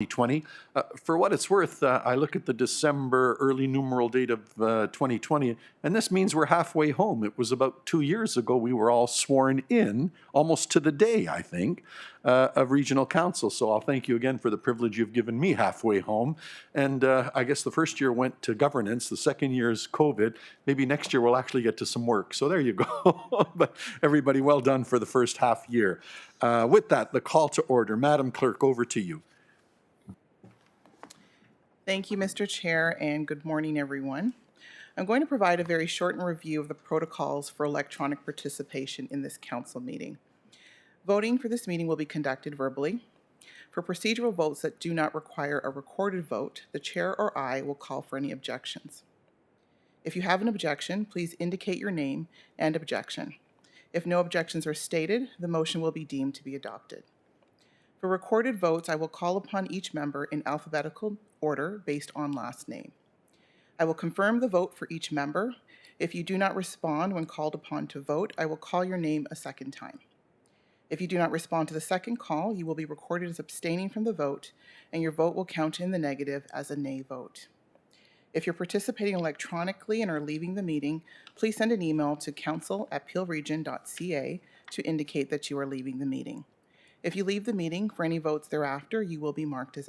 2020. For what it's worth, I look at the December early numeral date of 2020, and this means we're halfway home. It was about 2 years ago we were all sworn in, almost to the day, I think, of regional council. So I'll thank you again for the privilege you've given me halfway home. And I guess the first year went to governance, the second year is COVID. Maybe next year we'll actually get to some work. So there you go. But everybody, well done for the first half year. With that, the call to order. Madam Clerk, over to you. Thank you, Mr. Chair, and good morning, everyone. I'm going to provide a very shortened review of the protocols for electronic participation in this council meeting. Voting for this meeting will be conducted verbally. For procedural votes that do not require a recorded vote, the chair or I will call for any objections. If you have an objection, please indicate your name and objection. If no objections are stated, the motion will be deemed to be adopted. For recorded votes, I will call upon each member in alphabetical order based on last name. I will confirm the vote for each member. If you do not respond when called upon to vote, I will call your name a second time. If you do not respond to the second call, you will be recorded as abstaining from the vote, and your vote will count in the negative as a nay vote. If you're participating electronically and are leaving the meeting, please send an email to council@peelregion.ca to indicate that you are leaving the meeting. If you leave the meeting for any votes thereafter, you will be marked as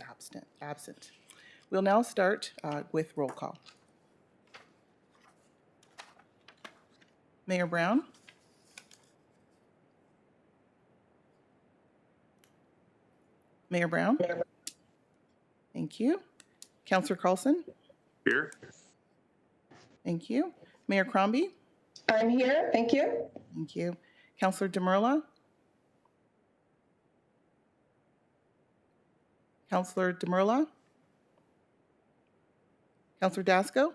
absent. We'll now start with roll call. Mayor Brown? Mayor Brown? Thank you. Councillor Carlson? Here. Thank you. Mayor Crombie? I'm here. Thank you. Thank you. Councillor Demerla? Councillor Demerla? Councillor Dasco?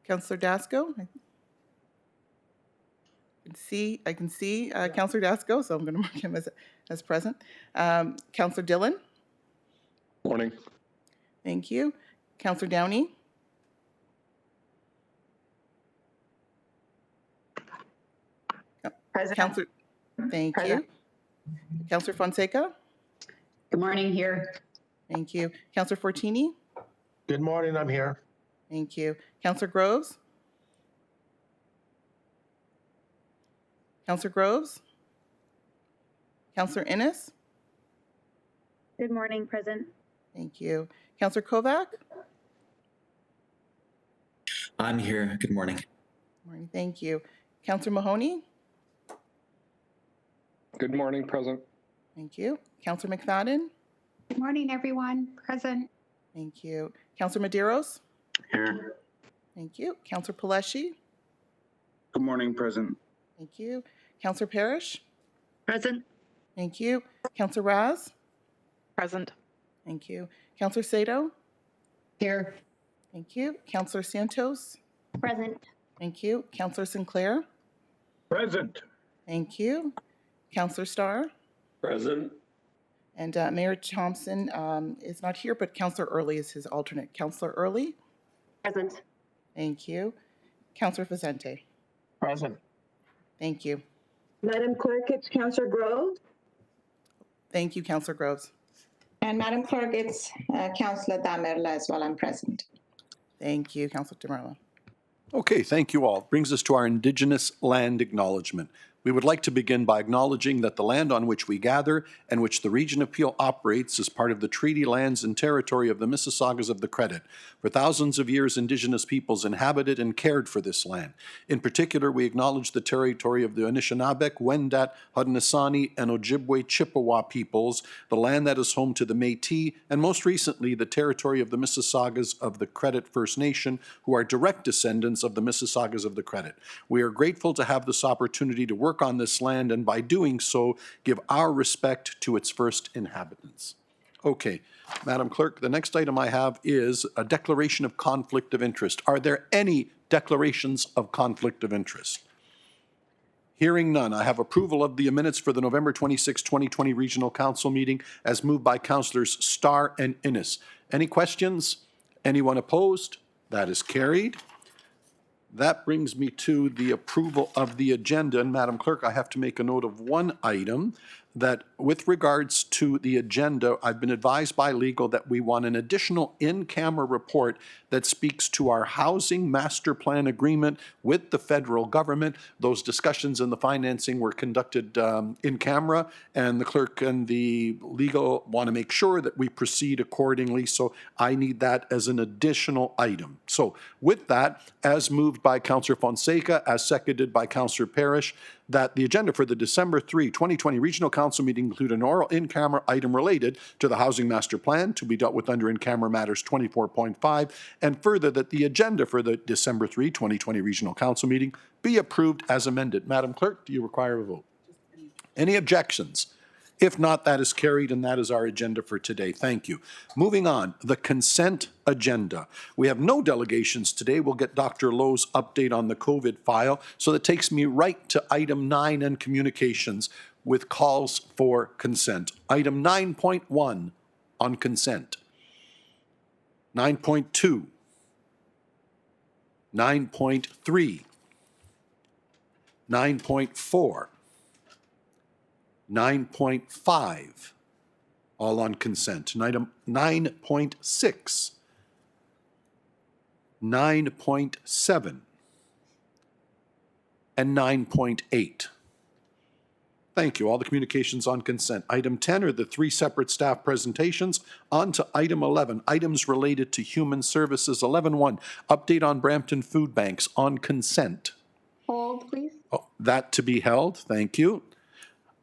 Councillor Dasco? I can see Councillor Dasco, so I'm going to mark him as present. Councillor Dillon? Morning. Thank you. Councillor Downey? Present. Councillor, thank you. Councillor Fonseca? Good morning. Here. Thank you. Councillor Fortini? Good morning, I'm here. Thank you. Councillor Groves? Councillor Groves? Councillor Innes? Good morning, present. Thank you. Councillor Kovac? I'm here. Good morning. Good morning. Thank you. Councillor Mahoney? Good morning, present. Thank you. Councillor McFadden? Good morning, everyone. Present. Thank you. Councillor Medeiros? Here. Thank you. Councillor Paleshi? Good morning, present. Thank you. Councillor Parrish? Present. Thank you. Councillor Raz? Present. Thank you. Councillor Sato? Here. Thank you. Councillor Santos? Present. Thank you. Councillor Sinclair? Present. Thank you. Councillor Starr? Present. And Mayor Thompson is not here, but Councillor Early is his alternate. Councillor Early? Present. Thank you. Councillor Vicente? Present. Thank you. Madam Clerk, it's Councillor Groves. Thank you, Councillor Groves. And Madam Clerk, it's Councillor Damerla as well. I'm present. Thank you, Councillor Demerla. Okay, thank you all. Brings us to our Indigenous land acknowledgement. We would like to begin by acknowledging that the land on which we gather and which the Region of Peel operates is part of the treaty lands and territory of the Mississaugas of the Credit. For thousands of years, Indigenous peoples inhabited and cared for this land. In particular, we acknowledge the territory of the Anishinaabeg, Wendat, Haudenosaunee, and Ojibwe Chippewa peoples, the land that is home to the Métis, and most recently, the territory of the Mississaugas of the Credit First Nation, who are direct descendants of the Mississaugas of the Credit. We are grateful to have this opportunity to work on this land, and by doing so, give our respect to its first inhabitants. Okay, Madam Clerk, the next item I have is a declaration of conflict of interest. Are there any declarations of conflict of interest? Hearing none, I have approval of the minutes for the November 26, 2020 Regional Council meeting as moved by Councillors Starr and Innes. Any questions? Anyone opposed? That is carried. That brings me to the approval of the agenda. And Madam Clerk, I have to make a note of one item that with regards to the agenda, I've been advised by legal that we want an additional in-camera report that speaks to our housing master plan agreement with the federal government. Those discussions and the financing were conducted in camera, and the clerk and the legal want to make sure that we proceed accordingly. So I need that as an additional item. So with that, as moved by Councillor Fonseca, as seconded by Councillor Parrish, that the agenda for the December 3, 2020 Regional Council meeting include an oral in-camera item related to the Housing Master Plan to be dealt with under in-camera matters 24.5, and further that the agenda for the December 3, 2020 Regional Council meeting be approved as amended. Madam Clerk, do you require a vote? Any objections? If not, that is carried, and that is our agenda for today. Thank you. Moving on, the consent agenda. We have no delegations today. We'll get Dr. Lowe's update on the COVID file. So that takes me right to item 9 and communications with calls for consent. Item 9.1 on consent. 9.2. 9.3. 9.4. 9.5, all on consent. And item 9.6, 9.7, and 9.8. Thank you. All the communications on consent. Item 10 are the 3 separate staff presentations. On to item 11, items related to human services. 11.1, update on Brampton Food Banks on consent. Hold, please. Oh, that to be held. Thank you.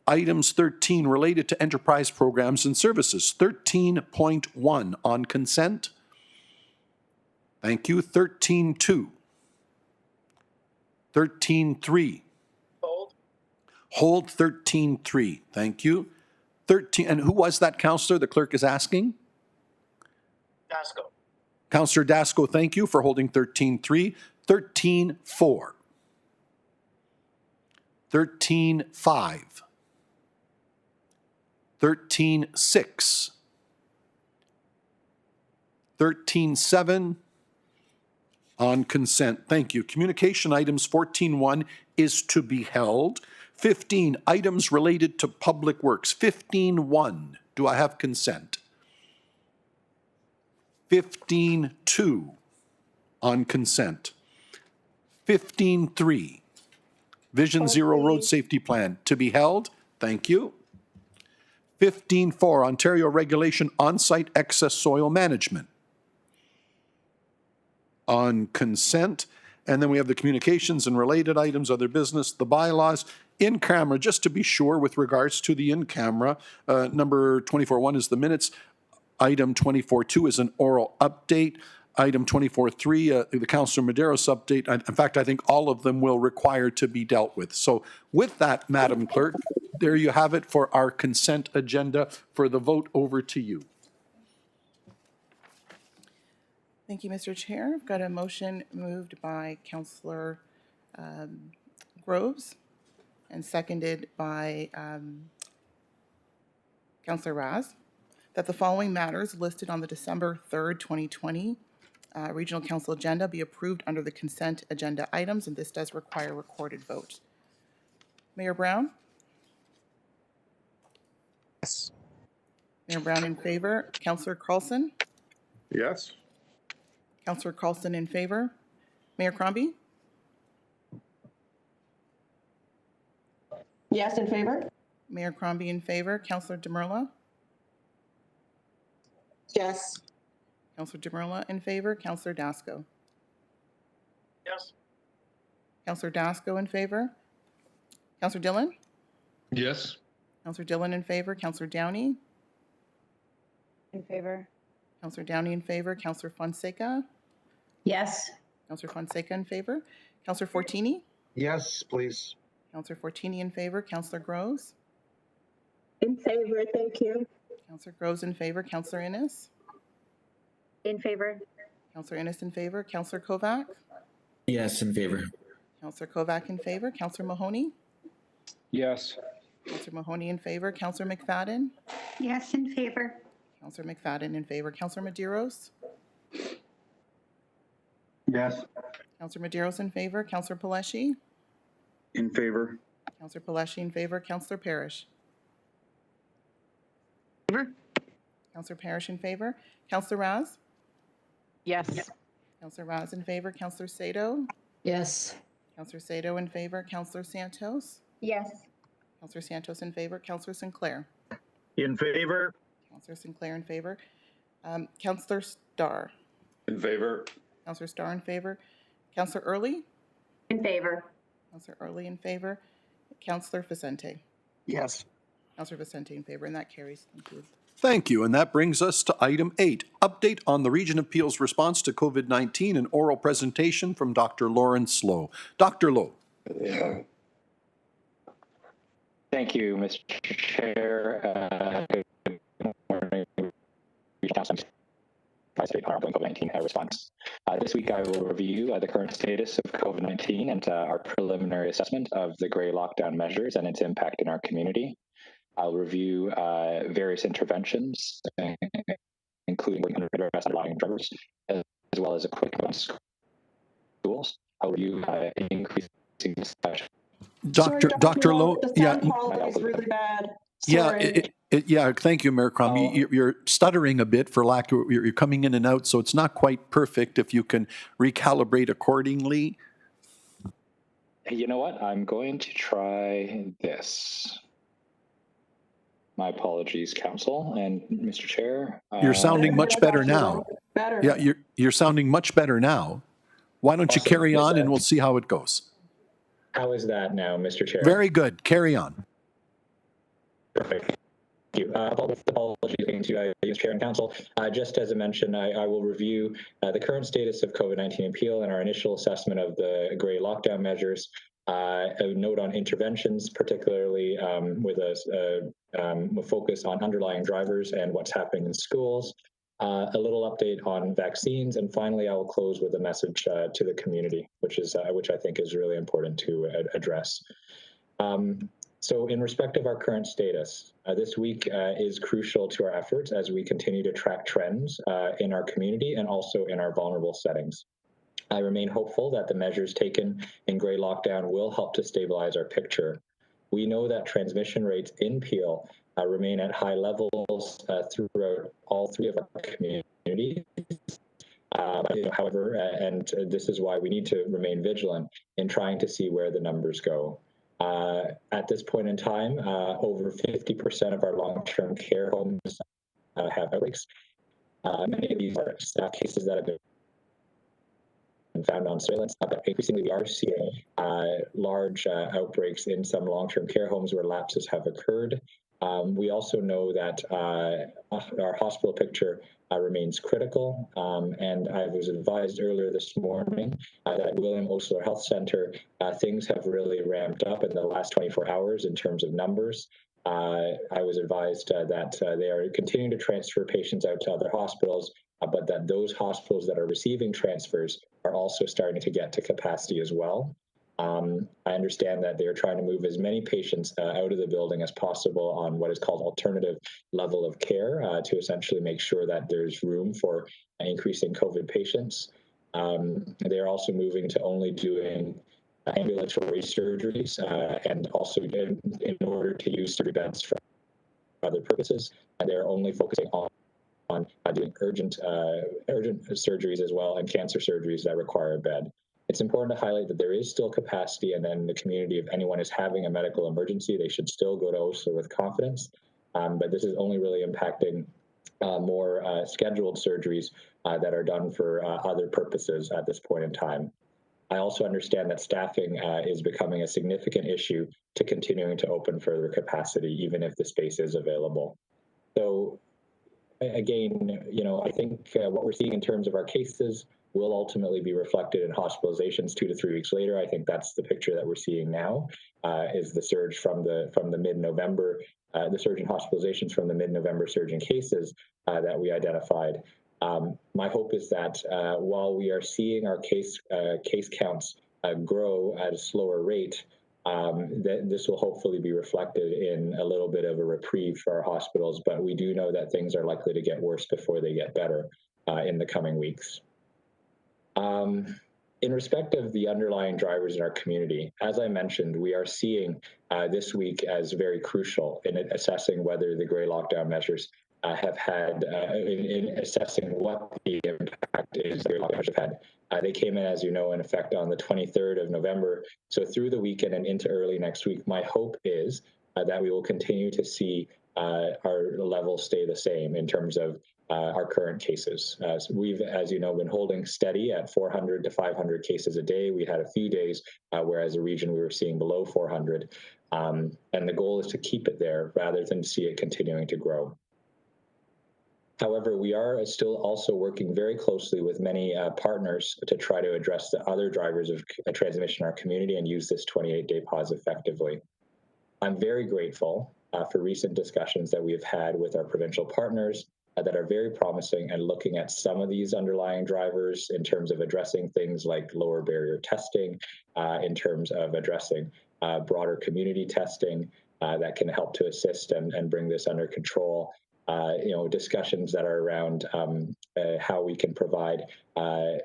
Items 13 related to enterprise programs and services. 13.1 on consent. Thank you. 13.2. 13.3. Hold. Hold 13.3. Thank you. 13, and who was that counselor the clerk is asking? Dasco. Counselor Dasco, thank you for holding 13.3. 13.4. 13.5. 13.6, 13.7 on consent. Thank you. Communication items 14.1 is to be held. 15, items related to public works. 15.1, do I have consent? 15.2 on consent. 15.3, Vision Zero Road Safety Plan to be held. Thank you. 15.4, Ontario Regulation On-Site Excess Soil Management. On consent. And then we have the communications and related items, other business, the bylaws. In camera, just to be sure with regards to the in camera, number 24.1 is the minutes. Item 24.2 is an oral update. Item 24.3, the Councillor Medeiros update. In fact, I think all of them will require to be dealt with. So with that, Madam Clerk, there you have it for our consent agenda. For the vote, over to you. Thank you, Mr. Chair. I've got a motion moved by Councillor Groves and seconded by Councillor Raz, that the following matters listed on the December 3rd, 2020 Regional Council agenda be approved under the consent agenda items, and this does require recorded vote. Mayor Brown? Yes. Mayor Brown in favor. Councillor Carlson? Yes. Councillor Carlson in favor. Mayor Crombie? Yes, in favor? Mayor Crombie in favor. Councillor Demerla? Yes. Councillor Demerla in favor. Councillor Dasco? Yes. Councillor Dasco in favor. Councillor Dillon? Yes. Councillor Dillon in favor. Councillor Downey? In favor. Councillor Downey in favor. Councillor Fonseca? Yes. Councillor Fonseca in favor. Councillor Fortini? Yes, please. Councillor Fortini in favor. Councillor Groves? In favor, thank you. Councillor Groves in favor. Councillor Innes? In favor. Councillor Innes in favor. Councillor Kovac? Yes, in favor. Councillor Kovac in favor. Councillor Mahoney? Yes. Councillor Mahoney in favor. Councillor McFadden? Yes, in favor. Councillor McFadden in favor. Councillor Medeiros? Yes. Councillor Medeiros in favor. Councillor Paleshi? In favor. Councillor Paleshi in favor. Councillor Parrish? Counselor Parrish in favor. Counselor Raz? Yes. Counselor Raz in favor. Counselor Sato? Yes. Counselor Sato in favor. Counselor Santos? Yes. Counselor Santos in favor. Counselor Sinclair? In favor? Counselor Sinclair in favor. Counselor Starr? In favor? Counselor Starr in favor. Counselor Early? In favor. Counselor Early in favor. Counselor Vicente? Yes. Counselor Vicente in favor, and that carries. Thank you. Thank you, and that brings us to item 8, update on the Region of Peel's response to COVID-19, an oral presentation from Dr. Lawrence Lowe. Dr. Lowe. Thank you, Mr. Chair. Good morning, Council. COVID-19 response. This week, I will review the current status of COVID-19 and our preliminary assessment of the gray lockdown measures and its impact in our community. I'll review various interventions, including underlying drivers, as well as a quick look at schools. I'll review increasing discussion. Dr. Lowe, The yeah, sound quality is really bad. yeah, Sorry. yeah. Thank you, Mayor Crum. You're stuttering a bit for lack of. You're coming in and out, so it's not quite perfect. If you can recalibrate accordingly. You know what? I'm going to try this. My apologies, Council and Mr. Chair. You're sounding much better now. Better. Yeah, you're sounding much better now. Why don't you Awesome. carry on and we'll see how it goes. How is that now, Mr. Chair? Very good. Carry on. Perfect. Thank you. Apologies to Mr. Chair and Council. Just as I mentioned, I will review the current status of COVID-19 appeal and our initial assessment of the gray lockdown measures. A note on interventions, particularly with a focus on underlying drivers and what's happening in schools. A little update on vaccines, and finally, I will close with a message to the community, which I think is really important to address. So in respect of our current status, this week is crucial to our efforts as we continue to track trends in our community and also in our vulnerable settings. I remain hopeful that the measures taken in gray lockdown will help to stabilize our picture. We know that transmission rates in Peel remain at high levels throughout all three of our communities. However, and this is why we need to remain vigilant in trying to see where the numbers go. At this point in time, over 50% of our long-term care homes have outbreaks. Many of these are staff cases that have been found on surveillance, but increasingly we are seeing large outbreaks in some long-term care homes where lapses have occurred. We also know that our hospital picture remains critical, and I was advised earlier this morning that at William Osler Health Centre, things have really ramped up in the last 24 hours in terms of numbers. I was advised that they are continuing to transfer patients out to other hospitals, but that those hospitals that are receiving transfers are also starting to get to capacity as well. I understand that they're trying to move as many patients out of the building as possible on what is called alternative level of care to essentially make sure that there's room for increasing COVID patients. They're also moving to only doing ambulatory surgeries and also in order to use surgery beds for other purposes. They're only focusing on doing urgent surgeries as well and cancer surgeries that require a bed. It's important to highlight that there is still capacity, and then in the community, if anyone is having a medical emergency, they should still go to Osler with confidence. But this is only really impacting more scheduled surgeries that are done for other purposes at this point in time. I also understand that staffing is becoming a significant issue to continuing to open further capacity, even if the space is available. So again, I think what we're seeing in terms of our cases will ultimately be reflected in hospitalizations 2 to 3 weeks later. I think that's the picture that we're seeing now, is the surge from the mid-November, the surge in hospitalizations from the mid-November surge in cases that we identified. My hope is that while we are seeing our case counts grow at a slower rate, that this will hopefully be reflected in a little bit of a reprieve for our hospitals, but we do know that things are likely to get worse before they get better in the coming weeks. In respect of the underlying drivers in our community, as I mentioned, we are seeing this week as very crucial in assessing whether the gray lockdown measures have had in assessing what the impact is their lockdowns have had. They came in, as you know, in effect on the 23rd of November. So through the weekend and into early next week, my hope is that we will continue to see our levels stay the same in terms of our current cases. So we've, as you know, been holding steady at 400 to 500 cases a day. We had a few days where as a region we were seeing below 400. And the goal is to keep it there rather than see it continuing to grow. However, we are still also working very closely with many partners to try to address the other drivers of transmission in our community and use this 28-day pause effectively. I'm very grateful for recent discussions that we have had with our provincial partners that are very promising and looking at some of these underlying drivers in terms of addressing things like lower barrier testing, in terms of addressing broader community testing that can help to assist and bring this under control. Discussions that are around how we can provide a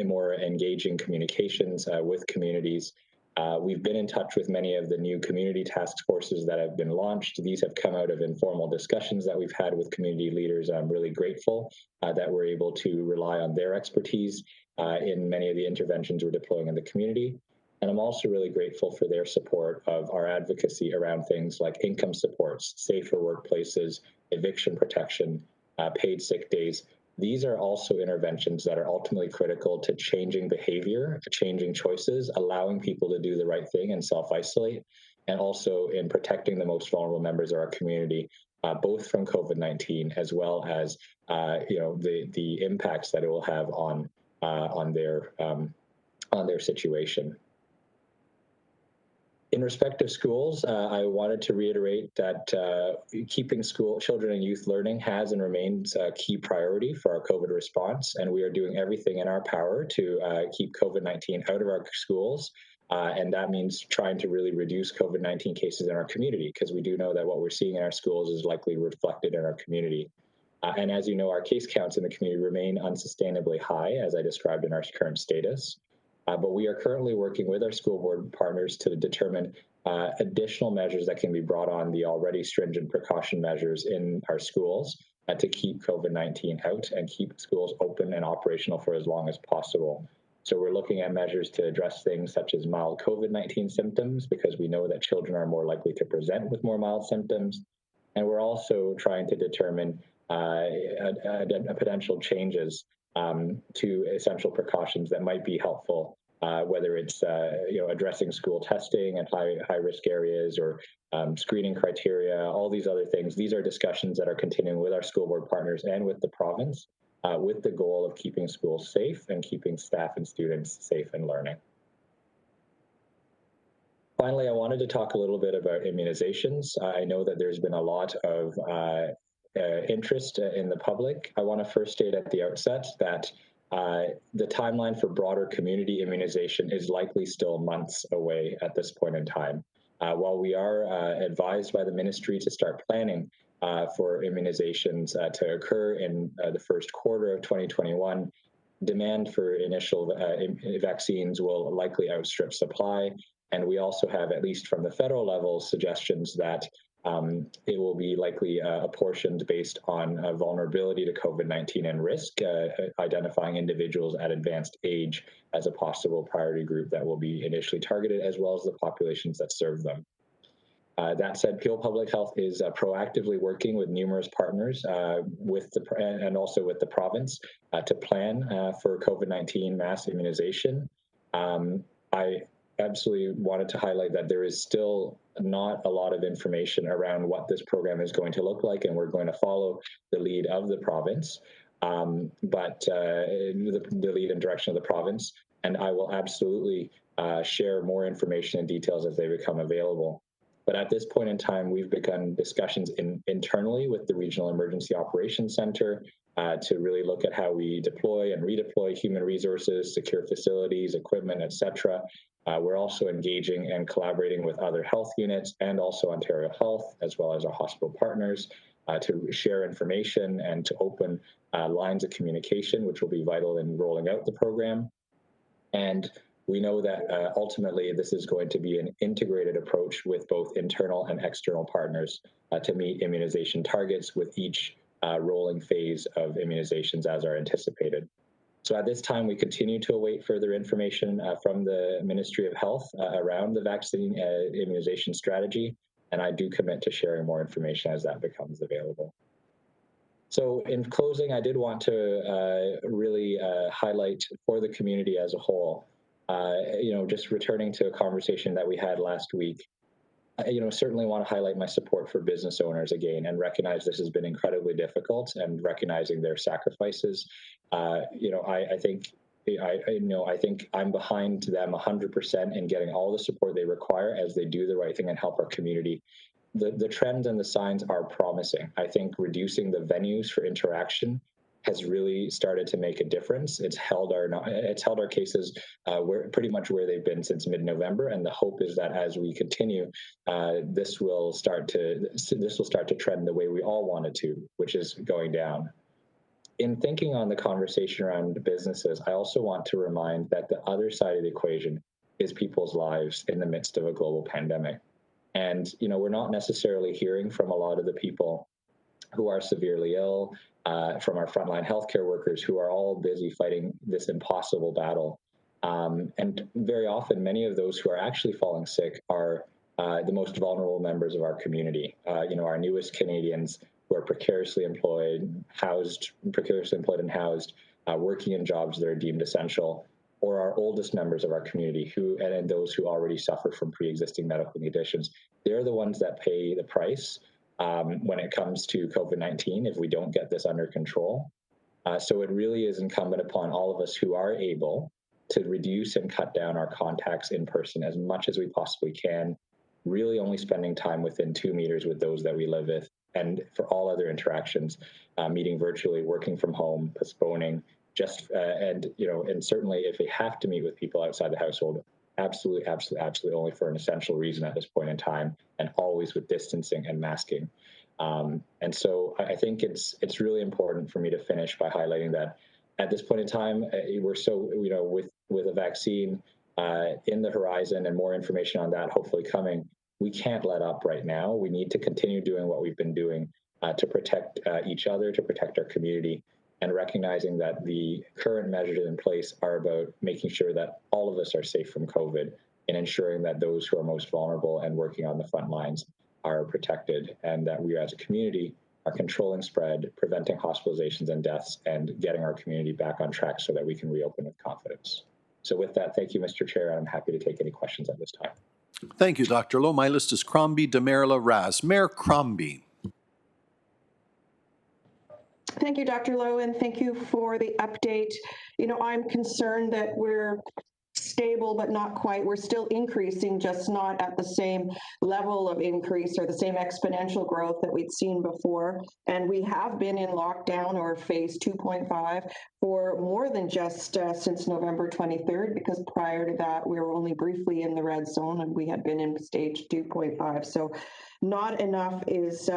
more engaging communications with communities. We've been in touch with many of the new community task forces that have been launched. These have come out of informal discussions that we've had with community leaders. I'm really grateful that we're able to rely on their expertise in many of the interventions we're deploying in the community. And I'm also really grateful for their support of our advocacy around things like income supports, safer workplaces, eviction protection, paid sick days. These are also interventions that are ultimately critical to changing behavior, changing choices, allowing people to do the right thing and self-isolate, and also in protecting the most vulnerable members of our community, both from COVID-19 as well as the impacts that it will have on their situation. In respect of schools, I wanted to reiterate that keeping children and youth learning has and remains a key priority for our COVID response, and we are doing everything in our power to keep COVID-19 out of our schools, and that means trying to really reduce COVID-19 cases in our community, because we do know that what we're seeing in our schools is likely reflected in our community. And as you know, our case counts in the community remain unsustainably high, as I described in our current status. But we are currently working with our school board partners to determine additional measures that can be brought on the already stringent precaution measures in our schools to keep COVID-19 out and keep schools open and operational for as long as possible. So we're looking at measures to address things such as mild COVID-19 symptoms, because we know that children are more likely to present with more mild symptoms. And we're also trying to determine potential changes to essential precautions that might be helpful, whether it's addressing school testing at high risk areas or screening criteria, all these other things. These are discussions that are continuing with our school board partners and with the province, with the goal of keeping schools safe and keeping staff and students safe and learning. Finally, I wanted to talk a little bit about immunizations. I know that there's been a lot of interest in the public. I want to first state at the outset that the timeline for broader community immunization is likely still months away at this point in time. While we are advised by the ministry to start planning for immunizations to occur in the first quarter of 2021, demand for initial vaccines will likely outstrip supply. And we also have, at least from the federal level, suggestions that it will be likely apportioned based on vulnerability to COVID-19 and risk, identifying individuals at advanced age as a possible priority group that will be initially targeted, as well as the populations that serve them. That said, Peel Public Health is proactively working with numerous partners and also with the province to plan for COVID-19 mass immunization. I absolutely wanted to highlight that there is still not a lot of information around what this program is going to look like, and we're going to follow the lead of the province, the lead and direction of the province, and I will absolutely share more information and details as they become available. But at this point in time, we've begun discussions internally with the Regional Emergency Operations Center to really look at how we deploy and redeploy human resources, secure facilities, equipment, et cetera. We're also engaging and collaborating with other health units and also Ontario Health, as well as our hospital partners, to share information and to open lines of communication, which will be vital in rolling out the program. And we know that ultimately this is going to be an integrated approach with both internal and external partners to meet immunization targets, with each rolling phase of immunizations as are anticipated. So at this time, we continue to await further information from the Ministry of Health around the vaccine immunization strategy, and I do commit to sharing more information as that becomes available. So in closing, I did want to really highlight for the community as a whole, just returning to a conversation that we had last week, certainly want to highlight my support for business owners again and recognize this has been incredibly difficult and recognizing their sacrifices. I think I'm behind them 100% in getting all the support they require as they do the right thing and help our community. The trends and the signs are promising. I think reducing the venues for interaction has really started to make a difference. It's held our cases pretty much where they've been since mid-November, and the hope is that as we continue, this will start to trend the way we all want it to, which is going down. In thinking on the conversation around businesses, I also want to remind that the other side of the equation is people's lives in the midst of a global pandemic. And, we're not necessarily hearing from a lot of the people who are severely ill, from our frontline healthcare workers who are all busy fighting this impossible battle. And very often, many of those who are actually falling sick are the most vulnerable members of our community. Our newest Canadians who are precariously employed and housed, working in jobs that are deemed essential, or our oldest members of our community and those who already suffer from pre-existing medical conditions. They're the ones that pay the price when it comes to COVID-19 if we don't get this under control. So it really is incumbent upon all of us who are able to reduce and cut down our contacts in person as much as we possibly can, really only spending time within 2 meters with those that we live with, and for all other interactions, meeting virtually, working from home, postponing, and certainly if we have to meet with people outside the household, absolutely only for an essential reason at this point in time, and always with distancing and masking. And so I think it's really important for me to finish by highlighting that at this point in time, we're so, with a vaccine in the horizon and more information on that hopefully coming, we can't let up right now. We need to continue doing what we've been doing to protect each other, to protect our community, and recognizing that the current measures in place are about making sure that all of us are safe from COVID and ensuring that those who are most vulnerable and working on the front lines are protected, and that we as a community are controlling spread, preventing hospitalizations and deaths, and getting our community back on track so that we can reopen with confidence. So with that, thank you, Mr. Chair, and I'm happy to take any questions at this time. Thank you, Dr. Lowe. My list is Crombie, Demerla, Raz. Mayor Crombie. Thank you, Dr. Lowe, and thank you for the update. I'm concerned that we're stable, but not quite. We're still increasing, just not at the same level of increase or the same exponential growth that we'd seen before. And we have been in lockdown or phase 2.5 for more than just since November 23rd, because prior to that, we were only briefly in the red zone and we had been in stage 2.5. So not enough is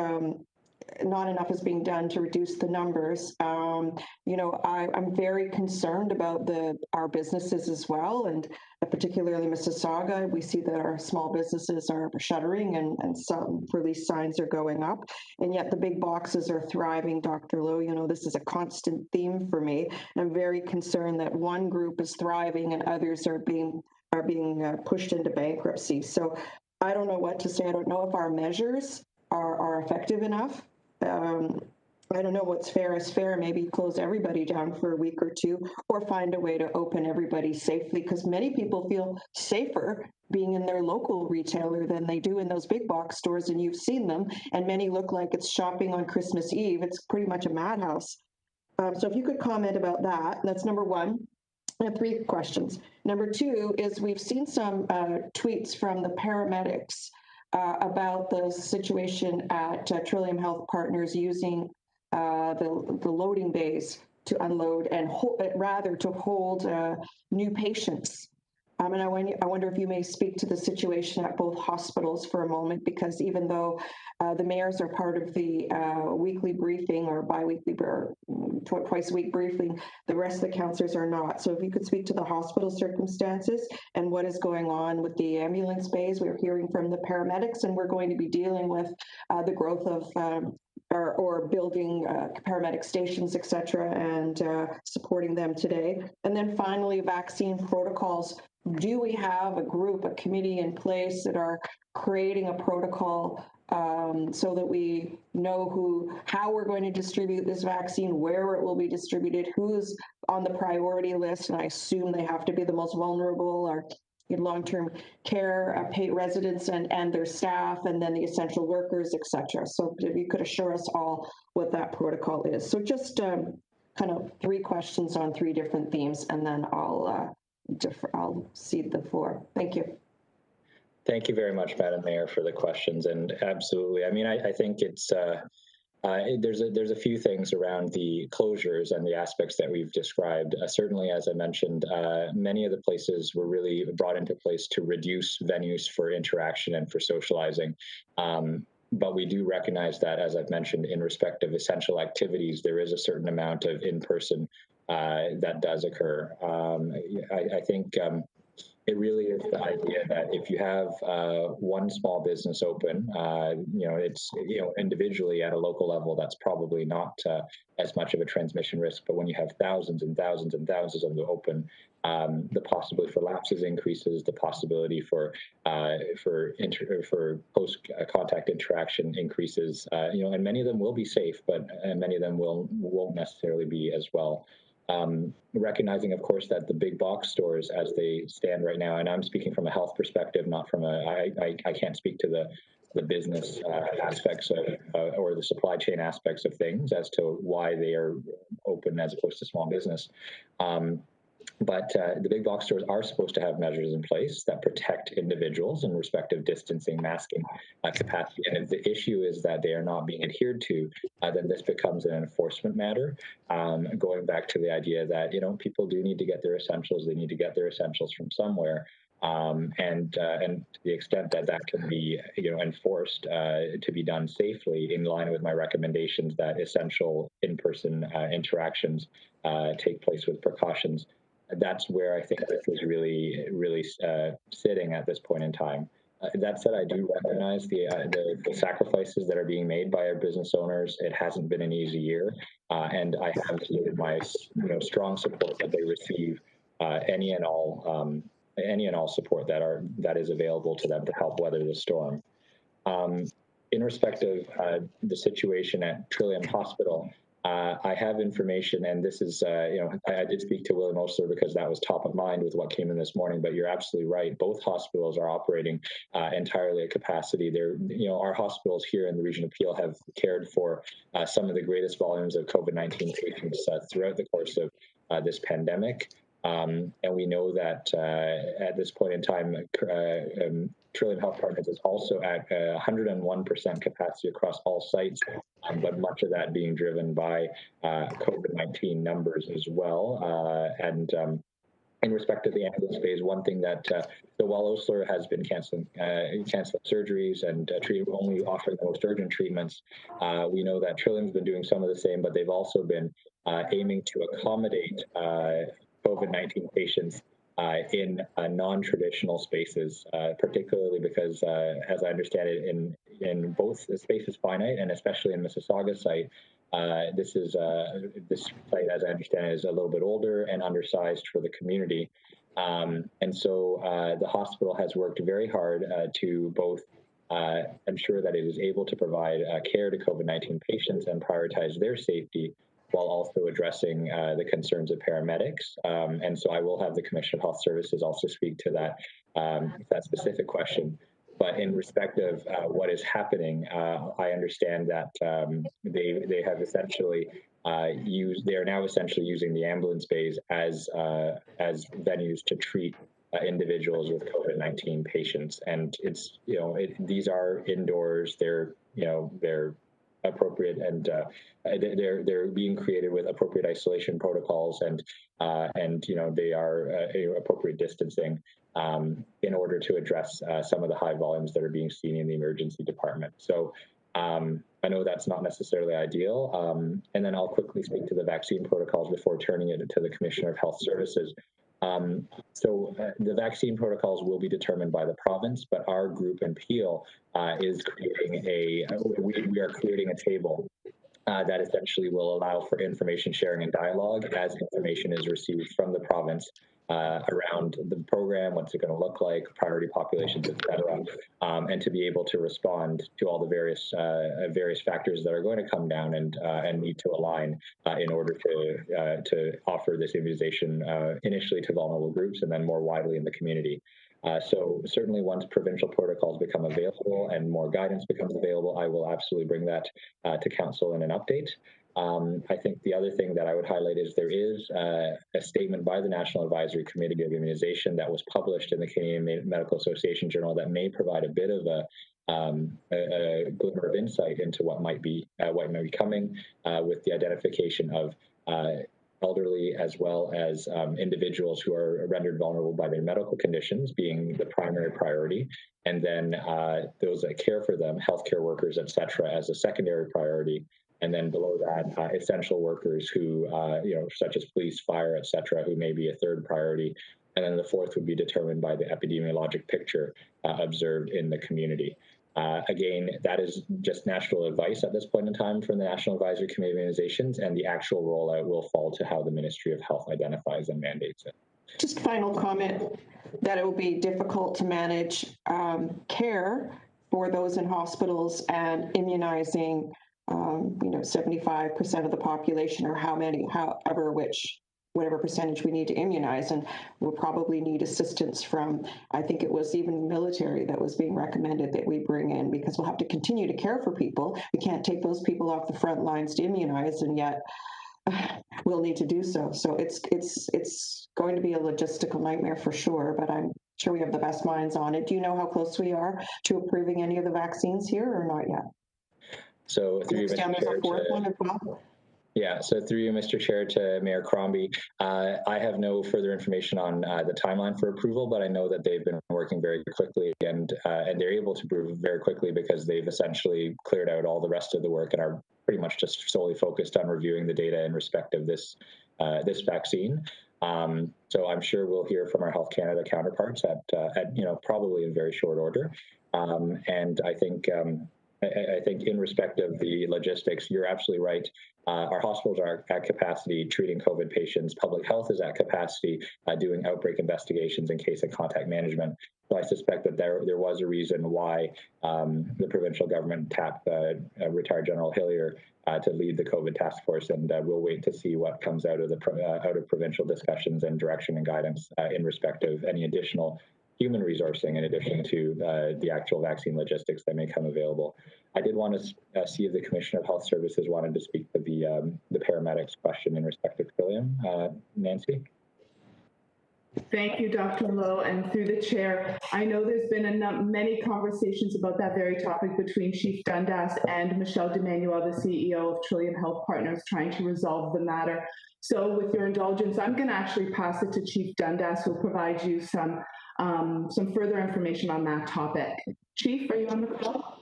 being done to reduce the numbers. I'm very concerned about our businesses as well, and particularly Mississauga. We see that our small businesses are shuttering and some release signs are going up, and yet the big boxes are thriving, Dr. Lowe. This is a constant theme for me. I'm very concerned that one group is thriving and others are being pushed into bankruptcy. So I don't know what to say. I don't know if our measures are effective enough. I don't know what's fair is fair. Maybe close everybody down for a week or two, or find a way to open everybody safely, because many people feel safer being in their local retailer than they do in those big box stores, and you've seen them, and many look like it's shopping on Christmas Eve. It's pretty much a madhouse. So if you could comment about that, that's number one. I have 3 questions. Number 2 is we've seen some tweets from the paramedics about the situation at Trillium Health Partners using the loading bays to unload and to hold new patients. And I wonder if you may speak to the situation at both hospitals for a moment, because even though the mayors are part of the weekly briefing or biweekly or twice a week briefing, the rest of the councillors are not. So if you could speak to the hospital circumstances and what is going on with the ambulance bays. We're hearing from the paramedics, and we're going to be dealing with the growth of or building paramedic stations, et cetera, and supporting them today. And then finally, vaccine protocols. Do we have a group, a committee in place that are creating a protocol so that we know how we're going to distribute this vaccine, where it will be distributed, who's on the priority list, and I assume they have to be the most vulnerable, or in long-term care residents and their staff, and then the essential workers, et cetera. So if you could assure us all what that protocol is. So just kind of 3 questions on 3 different themes, and then I'll cede the floor. Thank you. Thank you very much, Madam Mayor, for the questions. And absolutely, I mean, I think it's there's a few things around the closures and the aspects that we've described. Certainly, as I mentioned, many of the places were really brought into place to reduce venues for interaction and for socializing. But we do recognize that, as I've mentioned, in respect of essential activities, there is a certain amount of in-person that does occur. I think it really is the idea that if you have one small business open, it's, individually at a local level, that's probably not as much of a transmission risk. But when you have thousands and thousands and thousands of them open, the possibility for lapses increases, the possibility for post-contact interaction increases, and many of them will be safe, but many of them won't necessarily be as well. Recognizing, of course, that the big box stores as they stand right now, and I'm speaking from a health perspective, not from I can't speak to the business aspects of, or the supply chain aspects of things as to why they are open as opposed to small business. But the big box stores are supposed to have measures in place that protect individuals in respect of distancing, masking capacity. And if the issue is that they are not being adhered to, then this becomes an enforcement matter. Going back to the idea that, people do need to get their essentials. They need to get their essentials from somewhere. And to the extent that that can be, enforced to be done safely in line with my recommendations that essential in-person interactions take place with precautions. That's where I think this is really, really sitting at this point in time. That said, I do recognize the sacrifices that are being made by our business owners. It hasn't been an easy year, and I have stated my strong support that they receive any and all support that is available to them to help weather the storm. In respect of the situation at Trillium Hospital, I have information, and this is, I did speak to William Osler because that was top of mind with what came in this morning, but you're absolutely right. Both hospitals are operating entirely at capacity. Our hospitals here in the region of Peel have cared for some of the greatest volumes of COVID-19 patients throughout the course of this pandemic. And we know that at this point in time, Trillium Health Partners is also at 101% capacity across all sites, but much of that being driven by COVID-19 numbers as well. And in respect to the ambulance phase, one thing that, so while Osler has been canceling surgeries and only offering the most urgent treatments, we know that Trillium's been doing some of the same, but they've also been aiming to accommodate COVID-19 patients in non-traditional spaces, particularly because, as I understand it, in both the space is finite, and especially in Mississauga site, this site, as I understand it, is a little bit older and undersized for the community. And so the hospital has worked very hard to both ensure that it is able to provide care to COVID-19 patients and prioritize their safety, while also addressing the concerns of paramedics. And so I will have the Commissioner of Health Services also speak to that specific question. But in respect of what is happening, I understand that they have essentially they are now essentially using the ambulance bays as venues to treat individuals with COVID-19 patients. And it's, these are indoors, they're appropriate, and they're being created with appropriate isolation protocols, and they are appropriate distancing in order to address some of the high volumes that are being seen in the emergency department. So I know that's not necessarily ideal, and then I'll quickly speak to the vaccine protocols before turning it to the Commissioner of Health Services. So the vaccine protocols will be determined by the province, but our group in Peel is creating we are creating a table that essentially will allow for information sharing and dialogue as information is received from the province around the program, what's it going to look like, priority populations, et cetera, and to be able to respond to all the various factors that are going to come down and need to align in order to offer this immunization initially to vulnerable groups and then more widely in the community. So certainly once provincial protocols become available and more guidance becomes available, I will absolutely bring that to council in an update. I think the other thing that I would highlight is there is a statement by the National Advisory Committee of Immunization that was published in the Canadian Medical Association Journal that may provide a bit of a glimmer of insight into what might be coming with the identification of elderly as well as individuals who are rendered vulnerable by their medical conditions being the primary priority, and then those that care for them, healthcare workers, et cetera, as a secondary priority. And then below that, essential workers who, such as police, fire, et cetera, who may be a third priority. And then the fourth would be determined by the epidemiologic picture observed in the community. Again, that is just national advice at this point in time from the National Advisory Committee of Immunizations, and the actual rollout will fall to how the Ministry of Health identifies and mandates it. Just final comment that it will be difficult to manage care for those in hospitals and immunizing 75% of the population, or whatever percentage we need to immunize, and we'll probably need assistance from, I think it was even military that was being recommended that we bring in, because we'll have to continue to care for people. We can't take those people off the front lines to immunize, and yet we'll need to do so. So it's going to be a logistical nightmare for sure, but I'm sure we have the best minds on it. Do you know how close we are to approving any of the vaccines here, or not yet? So through you, Mr. Chair, yeah, so through you, Mr. Chair, to Mayor Crombie, I have no further information on the timeline for approval, but I know that they've been working very quickly, and they're able to move very quickly because they've essentially cleared out all the rest of the work and are pretty much just solely focused on reviewing the data in respect of this vaccine. So I'm sure we'll hear from our Health Canada counterparts at probably in very short order, and I think in respect of the logistics, you're absolutely right. Our hospitals are at capacity treating COVID patients. Public health is at capacity doing outbreak investigations in case of contact management. So I suspect that there was a reason why the provincial government tapped retired General Hillier to lead the COVID task force, and we'll wait to see what comes out of provincial discussions and direction and guidance in respect of any additional human resourcing in addition to the actual vaccine logistics that may come available. I did want to see if the Commissioner of Health Services wanted to speak to the paramedics question in respect of Trillium. Nancy? Thank you, Dr. Lowe, and through the chair. I know there's been many conversations about that very topic between Chief Dundas and Michelle DeManuel, the CEO of Trillium Health Partners, trying to resolve the matter. So with your indulgence, I'm going to actually pass it to Chief Dundas, who will provide you some further information on that topic. Chief, are you on the call?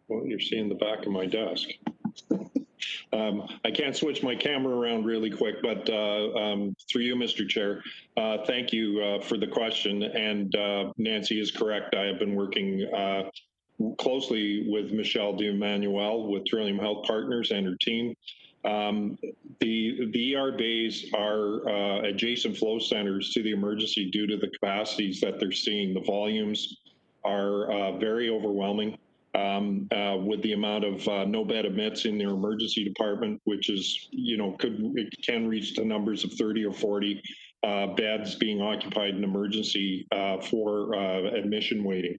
Well, you're seeing the back of my desk. I can't switch my camera around really quick, but through you, Mr. Chair, thank you for the question. And Nancy is correct. I have been working closely with Michelle DeManuel with Trillium Health Partners and her team. The ER bays are adjacent flow centers to the emergency due to the capacities that they're seeing. The volumes are very overwhelming. With the amount of no bed admits in their emergency department, which is, can reach the numbers of 30 or 40 beds being occupied in emergency for admission waiting,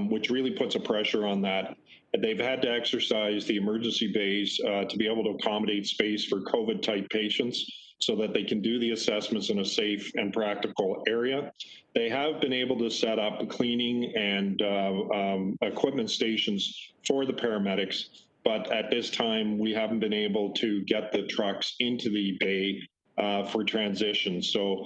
which really puts a pressure on that. They've had to exercise the emergency bays to be able to accommodate space for COVID-type patients so that they can do the assessments in a safe and practical area. They have been able to set up cleaning and equipment stations for the paramedics, but at this time, we haven't been able to get the trucks into the bay for transition. So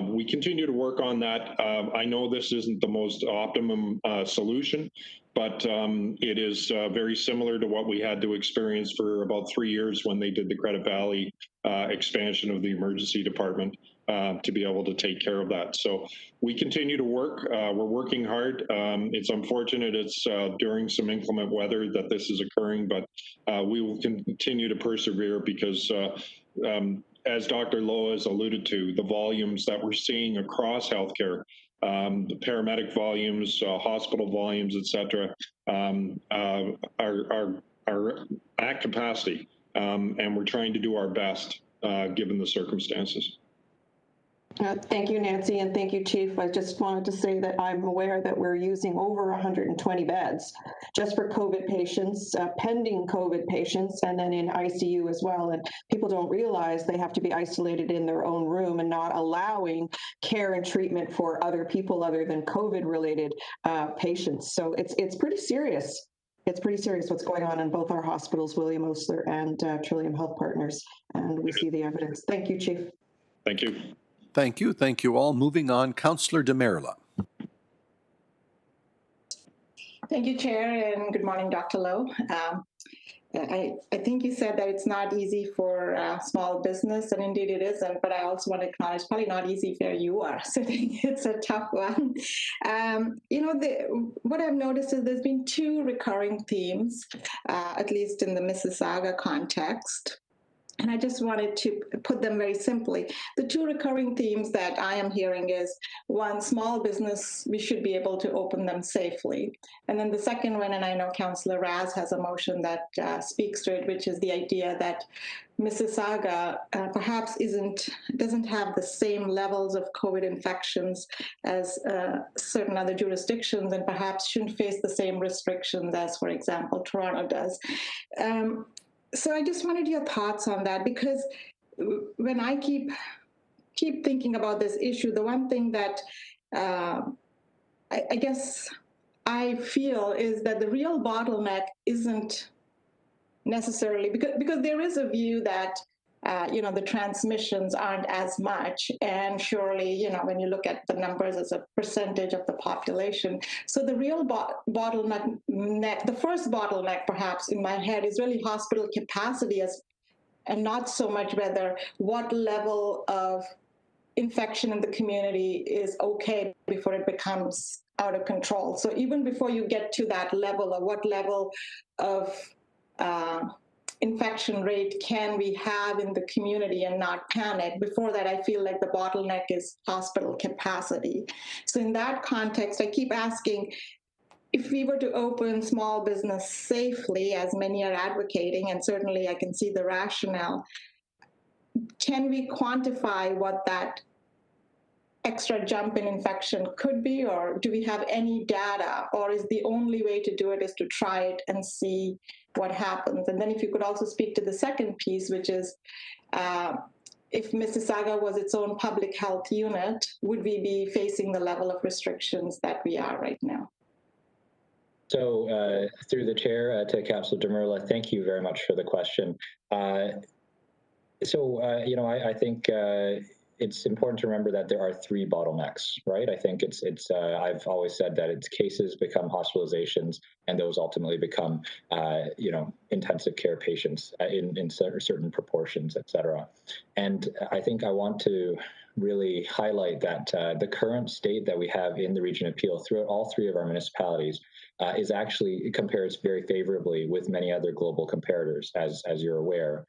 we continue to work on that. I know this isn't the most optimum solution, but it is very similar to what we had to experience for about 3 years when they did the Credit Valley expansion of the emergency department. to be able to take care of that. So we continue to work. We're working hard. It's unfortunate it's during some inclement weather that this is occurring, but we will continue to persevere because as Dr. Lowe has alluded to, the volumes that we're seeing across healthcare, the paramedic volumes, hospital volumes, et cetera, are at capacity. And we're trying to do our best given the circumstances. Thank you, Nancy, and thank you, Chief. I just wanted to say that I'm aware that we're using over 120 beds just for COVID patients, pending COVID patients, and then in ICU as well. And people don't realize they have to be isolated in their own room and not allowing care and treatment for other people other than COVID-related patients. So it's pretty serious. It's pretty serious what's going on in both our hospitals, William Osler and Trillium Health Partners, and we see the evidence. Thank you, Chief. Thank you. Thank you. Thank you all. Moving on, Councillor Demerla. Thank you, Chair, and good morning, Dr. Lowe. I think you said that it's not easy for small business, and indeed it isn't, but I also want to acknowledge it's probably not easy where you are sitting. It's a tough one. What I've noticed is there's been two recurring themes, at least in the Mississauga context. And I just wanted to put them very simply. The two recurring themes that I am hearing is, one, small business, we should be able to open them safely. And then the second one, and I know Councillor Raz has a motion that speaks to it, which is the idea that Mississauga perhaps doesn't have the same levels of COVID infections as certain other jurisdictions, and perhaps shouldn't face the same restrictions as, for example, Toronto does. So I just wanted your thoughts on that, because when I keep thinking about this issue, the one thing that I guess I feel is that the real bottleneck isn't necessarily, because there is a view that the transmissions aren't as much, and surely, when you look at the numbers as a percentage of the population. So the real bottleneck, the first bottleneck perhaps in my head is really hospital capacity, and not so much what level of infection in the community is okay before it becomes out of control. So even before you get to that level, or what level of infection rate can we have in the community and not panic? Before that, I feel like the bottleneck is hospital capacity. So in that context, I keep asking, if we were to open small business safely, as many are advocating, and certainly I can see the rationale, can we quantify what that extra jump in infection could be, or do we have any data, or is the only way to do it is to try it and see what happens? And then if you could also speak to the second piece, which is if Mississauga was its own public health unit, would we be facing the level of restrictions that we are right now? So through the chair to Councillor Demerla, thank you very much for the question. I think it's important to remember that there are three bottlenecks, right? I think I've always said that it's cases become hospitalizations, and those ultimately become, intensive care patients in certain proportions, et cetera. And I think I want to really highlight that the current state that we have in the region of Peel throughout all three of our municipalities it compares very favorably with many other global comparators, as you're aware.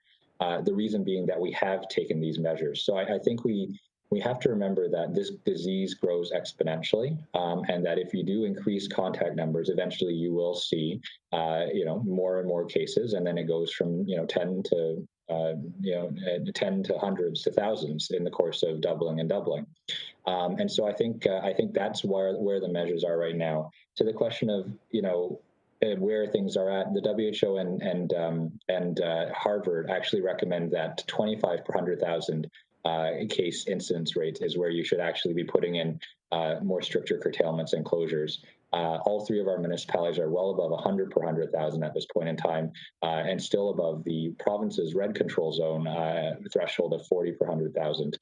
The reason being that we have taken these measures. So I think we have to remember that this disease grows exponentially, and that if you do increase contact numbers, eventually you will see, more and more cases, and then it goes from 10 to 10 to hundreds to thousands in the course of doubling and doubling. And so I think that's where the measures are right now. To the question of where things are at, the WHO and Harvard actually recommend that 25 per 100,000 case incidence rate is where you should actually be putting in more stricter curtailments and closures. All three of our municipalities are well above 100 per 100,000 at this point in time, and still above the province's red control zone threshold of 40 per 100,000.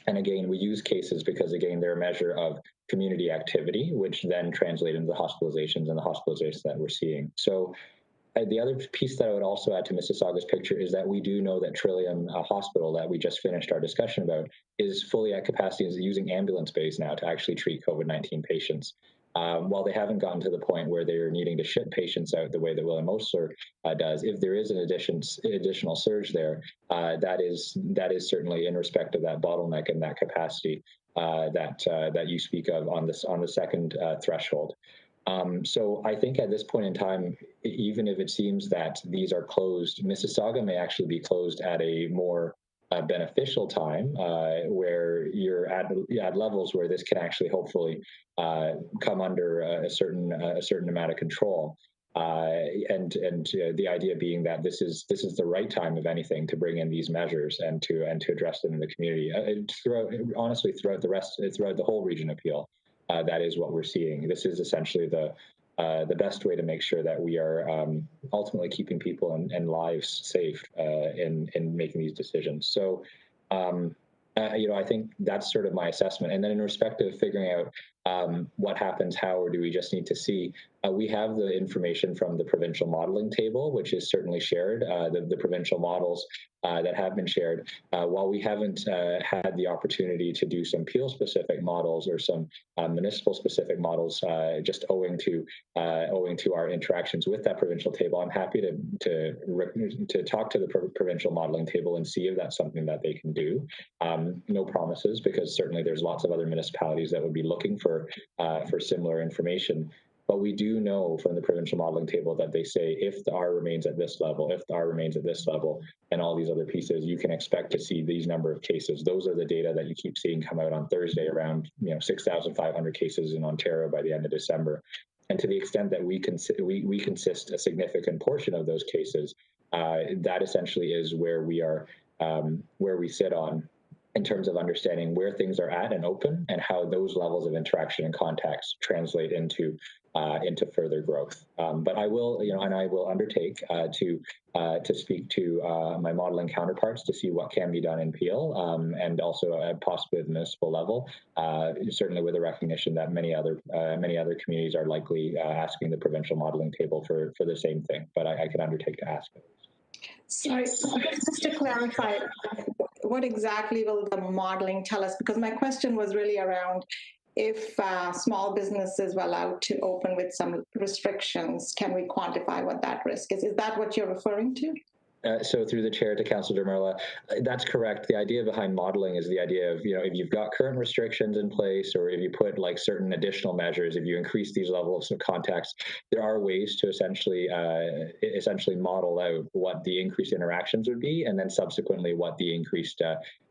And again, we use cases because, again, they're a measure of community activity, which then translate into the hospitalizations that we're seeing. So The other piece that I would also add to Mississauga's picture is that we do know that Trillium Hospital, that we just finished our discussion about, is fully at capacity and is using ambulance bays now to actually treat COVID-19 patients. While they haven't gotten to the point where they're needing to ship patients out the way that William Osler does, if there is an additional surge there, that is certainly in respect of that bottleneck and that capacity that you speak of on the second threshold. So I think at this point in time, even if it seems that these are closed, Mississauga may actually be closed at a more beneficial time where you're at levels where this can actually hopefully come under a certain amount of control. And the idea being that this is the right time, if anything, to bring in these measures and to address them in the community. Throughout the whole region of Peel, that is what we're seeing. This is essentially the best way to make sure that we are ultimately keeping people and lives safe in making these decisions. So, I think that's sort of my assessment. And then in respect of figuring out what happens, how, or do we just need to see, we have the information from the provincial modeling table, which is certainly shared, the provincial models that have been shared. While we haven't had the opportunity to do some Peel-specific models or some municipal-specific models, just owing to our interactions with that provincial table, I'm happy to talk to the provincial modeling table and see if that's something that they can do. No promises, because certainly there's lots of other municipalities that would be looking for similar information. But we do know from the provincial modeling table that they say if the R remains at this level, if the R remains at this level, and all these other pieces, you can expect to see these number of cases. Those are the data that you keep seeing come out on Thursday, around 6,500 cases in Ontario by the end of December. And to the extent that we consist a significant portion of those cases, that essentially is where we sit on in terms of understanding where things are at and open, and how those levels of interaction and contacts translate into further growth. But I will, I will undertake to speak to my modeling counterparts to see what can be done in Peel, and also possibly at the municipal level. Certainly with the recognition that many other communities are likely asking the provincial modeling table for the same thing. But I can undertake to ask it. Sorry, just to clarify, what exactly will the modeling tell us? Because my question was really around if small businesses were allowed to open with some restrictions, can we quantify what that risk is? Is that what you're referring to? So through the chair to Councillor Dermerla, that's correct. The idea behind modeling is the idea of, if you've got current restrictions in place, or if you put like certain additional measures, if you increase these levels of contacts, there are ways to essentially model out what the increased interactions would be, and then subsequently what the increased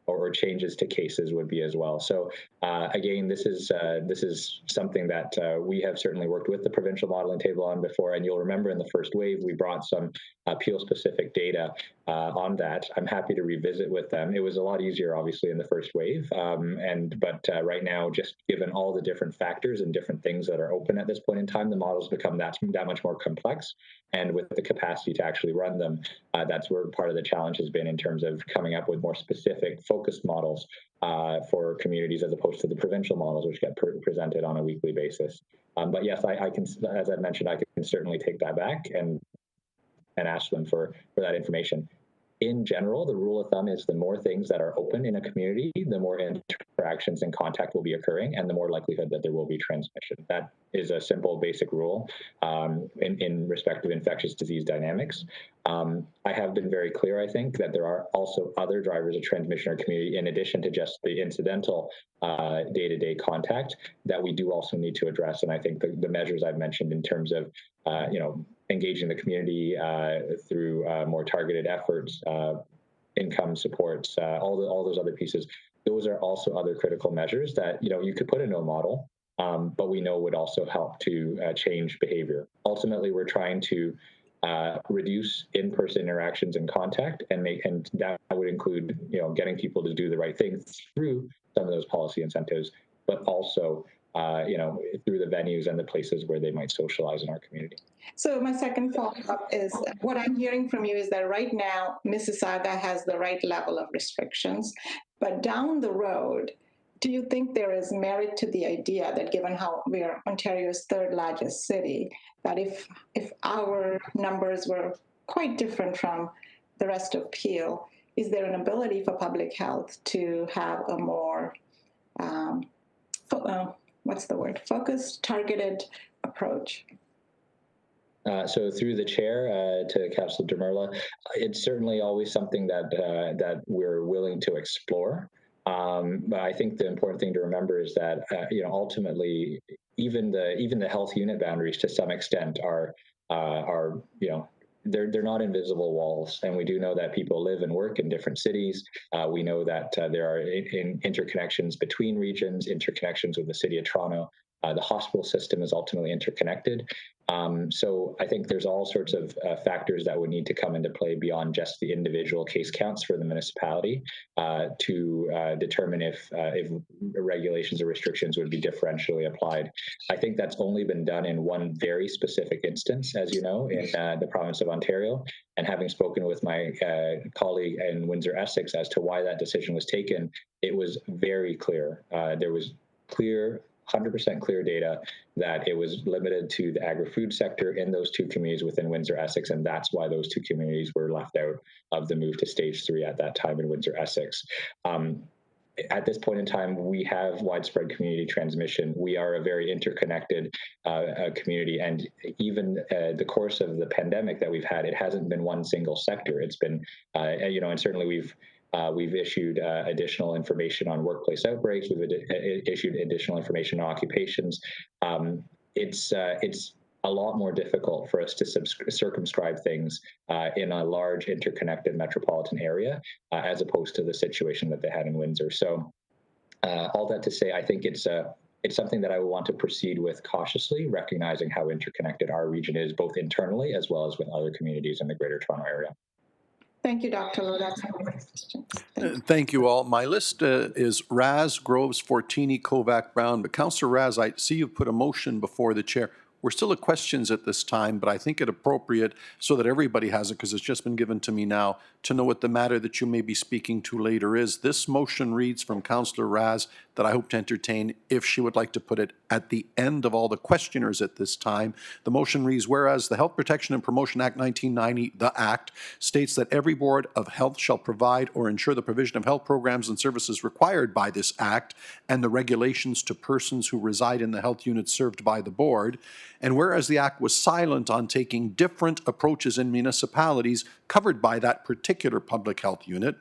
or changes to cases would be as well. So again, this is something that we have certainly worked with the provincial modeling table on before, and you'll remember in the first wave we brought some Peel-specific data on that. I'm happy to revisit with them. It was a lot easier, obviously, in the first wave, but right now, just given all the different factors and different things that are open at this point in time, the models become that much more complex, and with the capacity to actually run them, that's where part of the challenge has been in terms of coming up with more specific, focused models for communities, as opposed to the provincial models, which get presented on a weekly basis. But yes, I can, as I mentioned, I can certainly take that back and ask them for that information. In general, the rule of thumb is the more things that are open in a community, the more interactions and contact will be occurring, and the more likelihood that there will be transmission. That is a simple, basic rule in respect of infectious disease dynamics. I have been very clear, I think, that there are also other drivers of transmission in our community, in addition to just the incidental day-to-day contact, that we do also need to address. And I think the measures I've mentioned in terms of, engaging the community through more targeted efforts, income supports, all those other pieces, those are also other critical measures that, you could put into a model, but we know would also help to change behavior. Ultimately, we're trying to reduce in-person interactions and contact, and that would include, getting people to do the right thing through some of those policy incentives, but also, through the venues and the places where they might socialize in our community. So my second follow-up is, what I'm hearing from you is that right now, Mississauga has the right level of restrictions, but down the road, do you think there is merit to the idea that given how we are Ontario's third largest city, that if our numbers were quite different from the rest of Peel, is there an ability for public health to have a more, focused, targeted approach? So through the chair to Councillor Demerla, it's certainly always something that we're willing to explore. But I think the important thing to remember is that ultimately, even the health unit boundaries to some extent are they're not invisible walls, and we do know that people live and work in different cities. We know that there are interconnections between regions, interconnections with the City of Toronto. The hospital system is ultimately interconnected. So I think there's all sorts of factors that would need to come into play beyond just the individual case counts for the municipality to determine if regulations or restrictions would be differentially applied. I think that's only been done in one very specific instance, as you know, in the province of Ontario. And having spoken with my colleague in Windsor, Essex, as to why that decision was taken, it was very clear. There was 100% clear data that it was limited to the agri-food sector in those two communities within Windsor, Essex, and that's why those two communities were left out of the move to stage 3 at that time in Windsor, Essex. At this point in time, we have widespread community transmission. We are a very interconnected community, and even the course of the pandemic that we've had, it hasn't been one single sector. It's been, and certainly we've issued additional information on workplace outbreaks. We've issued additional information on occupations. It's a lot more difficult for us to circumscribe things in a large interconnected metropolitan area as opposed to the situation that they had in Windsor. So all that to say, I think it's something that I would want to proceed with cautiously, recognizing how interconnected our region is, both internally as well as with other communities in the Greater Toronto Area. Thank you, Dr. Lowe. That's all my questions. Thank you all. My list is Raz, Groves, Fortini, Kovac, Brown. But Councillor Raz, I see you've put a motion before the chair. We're still at questions at this time, but I think it appropriate so that everybody has it, because it's just been given to me now, to know what the matter that you may be speaking to later is. This motion reads from Councillor Raz that I hope to entertain if she would like to put it at the end of all the questioners at this time. The motion reads, whereas the Health Protection and Promotion Act 1990, the Act, states that every board of health shall provide or ensure the provision of health programs and services required by this Act and the regulations to persons who reside in the health units served by the board. And whereas the Act was silent on taking different approaches in municipalities covered by that particular public health unit,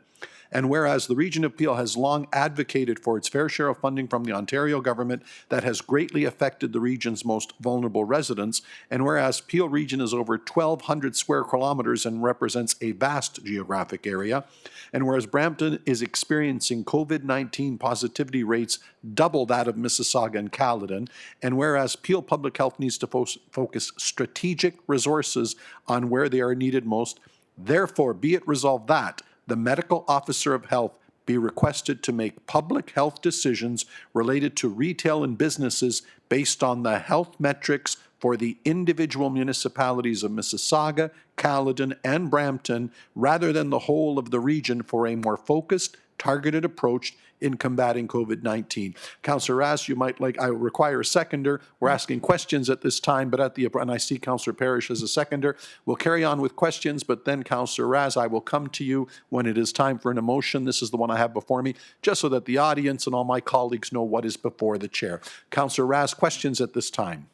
and whereas the Region of Peel has long advocated for its fair share of funding from the Ontario government that has greatly affected the region's most vulnerable residents, and whereas Peel region is over 1,200 square kilometres and represents a vast geographic area, and whereas Brampton is experiencing COVID-19 positivity rates double that of Mississauga and Caledon, and whereas Peel Public Health needs to focus strategic resources on where they are needed most, therefore be it resolved that the medical officer of health be requested to make public health decisions related to retail and businesses based on the health metrics for the individual municipalities of Mississauga, Caledon, and Brampton, rather than the whole of the region, for a more focused, targeted approach in combating COVID-19. Councillor Raz, you might like, I require a seconder. We're asking questions at this time, but and I see Councillor Parrish as a seconder. We'll carry on with questions, but then Councillor Raz, I will come to you when it is time for an emotion. This is the one I have before me, just so that the audience and all my colleagues know what is before the chair. Councillor Raz, questions at this time.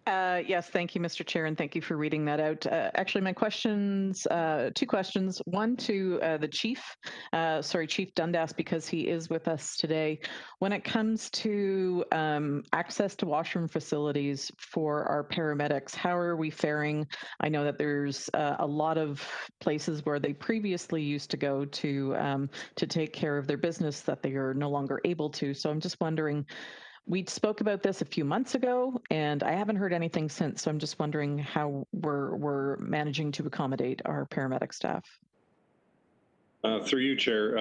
Yes, thank you, Mr. Chair, and thank you for reading that out. Actually, my questions, two questions. One to the Chief, Chief Dundas, because he is with us today. When it comes to access to washroom facilities for our paramedics, how are we faring? I know that there's a lot of places where they previously used to go to take care of their business that they are no longer able to. So I'm just wondering, we spoke about this a few months ago, and I haven't heard anything since. So I'm just wondering how we're managing to accommodate our paramedic staff. Through you, Chair,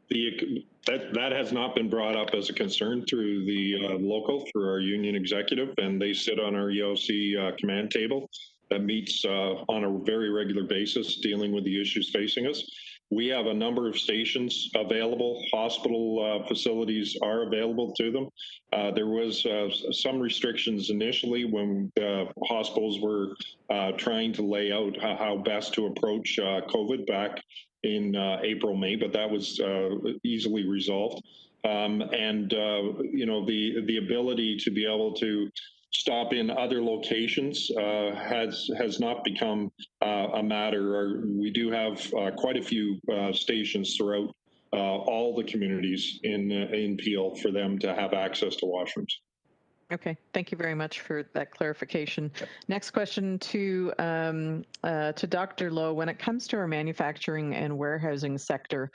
that has not been brought up as a concern through the through our union executive, and they sit on our EOC command table that meets on a very regular basis dealing with the issues facing us. We have a number of stations available. Hospital facilities are available to them. There was some restrictions initially when hospitals were trying to lay out how best to approach COVID back in April, May, but that was easily resolved. The ability to be able to stop in other locations has not become a matter. We do have quite a few stations throughout all the communities in Peel for them to have access to washrooms. Okay, thank you very much for that clarification. Next question to Dr. Lowe. When it comes to our manufacturing and warehousing sector,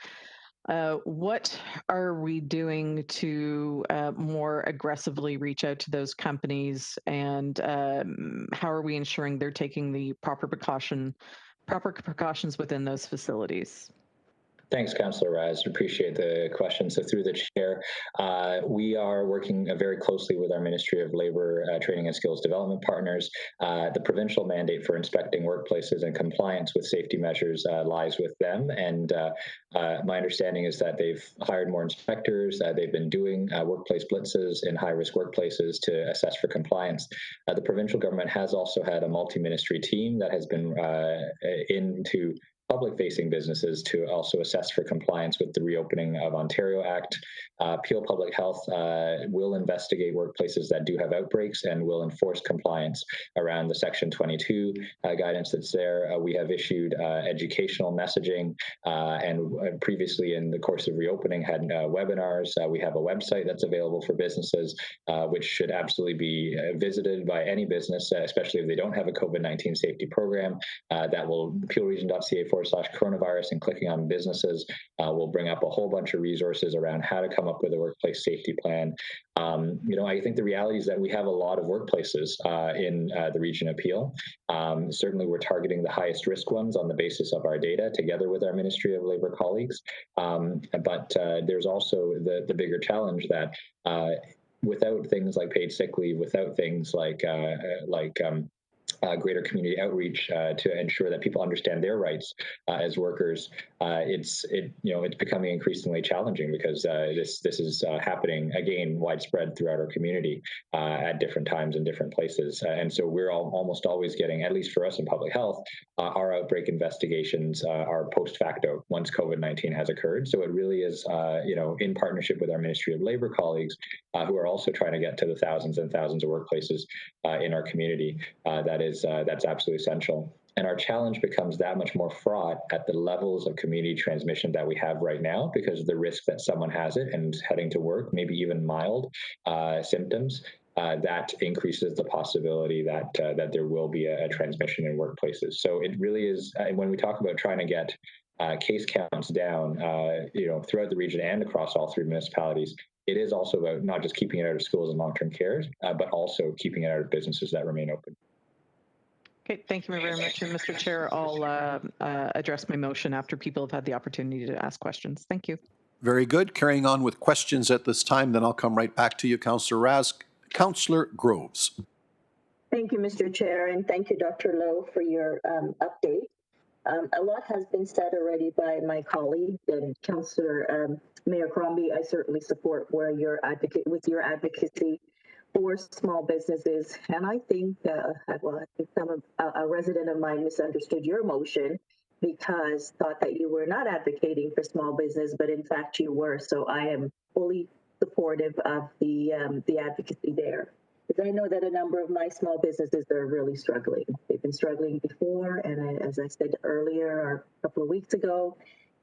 what are we doing to more aggressively reach out to those companies, and how are we ensuring they're taking the proper precautions within those facilities? Thanks, Councillor Raz. Appreciate the question. So through the chair, we are working very closely with our Ministry of Labour Training and Skills Development partners. The provincial mandate for inspecting workplaces and compliance with safety measures lies with them. And my understanding is that they've hired more inspectors. They've been doing workplace blitzes in high-risk workplaces to assess for compliance. The provincial government has also had a multi-ministry team that has been into public-facing businesses to also assess for compliance with the Reopening of Ontario Act. Peel Public Health will investigate workplaces that do have outbreaks and will enforce compliance around the Section 22 guidance that's there. We have issued educational messaging and previously in the course of reopening had webinars. We have a website that's available for businesses, which should absolutely be visited by any business, especially if they don't have a COVID-19 safety program. That will peelregion.ca/coronavirus, and clicking on businesses will bring up a whole bunch of resources around how to come up with a workplace safety plan. I think the reality is that we have a lot of workplaces in the region of Peel. Certainly, we're targeting the highest risk ones on the basis of our data together with our Ministry of Labour colleagues. But there's also the bigger challenge that without things like paid sick leave, without things like greater community outreach to ensure that people understand their rights as workers, it's becoming increasingly challenging because this is happening again widespread throughout our community at different times in different places, and so we're almost always getting, at least for us in public health, our outbreak investigations are post facto once COVID-19 has occurred. So it really is in partnership with our Ministry of Labour colleagues who are also trying to get to the thousands and thousands of workplaces in our community. That's absolutely essential. And our challenge becomes that much more fraught at the levels of community transmission that we have right now because of the risk that someone has it and heading to work, maybe even mild symptoms. That increases the possibility that there will be a transmission in workplaces. So it really is, when we talk about trying to get case counts down, throughout the region and across all three municipalities, it is also about not just keeping it out of schools and long-term cares, but also keeping it out of businesses that remain open. Okay, thank you very much. And Mr. Chair, I'll address my motion after people have had the opportunity to ask questions. Thank you. Very good. Carrying on with questions at this time, then I'll come right back to you, Councillor Raz. Councillor Groves. Thank you, Mr. Chair, and thank you, Dr. Lowe, for your update. A lot has been said already by my colleague and Councillor Mayor Crombie. I certainly support where your advocacy for small businesses, and I think a resident of mine misunderstood your motion because thought that you were not advocating for small business, but in fact you were. So I am fully supportive of the advocacy there. Because I know that a number of my small businesses are really struggling. They've been struggling before, and as I said earlier or a couple of weeks ago,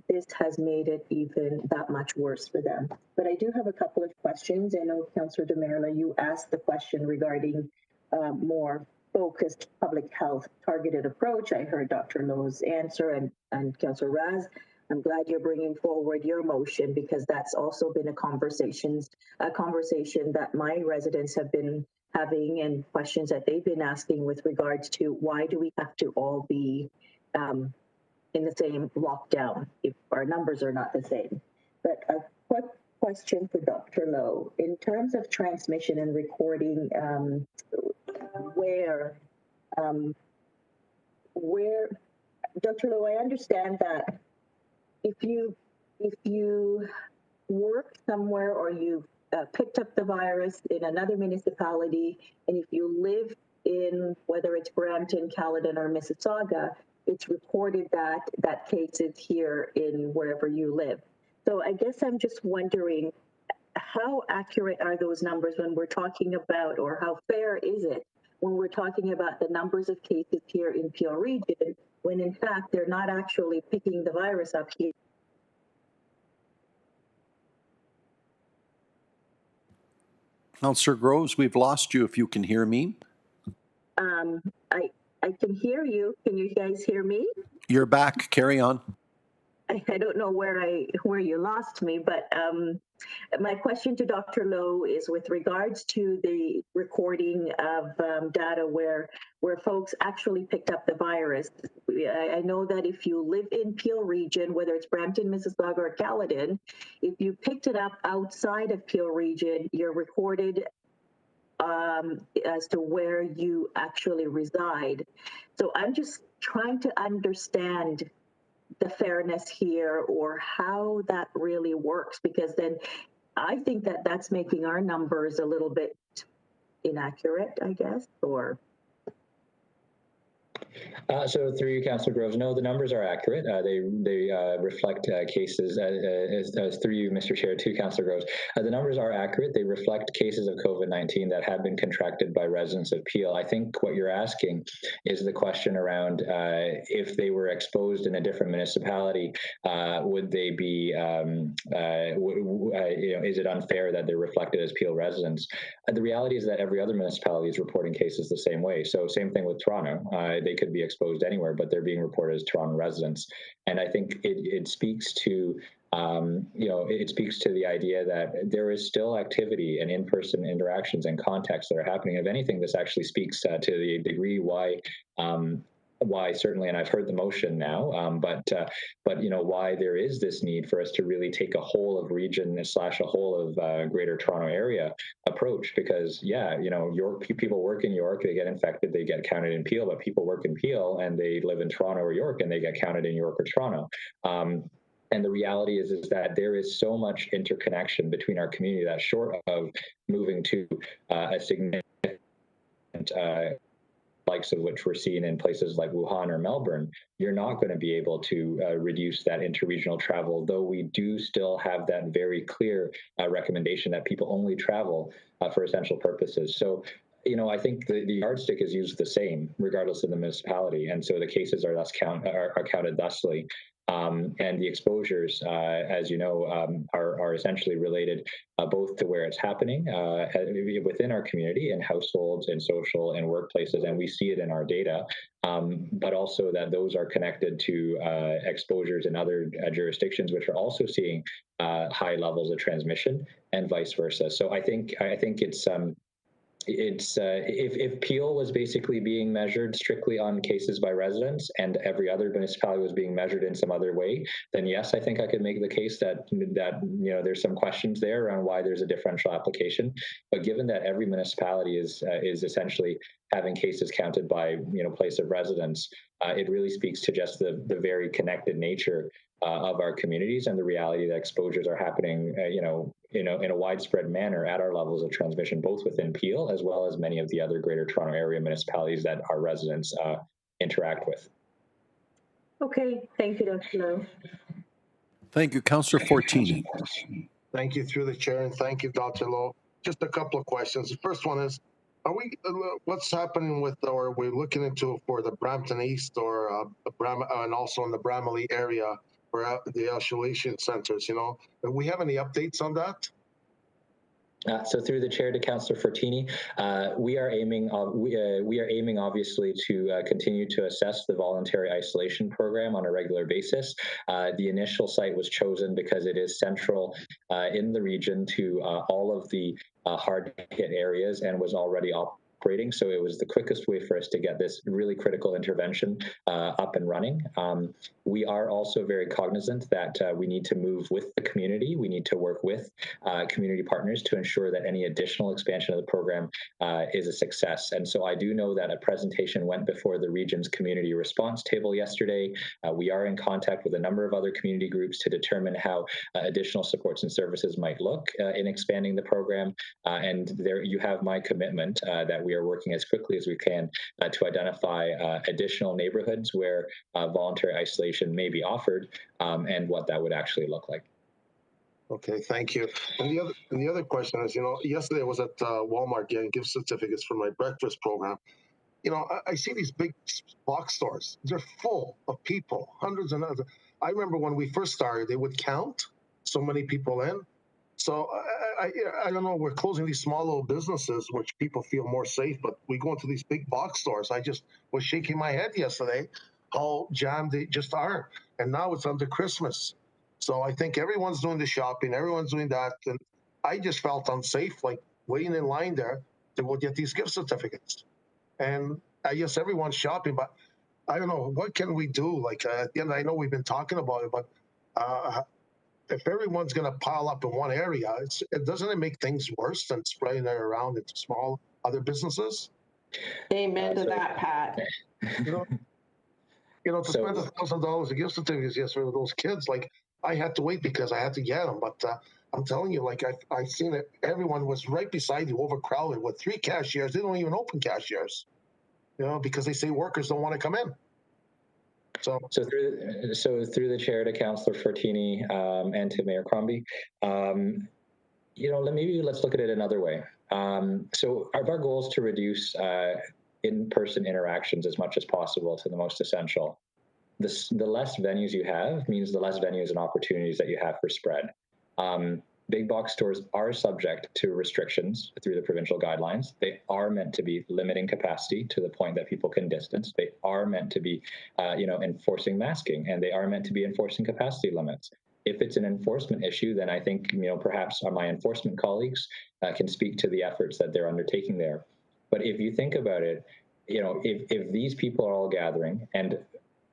this has made it even that much worse for them. But I do have a couple of questions. I know, Councillor DeMerla, you asked the question regarding more focused public health targeted approach. I heard Dr. Lowe's answer and Councillor Raz. I'm glad you're bringing forward your motion because that's also been a conversation that my residents have been having and questions that they've been asking with regards to why do we have to all be in the same lockdown if our numbers are not the same. But a quick question for Dr. Lowe. In terms of transmission and recording, where, Dr. Lowe, I understand that if you work somewhere or you've picked up the virus in another municipality, and if you live in whether it's Brampton, Caledon, or Mississauga, it's reported that that case is here in wherever you live. So I guess I'm just wondering, how accurate are those numbers when we're talking about, or how fair is it when we're talking about the numbers of cases here in Peel Region, when in fact they're not actually picking the virus up here? Councillor Groves, we've lost you if you can hear me. I can hear you. Can you guys hear me? You're back. Carry on. I don't know where you lost me, but my question to Dr. Lowe is with regards to the recording of data where folks actually picked up the virus. I know that if you live in Peel Region, whether it's Brampton, Mississauga, or Caledon, if you picked it up outside of Peel Region, you're recorded as to where you actually reside. So I'm just trying to understand the fairness here, or how that really works, because then I think that that's making our numbers a little bit inaccurate, I guess, or. So through you, Councillor Groves, no, the numbers are accurate. They reflect cases, as through you, Mr. Chair, to Councillor Groves. The numbers are accurate. They reflect cases of COVID-19 that have been contracted by residents of Peel. I think what you're asking is the question around if they were exposed in a different municipality, would they be, is it unfair that they're reflected as Peel residents? The reality is that every other municipality is reporting cases the same way. So same thing with Toronto. They could be exposed anywhere, but they're being reported as Toronto residents. And I think it speaks to, it speaks to the idea that there is still activity and in-person interactions and contacts that are happening. If anything, this actually speaks to the degree why certainly, and I've heard the motion now, but why there is this need for us to really take a whole of region / a whole of Greater Toronto Area approach, because York, people work in York, they get infected, they get counted in Peel, but people work in Peel and they live in Toronto or York and they get counted in York or Toronto. And the reality is that there is so much interconnection between our community that short of moving to a significant likes of which we're seeing in places like Wuhan or Melbourne, you're not going to be able to reduce that interregional travel, though we do still have that very clear recommendation that people only travel for essential purposes. So, I think the yardstick is used the same regardless of the municipality, and so the cases are counted thusly. And the exposures, as you know, are essentially related both to where it's happening within our community, in households, in social and workplaces, and we see it in our data, but also that those are connected to exposures in other jurisdictions, which are also seeing high levels of transmission, and vice versa. So I think it's if Peel was basically being measured strictly on cases by residents and every other municipality was being measured in some other way, then yes, I think I could make the case that there's some questions there around why there's a differential application. But given that every municipality is essentially having cases counted by place of residence, it really speaks to just the very connected nature of our communities, and the reality that exposures are happening, in a widespread manner at our levels of transmission, both within Peel as well as many of the other Greater Toronto Area municipalities that our residents interact with. Okay, thank you, Dr. Lowe. Thank you, Councillor Fortini. Thank you through the chair, and thank you, Dr. Lowe. Just a couple of questions. The first one is, what's happening with, or are we looking into for the Brampton East or and also in the Bramalea area for the isolation centers? Do we have any updates on that? So through the chair to Councillor Fortini, we are aiming obviously to continue to assess the voluntary isolation program on a regular basis. The initial site was chosen because it is central in the region to all of the hard hit areas and was already operating. So it was the quickest way for us to get this really critical intervention up and running. We are also very cognizant that we need to move with the community. We need to work with community partners to ensure that any additional expansion of the program is a success. And so I do know that a presentation went before the region's community response table yesterday. We are in contact with a number of other community groups to determine how additional supports and services might look in expanding the program. And there you have my commitment that we are working as quickly as we can to identify additional neighborhoods where voluntary isolation may be offered and what that would actually look like. Okay, thank you. And the other question is, yesterday I was at Walmart getting gift certificates for my breakfast program. I see these big box stores. They're full of people, hundreds and hundreds. I remember when we first started, they would count so many people in. So I don't know. We're closing these small little businesses, which people feel more safe. But we go into these big box stores. I just was shaking my head yesterday how jammed they just are. And now it's under Christmas. So I think everyone's doing the shopping, everyone's doing that. And I just felt unsafe, like waiting in line there to go get these gift certificates. And I guess everyone's shopping, but I don't know, what can we do? Like, at the end, I know we've been talking about it, but if everyone's going to pile up in one area, doesn't it make things worse than spreading it around into small other businesses? Amen to that, Pat. To spend $1,000 of gift certificates yesterday with those kids, like, I had to wait because I had to get them. But I'm telling you, like, I've seen it. Everyone was right beside you, overcrowded with 3 cashiers. They don't even open cashiers, because they say workers don't want to come in. So through the chair to Councillor Fortini and to Mayor Crombie, maybe let's look at it another way. So our goal is to reduce in-person interactions as much as possible to the most essential. The less venues you have means the less venues and opportunities that you have for spread. Big box stores are subject to restrictions through the provincial guidelines. They are meant to be limiting capacity to the point that people can distance. They are meant to be, enforcing masking, and they are meant to be enforcing capacity limits. If it's an enforcement issue, then I think, perhaps my enforcement colleagues can speak to the efforts that they're undertaking there. But if you think about it, if these people are all gathering and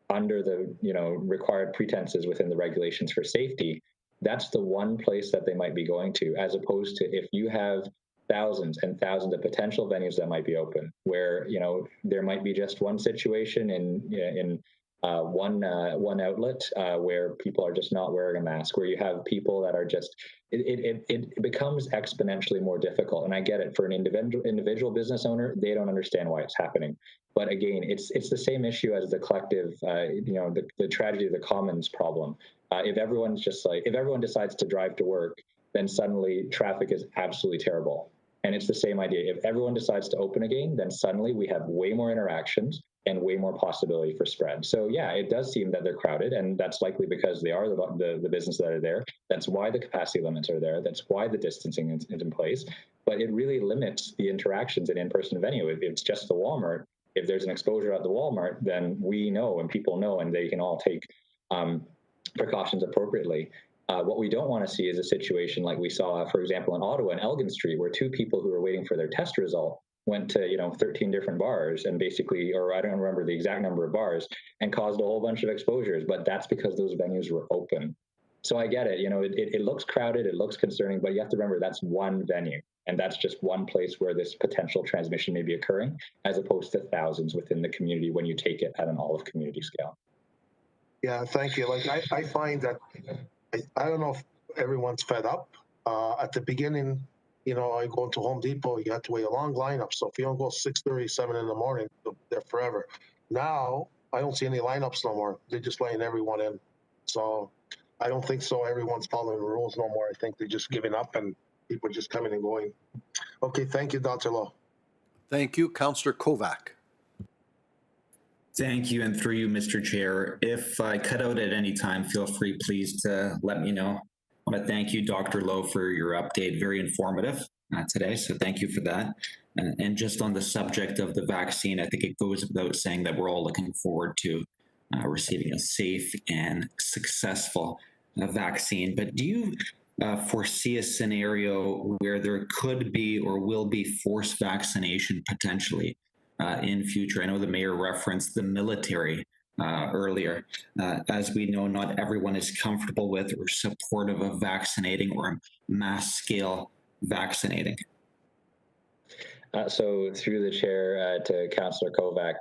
under the required pretenses within the regulations for safety, that's the one place that they might be going to, as opposed to if you have thousands and thousands of potential venues that might be open, where there might be just one situation in one outlet where people are just not wearing a mask, where you have people that are just it becomes exponentially more difficult. And I get it, for an individual business owner, they don't understand why it's happening. But again, it's the same issue as the collective, the tragedy of the commons problem. If everyone decides to drive to work, then suddenly traffic is absolutely terrible. And it's the same idea. If everyone decides to open again, then suddenly we have way more interactions and way more possibility for spread. So yeah, it does seem that they're crowded, and that's likely because they are the businesses that are there. That's why the capacity limits are there. That's why the distancing is in place. But it really limits the interactions in in-person venue. If it's just the Walmart, if there's an exposure at the Walmart, then we know and people know, and they can all take precautions appropriately. What we don't want to see is a situation like we saw, for example, in Ottawa and Elgin Street, where 2 people who were waiting for their test result went to 13 different bars and basically, or I don't remember the exact number of bars, and caused a whole bunch of exposures. But that's because those venues were open. So I get it. It looks crowded, it looks concerning, but you have to remember that's one venue, and that's just one place where this potential transmission may be occurring, as opposed to thousands within the community when you take it at an all of community scale. Yeah, thank you. Like, I find that I don't know if everyone's fed up. At the beginning, I go into Home Depot, you have to wait a long lineup. So if you don't go 6:30, 7 in the morning, they're forever. Now, I don't see any lineups no more. They're just letting everyone in. So I don't think so. Everyone's following the rules no more. I think they're just giving up and people are just coming and going. Okay, thank you, Dr. Lowe. Thank you, Councillor Kovac. Thank you, and through you, Mr. Chair. If I cut out at any time, feel free, please, to let me know. I want to thank you, Dr. Lowe, for your update. Very informative today, so thank you for that. And just on the subject of the vaccine, I think it goes without saying that we're all looking forward to receiving a safe and successful vaccine. But do you foresee a scenario where there could be or will be forced vaccination potentially in future? I know the mayor referenced the military earlier. As we know, not everyone is comfortable with or supportive of vaccinating or mass scale vaccinating. So through the chair to Councillor Kovac,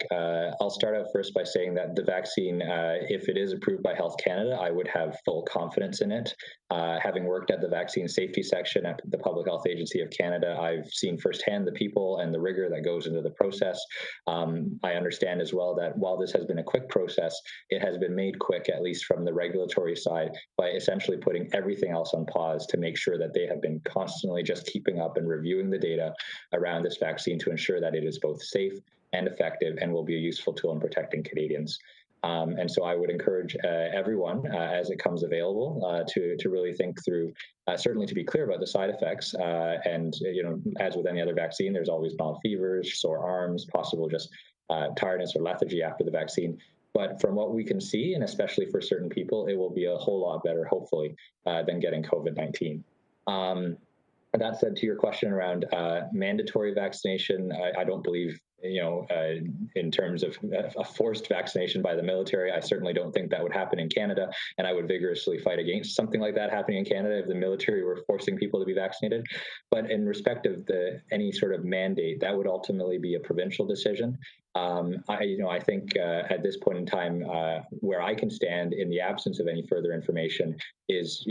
I'll start out first by saying that the vaccine, if it is approved by Health Canada, I would have full confidence in it. Having worked at the vaccine safety section at the Public Health Agency of Canada, I've seen firsthand the people and the rigor that goes into the process. I understand as well that while this has been a quick process, it has been made quick, at least from the regulatory side, by essentially putting everything else on pause to make sure that they have been constantly just keeping up and reviewing the data around this vaccine to ensure that it is both safe and effective and will be a useful tool in protecting Canadians. And so I would encourage everyone, as it comes available, to really think through, certainly to be clear about the side effects. And, as with any other vaccine, there's always mild fevers, sore arms, possible just tiredness or lethargy after the vaccine. But from what we can see, and especially for certain people, it will be a whole lot better, hopefully, than getting COVID-19. That said, to your question around mandatory vaccination, I don't believe, in terms of a forced vaccination by the military, I certainly don't think that would happen in Canada, and I would vigorously fight against something like that happening in Canada if the military were forcing people to be vaccinated. But in respect of any sort of mandate, that would ultimately be a provincial decision. I think at this point in time, where I can stand in the absence of any further information is,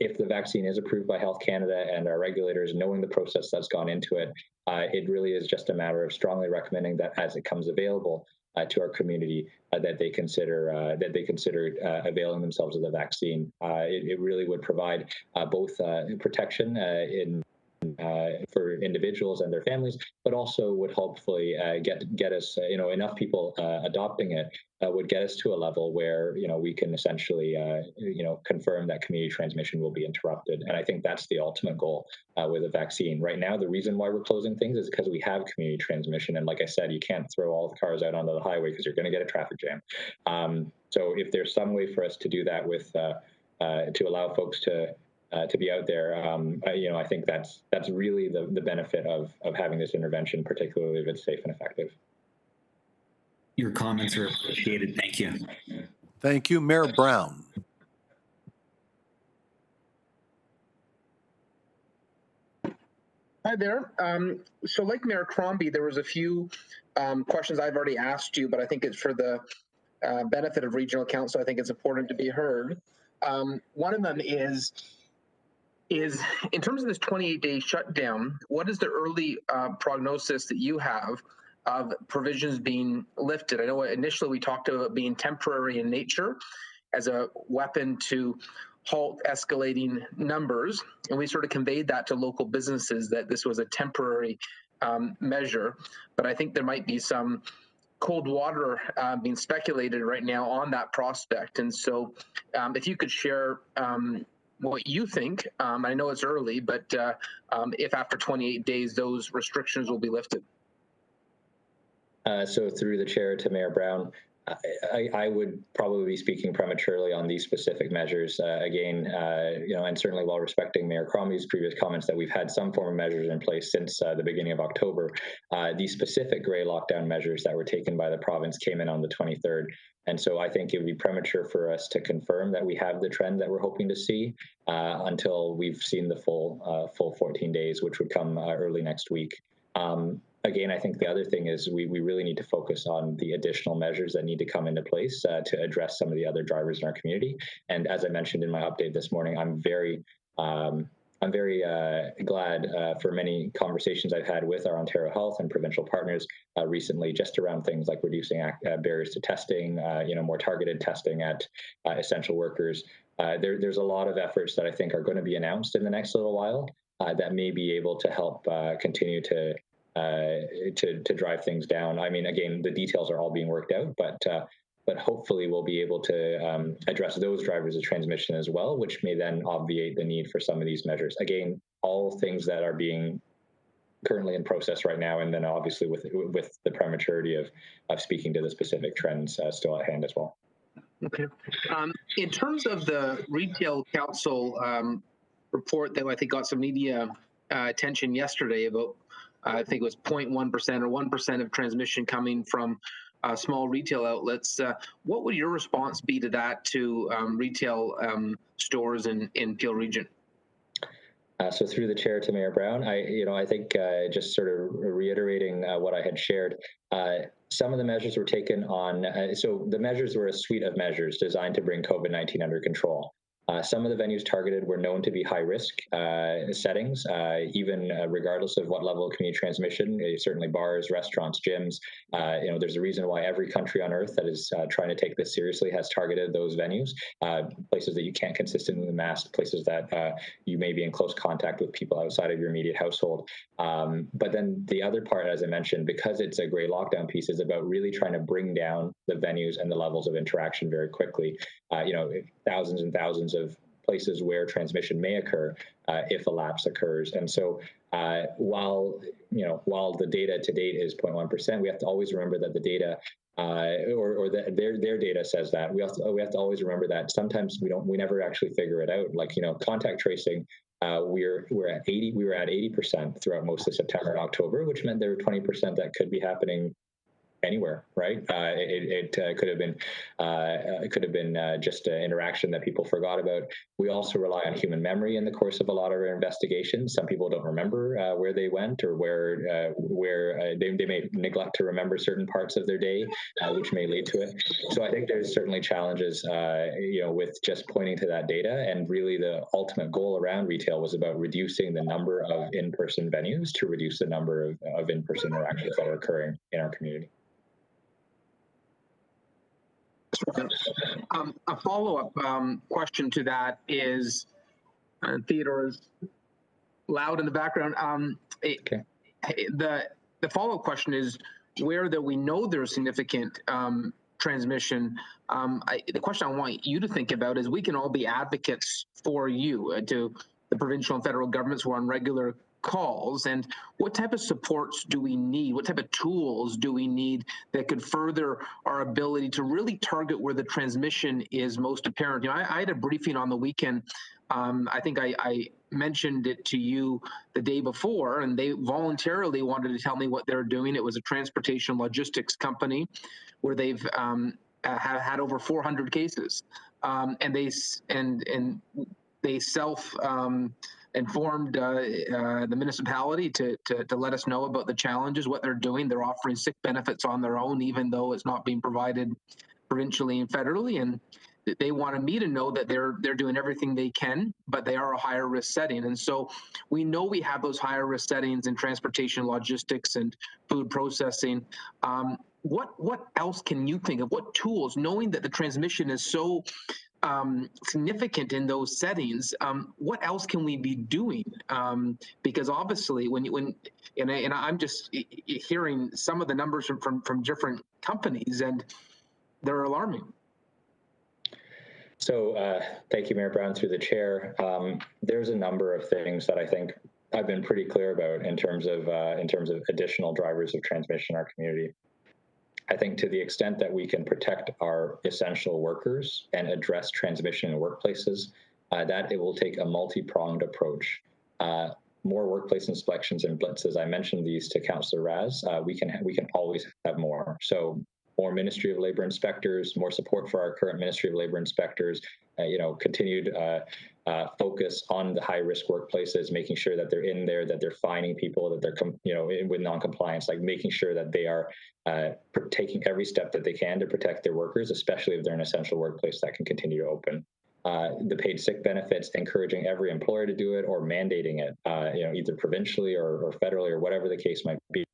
if the vaccine is approved by Health Canada and our regulators knowing the process that's gone into it, it really is just a matter of strongly recommending that as it comes available to our community, that they consider availing themselves of the vaccine. It really would provide both protection for individuals and their families, but also would hopefully get us, enough people adopting it would get us to a level where, we can essentially, confirm that community transmission will be interrupted. And I think that's the ultimate goal with a vaccine. Right now, the reason why we're closing things is because we have community transmission. And like I said, you can't throw all the cars out onto the highway because you're going to get a traffic jam. So if there's some way for us to do that with, to allow folks to be out there, I think that's really the benefit of having this intervention, particularly if it's safe and effective. Your comments are appreciated. Thank you. Thank you. Mayor Brown. Hi there. So like Mayor Crombie, there was a few questions I've already asked you, but I think it's for the benefit of regional council. I think it's important to be heard. One of them is in terms of this 28-day shutdown, what is the early prognosis that you have of provisions being lifted? I know initially we talked about being temporary in nature as a weapon to halt escalating numbers, and we sort of conveyed that to local businesses that this was a temporary measure. But I think there might be some cold water being speculated right now on that prospect. And so if you could share what you think, I know it's early, but if after 28 days those restrictions will be lifted. So through the chair to Mayor Brown, I would probably be speaking prematurely on these specific measures. Again, and certainly while respecting Mayor Crombie's previous comments that we've had some form of measures in place since the beginning of October, these specific gray lockdown measures that were taken by the province came in on the 23rd. And so I think it would be premature for us to confirm that we have the trend that we're hoping to see until we've seen the full 14 days, which would come early next week. Again, I think the other thing is we really need to focus on the additional measures that need to come into place to address some of the other drivers in our community. And as I mentioned in my update this morning, I'm very glad for many conversations I've had with our Ontario Health and provincial partners recently, just around things like reducing barriers to testing, more targeted testing at essential workers. There's a lot of efforts that I think are going to be announced in the next little while that may be able to help continue to drive things down. I mean, again, the details are all being worked out, but hopefully we'll be able to address those drivers of transmission as well, which may then obviate the need for some of these measures. Again, all things that are being currently in process right now, and then obviously with the prematurity of speaking to the specific trends still at hand as well. Okay. In terms of the retail council report that I think got some media attention yesterday about, I think it was 0.1% or 1% of transmission coming from small retail outlets. What would your response be to that to retail stores in Peel Region? So through the chair to Mayor Brown, I think just sort of reiterating what I had shared, some of the measures were taken on, so the measures were a suite of measures designed to bring COVID-19 under control. Some of the venues targeted were known to be high-risk settings, even regardless of what level of community transmission. Certainly, bars, restaurants, gyms. There's a reason why every country on Earth that is trying to take this seriously has targeted those venues. Places that you can't consistently mask, places that you may be in close contact with people outside of your immediate household. But then the other part, as I mentioned, because it's a gray lockdown piece, is about really trying to bring down the venues and the levels of interaction very quickly. Thousands and thousands of places where transmission may occur if a lapse occurs. And so while the data to date is 0.1%, we have to always remember that the data their data says that. We have to always remember that sometimes we never actually figure it out. Like, contact tracing, we were at 80% throughout most of September and October, which meant there were 20% that could be happening anywhere, right? It could have been just an interaction that people forgot about. We also rely on human memory in the course of a lot of our investigations. Some people don't remember where they went or where they may neglect to remember certain parts of their day, which may lead to it. So I think there's certainly challenges, with just pointing to that data. And really, the ultimate goal around retail was about reducing the number of in-person venues to reduce the number of in-person interactions that are occurring in our community. A follow-up question to that is, Theodore is loud in the background. Okay. The follow-up question is, where that we know there's significant transmission, the question I want you to think about is, we can all be advocates for you, to the provincial and federal governments who are on regular calls, and what type of supports do we need? What type of tools do we need that could further our ability to really target where the transmission is most apparent? I had a briefing on the weekend. I think I mentioned it to you the day before, and they voluntarily wanted to tell me what they're doing. It was a transportation logistics company where they've have had over 400 cases, and they self informed the municipality to let us know about the challenges, what they're doing. They're offering sick benefits on their own, even though it's not being provided provincially and federally. And they wanted me to know that they're doing everything they can, but they are a higher risk setting. And so we know we have those higher risk settings in transportation, logistics, and food processing. What else can you think of? What tools, knowing that the transmission is so significant in those settings, what else can we be doing? Because obviously, and I'm just hearing some of the numbers from different companies, and they're alarming. So thank you, Mayor Brown, through the chair. There's a number of things that I think I've been pretty clear about in terms of additional drivers of transmission in our community. I think to the extent that we can protect our essential workers and address transmission in workplaces, that it will take a multi-pronged approach. More workplace inspections and blitzes. I mentioned these to Councillor Raz. We can always have more. So more Ministry of Labour inspectors, more support for our current Ministry of Labour inspectors. Continued focus on the high-risk workplaces, making sure that they're in there, that they're fining people, that they're with non-compliance, like making sure that they are taking every step that they can to protect their workers, especially if they're an essential workplace that can continue to open. The paid sick benefits, encouraging every employer to do it or mandating it, either provincially or federally or whatever the case might be.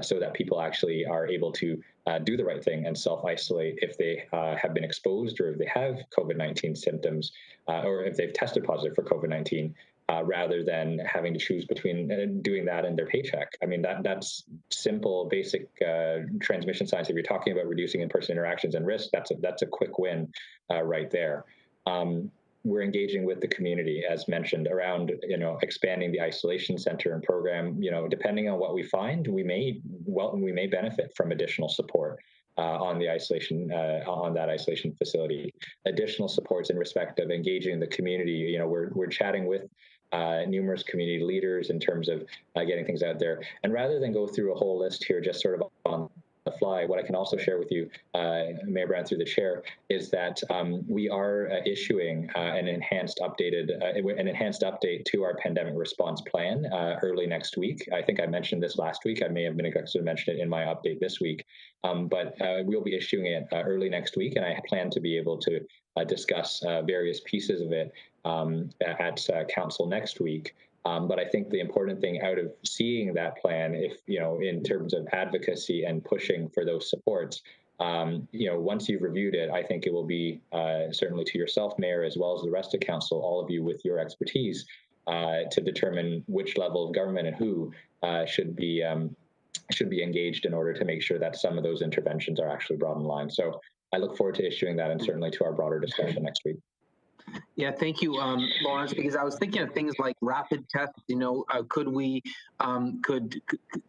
So that people actually are able to do the right thing and self-isolate if they have been exposed or if they have COVID-19 symptoms or if they've tested positive for COVID-19, rather than having to choose between doing that and their paycheck. I mean, that's simple, basic transmission science. If you're talking about reducing in-person interactions and risk, that's a quick win right there. We're engaging with the community, as mentioned, around expanding the isolation center and program. Depending on what we find, we may benefit from additional support. on the isolation on that isolation facility. Additional supports in respect of engaging the community. You know, we're chatting with numerous community leaders in terms of getting things out there. And rather than go through a whole list here, just sort of on the fly, what I can also share with you, Mayor Brown, through the chair, is that we are issuing an enhanced update to our pandemic response plan early next week. I think I mentioned this last week. I may have neglected to mention it in my update this week, but we'll be issuing it early next week, and I plan to be able to discuss various pieces of it at council next week. But I think the important thing out of seeing that plan, if you know, in terms of advocacy and pushing for those supports, you know, once you've reviewed it, I think it will be certainly to yourself, Mayor, as well as the rest of council, all of you with your expertise, to determine which level of government and who should be engaged in order to make sure that some of those interventions are actually brought in line. So I look forward to issuing that, and certainly to our broader discussion next week. Yeah, thank you, Lawrence, because I was thinking of things like rapid tests. You know, could we, could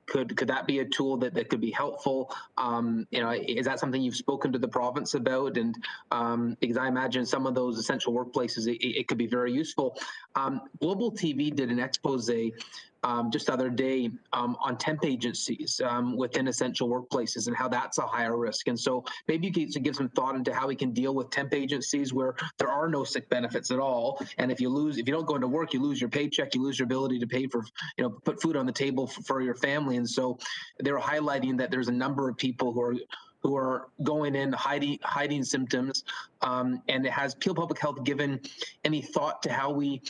that be a tool that could be helpful? You know, is that something you've spoken to the province about? And because I imagine some of those essential workplaces, it could be very useful. Global TV did an expose just the other day on temp agencies within essential workplaces and how that's a higher risk. And so maybe you can give some thought into how we can deal with temp agencies where there are no sick benefits at all. And if you don't go into work, you lose your paycheck, you lose your ability to pay for, you know, put food on the table for your family. And so they're highlighting that there's a number of people who are going in hiding symptoms. And has Peel Public Health given any thought to how we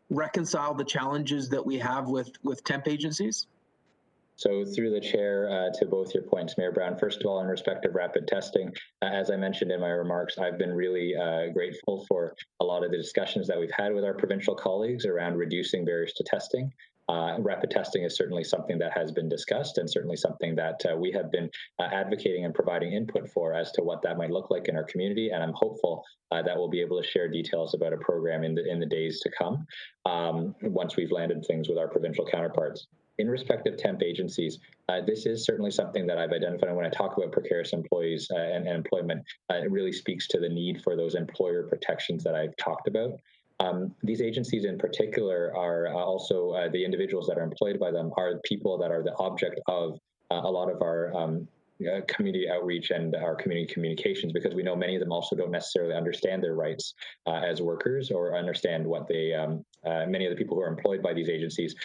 reconcile the challenges that we have with temp agencies? So through the chair, to both your points, Mayor Brown, first of all, in respect of rapid testing, as I mentioned in my remarks, I've been really grateful for a lot of the discussions that we've had with our provincial colleagues around reducing barriers to testing. Rapid testing is certainly something that has been discussed, and certainly something that we have been advocating and providing input for as to what that might look like in our community. And I'm hopeful that we'll be able to share details about a program in the days to come once we've landed things with our provincial counterparts. In respect of temp agencies, this is certainly something that I've identified. And when I talk about precarious employees and employment, it really speaks to the need for those employer protections that I've talked about. These agencies in particular are also the individuals that are employed by them are people that are the object of a lot of our community outreach and our community communications, because we know many of them also don't necessarily understand their rights as workers, or understand what they, many of the people who are employed by these agencies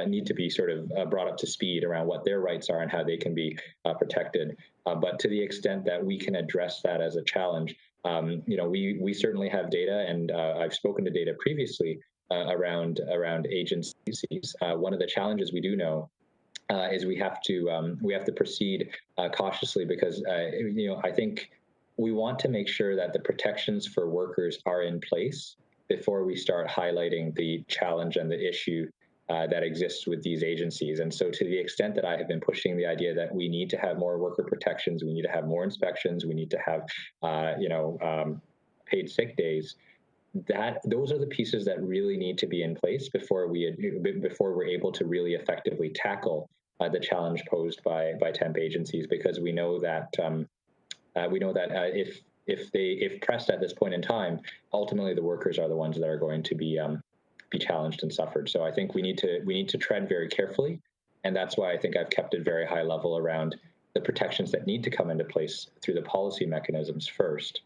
need to be sort of brought up to speed around what their rights are and how they can be protected. But to the extent that we can address that as a challenge, you know, we certainly have data, and I've spoken to data previously around agencies. One of the challenges we do know is we have to proceed cautiously, because you know, I think we want to make sure that the protections for workers are in place before we start highlighting the challenge and the issue that exists with these agencies. And so to the extent that I have been pushing the idea that we need to have more worker protections, we need to have more inspections, we need to have paid sick days, that those are the pieces that really need to be in place before we're able to really effectively tackle the challenge posed by temp agencies, because we know that if pressed at this point in time, ultimately the workers are the ones that are going to be challenged and suffered. So I think we need to tread very carefully, and that's why I think I've kept it very high level around the protections that need to come into place through the policy mechanisms first,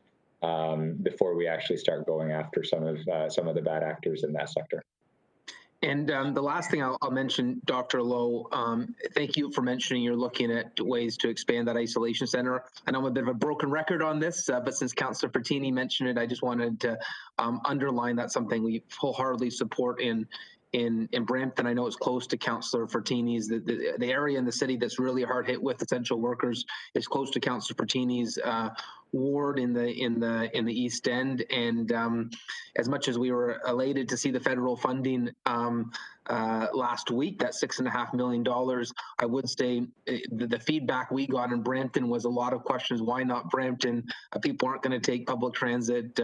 before we actually start going after some of the bad actors in that sector. And the last thing I'll mention, Dr. Lowe, thank you for mentioning you're looking at ways to expand that isolation center. I know I'm a bit of a broken record on this, but since Councillor Pertini mentioned it, I just wanted to underline that's something we wholeheartedly support in Brampton. I know it's close to Councillor Pertini's. The area in the city that's really hard hit with essential workers is close to Councillor Pertini's ward in the East End. And as much as we were elated to see the federal funding last week, that $6.5 million. I would say the feedback we got in Brampton was a lot of questions. Why not Brampton? People aren't going to take public transit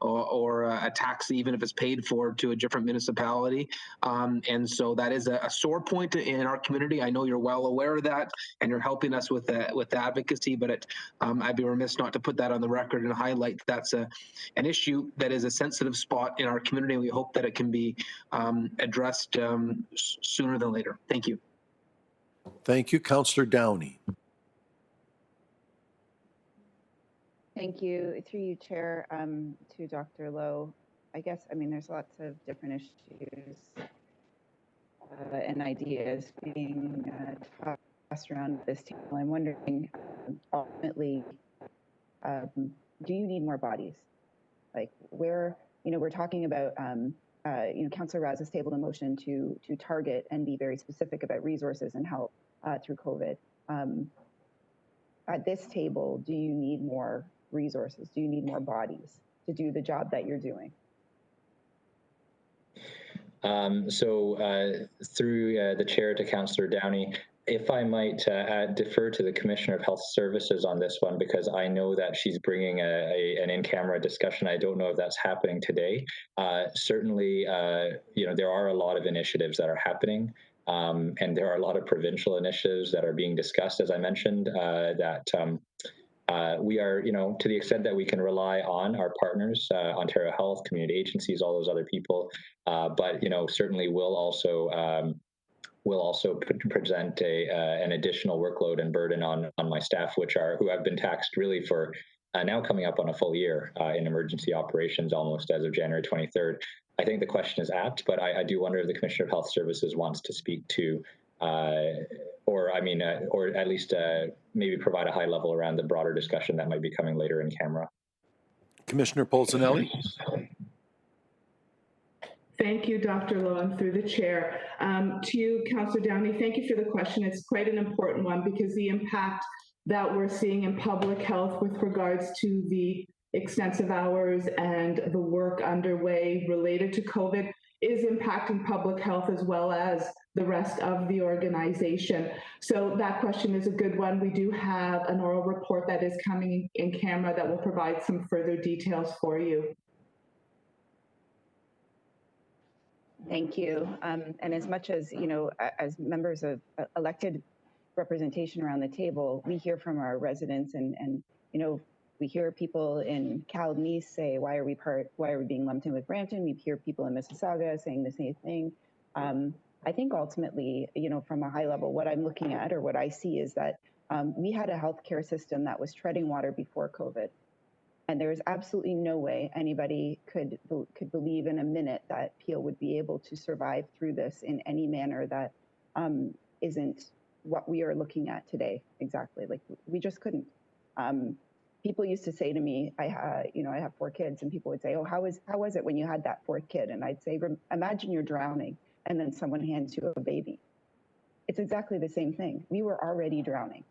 or a taxi, even if it's paid for, to a different municipality. And so that is a sore point in our community. I know you're well aware of that, and you're helping us with advocacy, but I'd be remiss not to put that on the record and highlight that's an issue that is a sensitive spot in our community. We hope that it can be addressed sooner than later. Thank you. Thank you. Councillor Downey. Thank you. Through you, Chair, to Dr. Lowe. I guess, I mean, there's lots of different issues and ideas being tossed around this table. I'm wondering, ultimately, do you need more bodies? Like, where, we're talking about, Councillor Raz has tabled a motion to target and be very specific about resources and help through COVID. At this table, do you need more resources? Do you need more bodies to do the job that you're doing? Through the chair to Councillor Downey, if I might defer to the Commissioner of Health Services on this one, because I know that she's bringing an in-camera discussion. I don't know if that's happening today. Certainly, there are a lot of initiatives that are happening, and there are a lot of provincial initiatives that are being discussed, as I mentioned, we are, to the extent that we can rely on our partners, Ontario Health, community agencies, all those other people, but certainly we'll also present an additional workload and burden on my staff, who have been taxed really for now coming up on a full year in emergency operations almost as of January 23rd. I think the question is apt, but I do wonder if the Commissioner of Health Services wants to speak to, or at least maybe provide a high level around the broader discussion that might be coming later in camera. Commissioner Polzinelli. Thank you, Dr. Lowe, and through the chair. To you, Councillor Downey, thank you for the question. It's quite an important one because the impact that we're seeing in public health with regards to the extensive hours and the work underway related to COVID is impacting public health as well as the rest of the organization. So that question is a good one. We do have an oral report that is coming in camera that will provide some further details for you. Thank you. And as much as, as members of elected representation around the table, we hear from our residents and we hear people in Caledonice say, why are we being lumped in with Brampton? We hear people in Mississauga saying the same thing. I think ultimately, from a high level, what I'm looking at or what I see is that we had a healthcare system that was treading water before COVID. And there is absolutely no way anybody could believe in a minute that Peel would be able to survive through this in any manner that isn't what we are looking at today. Exactly, like we just couldn't. People used to say to me, I have 4 kids, and people would say, "Oh, how was it when you had that 4th kid?" And I'd say, "Imagine you're drowning, and then someone hands you a baby." It's exactly the same thing. We were already drowning,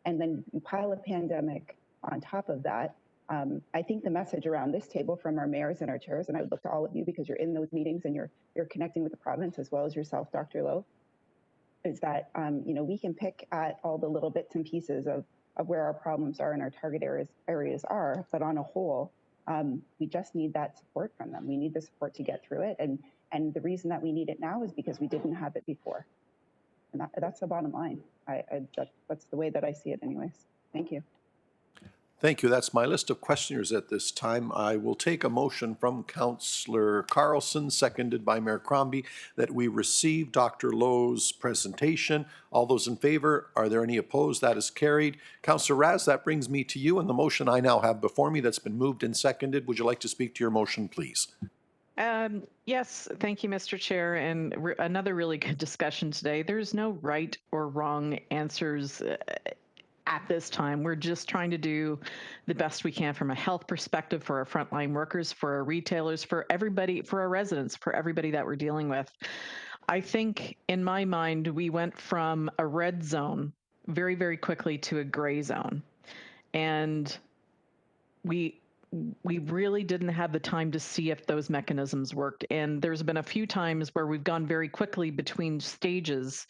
and then you pile a pandemic on top of that. I think the message around this table from our mayors and our chairs, and I would look to all of you because you're in those meetings and you're connecting with the province as well as yourself, Dr. Lowe, is that we can pick at all the little bits and pieces of where our problems are and our target areas are, but on a whole, we just need that support from them. We need the support to get through it, and the reason that we need it now is because we didn't have it before, and that's the bottom line. That's the way that I see it, anyways. Thank you. Thank you. That's my list of questioners at this time. I will take a motion from Councillor Carlson, seconded by Mayor Crombie, that we receive Dr. Lowe's presentation. All those in favor, are there any opposed? That is carried. Councillor Raz, that brings me to you and the motion I now have before me that's been moved and seconded. Would you like to speak to your motion, please? Yes, thank you, Mr. Chair, and another really good discussion today. There's no right or wrong answers at this time. We're just trying to do the best we can from a health perspective for our frontline workers, for our retailers, for everybody, for our residents, for everybody that we're dealing with. I think in my mind, we went from a red zone very, very quickly to a gray zone. And we we really didn't have the time to see if those mechanisms worked. And there's been a few times where we've gone very quickly between stages,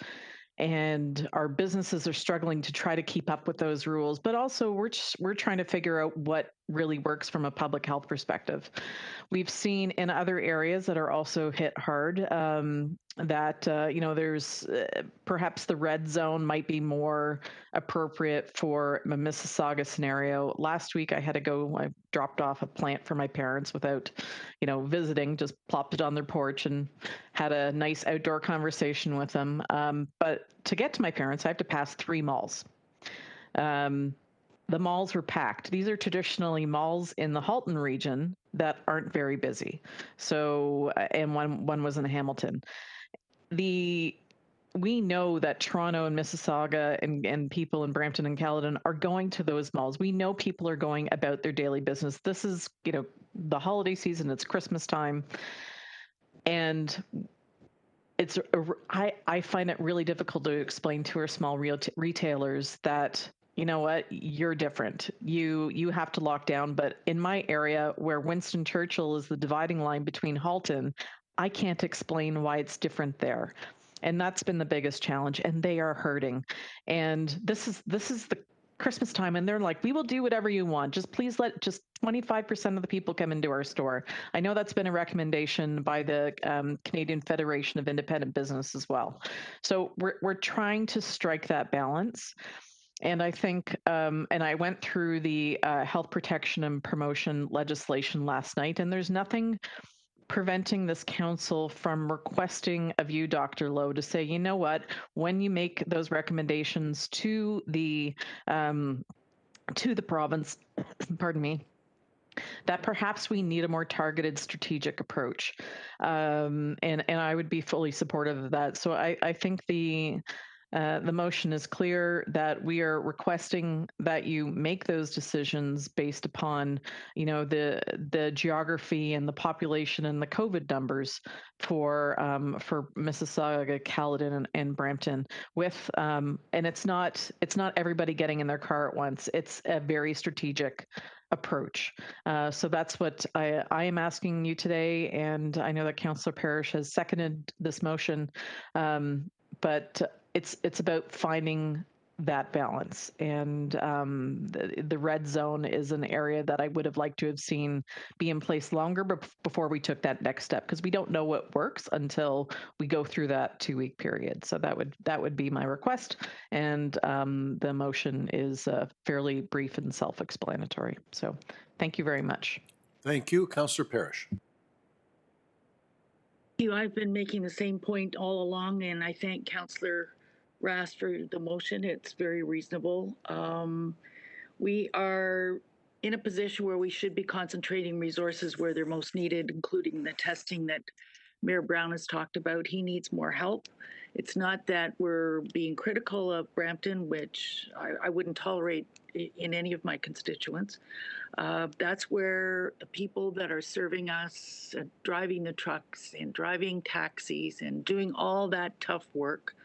and our businesses are struggling to try to keep up with those rules, but also we're trying to figure out what really works from a public health perspective. We've seen in other areas that are also hit hard that there's perhaps the red zone might be more appropriate for a Mississauga scenario. Last week I dropped off a plant for my parents without visiting, just plopped it on their porch and had a nice outdoor conversation with them. But to get to my parents, I have to pass 3 malls. The malls were packed. These are traditionally malls in the Halton region that aren't very busy. So, and one was in Hamilton. We know that Toronto and Mississauga and people in Brampton and Caledon are going to those malls. We know people are going about their daily business. This is, the holiday season, it's Christmas time. And I find it really difficult to explain to our small retailers that, you know what, you're different. You have to lock down. But in my area where Winston Churchill is the dividing line between Halton, I can't explain why it's different there. And that's been the biggest challenge. And they are hurting. And this is the Christmas time, and they're like, we will do whatever you want. Just please let just 25% of the people come into our store. I know that's been a recommendation by the Canadian Federation of Independent Business as well. So we're trying to strike that balance. And I think, and I went through the health protection and promotion legislation last night, and there's nothing preventing this council from requesting of you, Dr. Lowe, to say, you know what, when you make those recommendations to the province, pardon me, that perhaps we need a more targeted strategic approach. And I would be fully supportive of that. So I think the motion is clear that we are requesting that you make those decisions based upon, the geography and the population and the COVID numbers for Mississauga, Caledon, and Brampton. With and it's not everybody getting in their car at once. It's a very strategic approach. So that's what I am asking you today, and I know that Councillor Parrish has seconded this motion, but it's about finding that balance. And the red zone is an area that I would have liked to have seen be in place longer before we took that next step, because we don't know what works until we go through that 2-week period. So that would be my request. And the motion is fairly brief and self-explanatory. So thank you very much. Thank you. Councillor Parrish. I've been making the same point all along, and I thank Councillor Rast for the motion. It's very reasonable. We are in a position where we should be concentrating resources where they're most needed, including the testing that Mayor Brown has talked about. He needs more help. It's not that we're being critical of Brampton, which I wouldn't tolerate in any of my constituents. That's where the people that are serving us, driving the trucks and driving taxis and doing all that tough work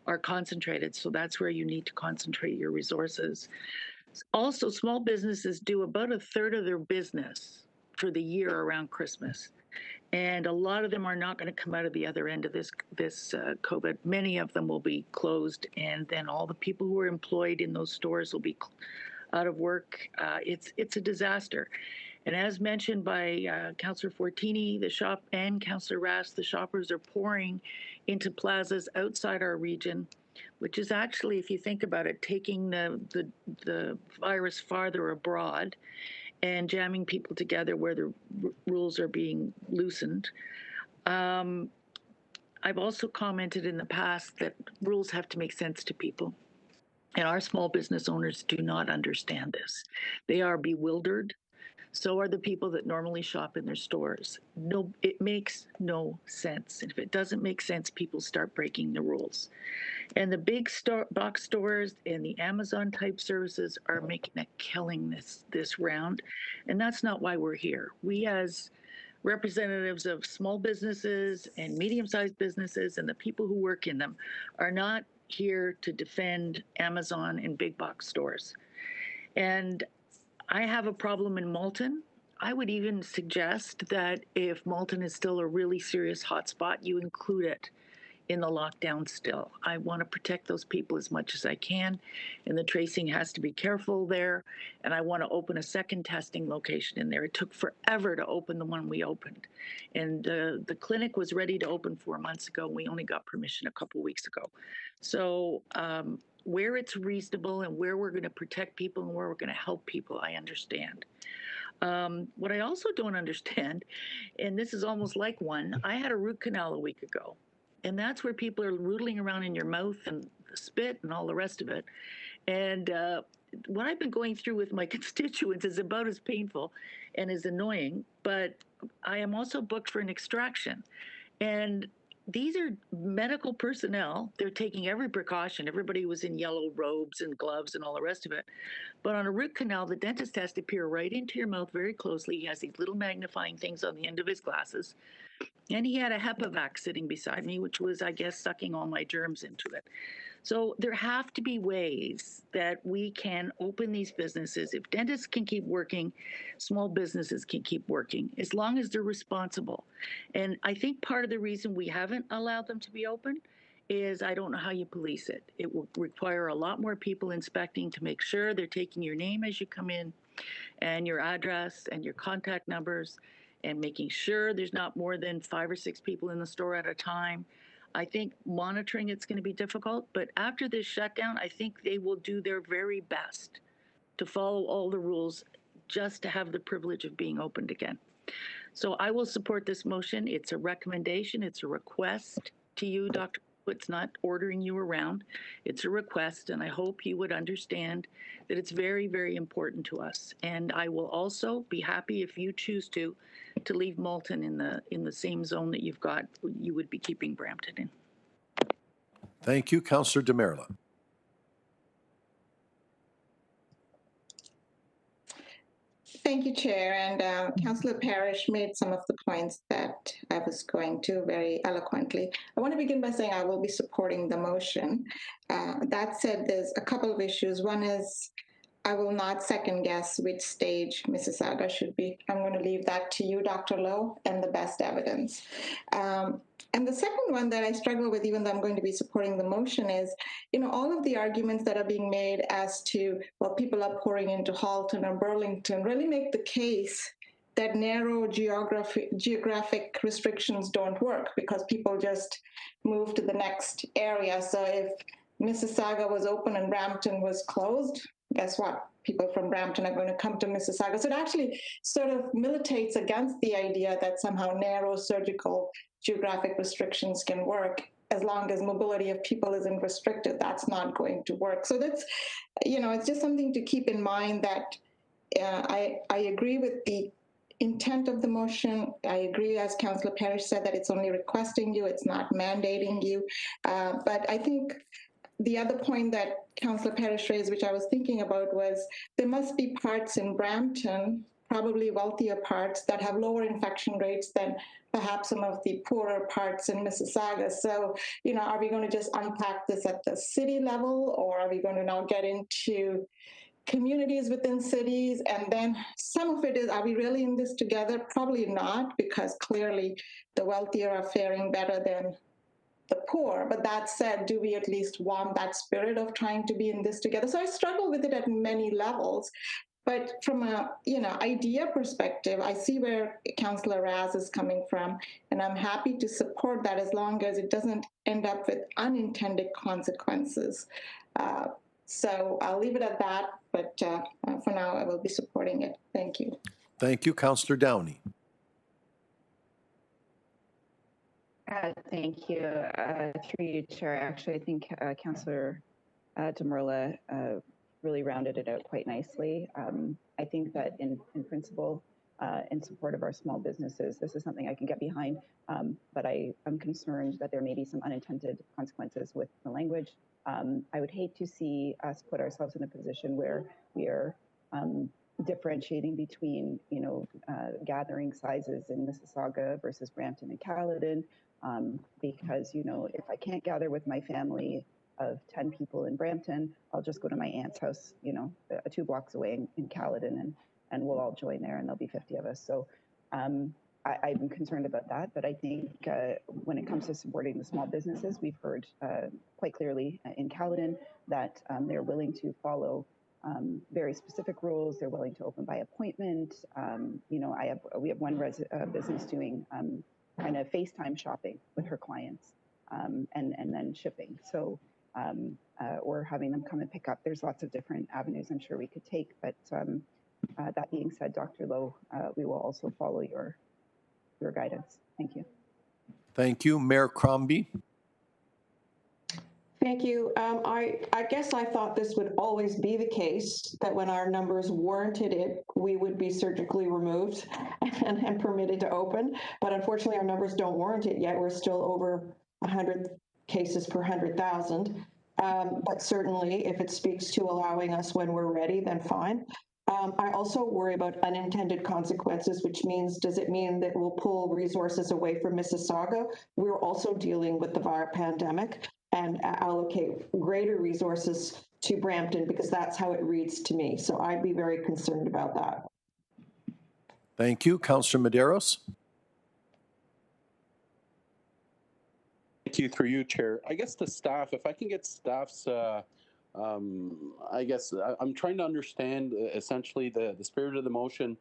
are concentrated. So that's where you need to concentrate your resources. Also, small businesses do about 1/3 of their business for the year around Christmas. And a lot of them are not going to come out of the other end of this COVID. Many of them will be closed, and then all the people who are employed in those stores will be out of work. It's a disaster. And as mentioned by Councillor Fortini, the shop, and Councillor Rast, the shoppers are pouring into plazas outside our region, which is actually, if you think about it, taking the virus farther abroad and jamming people together where the rules are being loosened. I've also commented in the past that rules have to make sense to people. And our small business owners do not understand this. They are bewildered. So are the people that normally shop in their stores. No, it makes no sense. And if it doesn't make sense, people start breaking the rules. And the big box stores and the Amazon type services are making a killing this round. And that's not why we're here. We, as representatives of small businesses and medium-sized businesses and the people who work in them, are not here to defend Amazon and big box stores. And I have a problem in Malton. I would even suggest that if Malton is still a really serious hotspot, you include it in the lockdown still. I want to protect those people as much as I can, and the tracing has to be careful there. And I want to open a second testing location in there. It took forever to open the one we opened. And the clinic was ready to open 4 months ago. We only got permission a couple weeks ago. So where it's reasonable and where we're going to protect people and where we're going to help people, I understand. What I also don't understand, and this is almost like one, I had a root canal a week ago. And that's where people are rootling around in your mouth and the spit and all the rest of it. And what I've been going through with my constituents is about as painful and as annoying, but I am also booked for an extraction. And these are medical personnel. They're taking every precaution. Everybody was in yellow robes and gloves and all the rest of it. But on a root canal, the dentist has to peer right into your mouth very closely. He has these little magnifying things on the end of his glasses. And he had a HEPA sitting beside me, which was, I guess, sucking all my germs into it. So there have to be ways that we can open these businesses. If dentists can keep working, small businesses can keep working, as long as they're responsible. And I think part of the reason we haven't allowed them to be open is I don't know how you police it. It will require a lot more people inspecting to make sure they're taking your name as you come in and your address and your contact numbers, and making sure there's not more than 5 or 6 people in the store at a time. I think monitoring it's going to be difficult, but after this shutdown, I think they will do their very best to follow all the rules just to have the privilege of being opened again. So I will support this motion. It's a recommendation. It's a request to you, Dr. It's not ordering you around. It's a request, and I hope you would understand that it's very, very important to us. And I will also be happy if you choose to leave Malton in the same zone that you would be keeping Brampton in. Thank you, Councillor DeMerla. Thank you, Chair. And Councillor Parrish made some of the points that I was going to very eloquently. I want to begin by saying I will be supporting the motion. That said, there's a couple of issues. One is I will not second guess which stage Mississauga should be. I'm going to leave that to you, Dr. Lowe, and the best evidence. And the second one that I struggle with, even though I'm going to be supporting the motion, is, all of the arguments that are being made as to, well, people are pouring into Halton or Burlington really make the case that narrow geographic restrictions don't work because people just move to the next area. So if Mississauga was open and Brampton was closed, guess what? People from Brampton are going to come to Mississauga. So it actually sort of militates against the idea that somehow narrow surgical geographic restrictions can work. As long as mobility of people isn't restricted, that's not going to work. So that's, it's just something to keep in mind that I agree with the intent of the motion. I agree, as Councillor Parrish said, that it's only requesting you, it's not mandating you. But I think the other point that Councillor Parrish raised, which I was thinking about, was there must be parts in Brampton, probably wealthier parts, that have lower infection rates than perhaps some of the poorer parts in Mississauga. So, are we going to just unpack this at the city level, or are we going to now get into communities within cities? And then some of it is, are we really in this together? Probably not, because clearly the wealthier are faring better than the poor. But that said, do we at least want that spirit of trying to be in this together? So I struggle with it at many levels. But from a idea perspective, I see where Councillor Raz is coming from, and I'm happy to support that as long as it doesn't end up with unintended consequences. So I'll leave it at that, but for now I will be supporting it. Thank you. Thank you, Councillor Downey. Thank you. Through you, Chair. Actually, I think Councillor DeMerla really rounded it out quite nicely. I think that in principle, in support of our small businesses, this is something I can get behind, but I'm concerned that there may be some unintended consequences with the language. I would hate to see us put ourselves in a position where we are differentiating between, gathering sizes in Mississauga versus Brampton and Caledon, because, if I can't gather with my family of 10 people in Brampton, I'll just go to my aunt's house, 2 blocks away in Caledon and we'll all join there, and there'll be 50 of us. So I'm concerned about that, but I think when it comes to supporting the small businesses, we've heard quite clearly in Caledon that they're willing to follow very specific rules. They're willing to open by appointment. You know, we have one business doing kind of FaceTime shopping with her clients and then shipping. So or having them come and pick up. There's lots of different avenues I'm sure we could take, but that being said, Dr. Lowe, we will also follow your guidance. Thank you. Thank you. Mayor Crombie. Thank you. I guess I thought this would always be the case, that when our numbers warranted it, we would be surgically removed and permitted to open. But unfortunately, our numbers don't warrant it yet. We're still over 100 cases per 100,000. But certainly, if it speaks to allowing us when we're ready, then fine. I also worry about unintended consequences, which means, does it mean that we'll pull resources away from Mississauga? We're also dealing with the pandemic, and allocate greater resources to Brampton, because that's how it reads to me. So I'd be very concerned about that. Thank you. Councillor Medeiros. Thank you, through you, Chair. I guess the staff, if I can get staff's, I guess I'm trying to understand essentially the spirit of the motion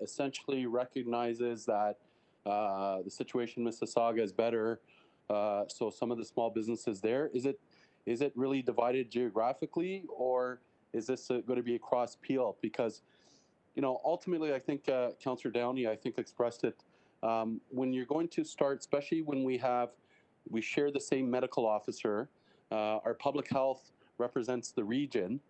essentially recognizes that the situation in Mississauga is better. So some of the small businesses there, is it really divided geographically, or is this going to be across Peel? Because, you know, ultimately, I think Councillor Downey, I think, expressed it. When you're going to start, especially when we share the same medical officer, our public health represents the region,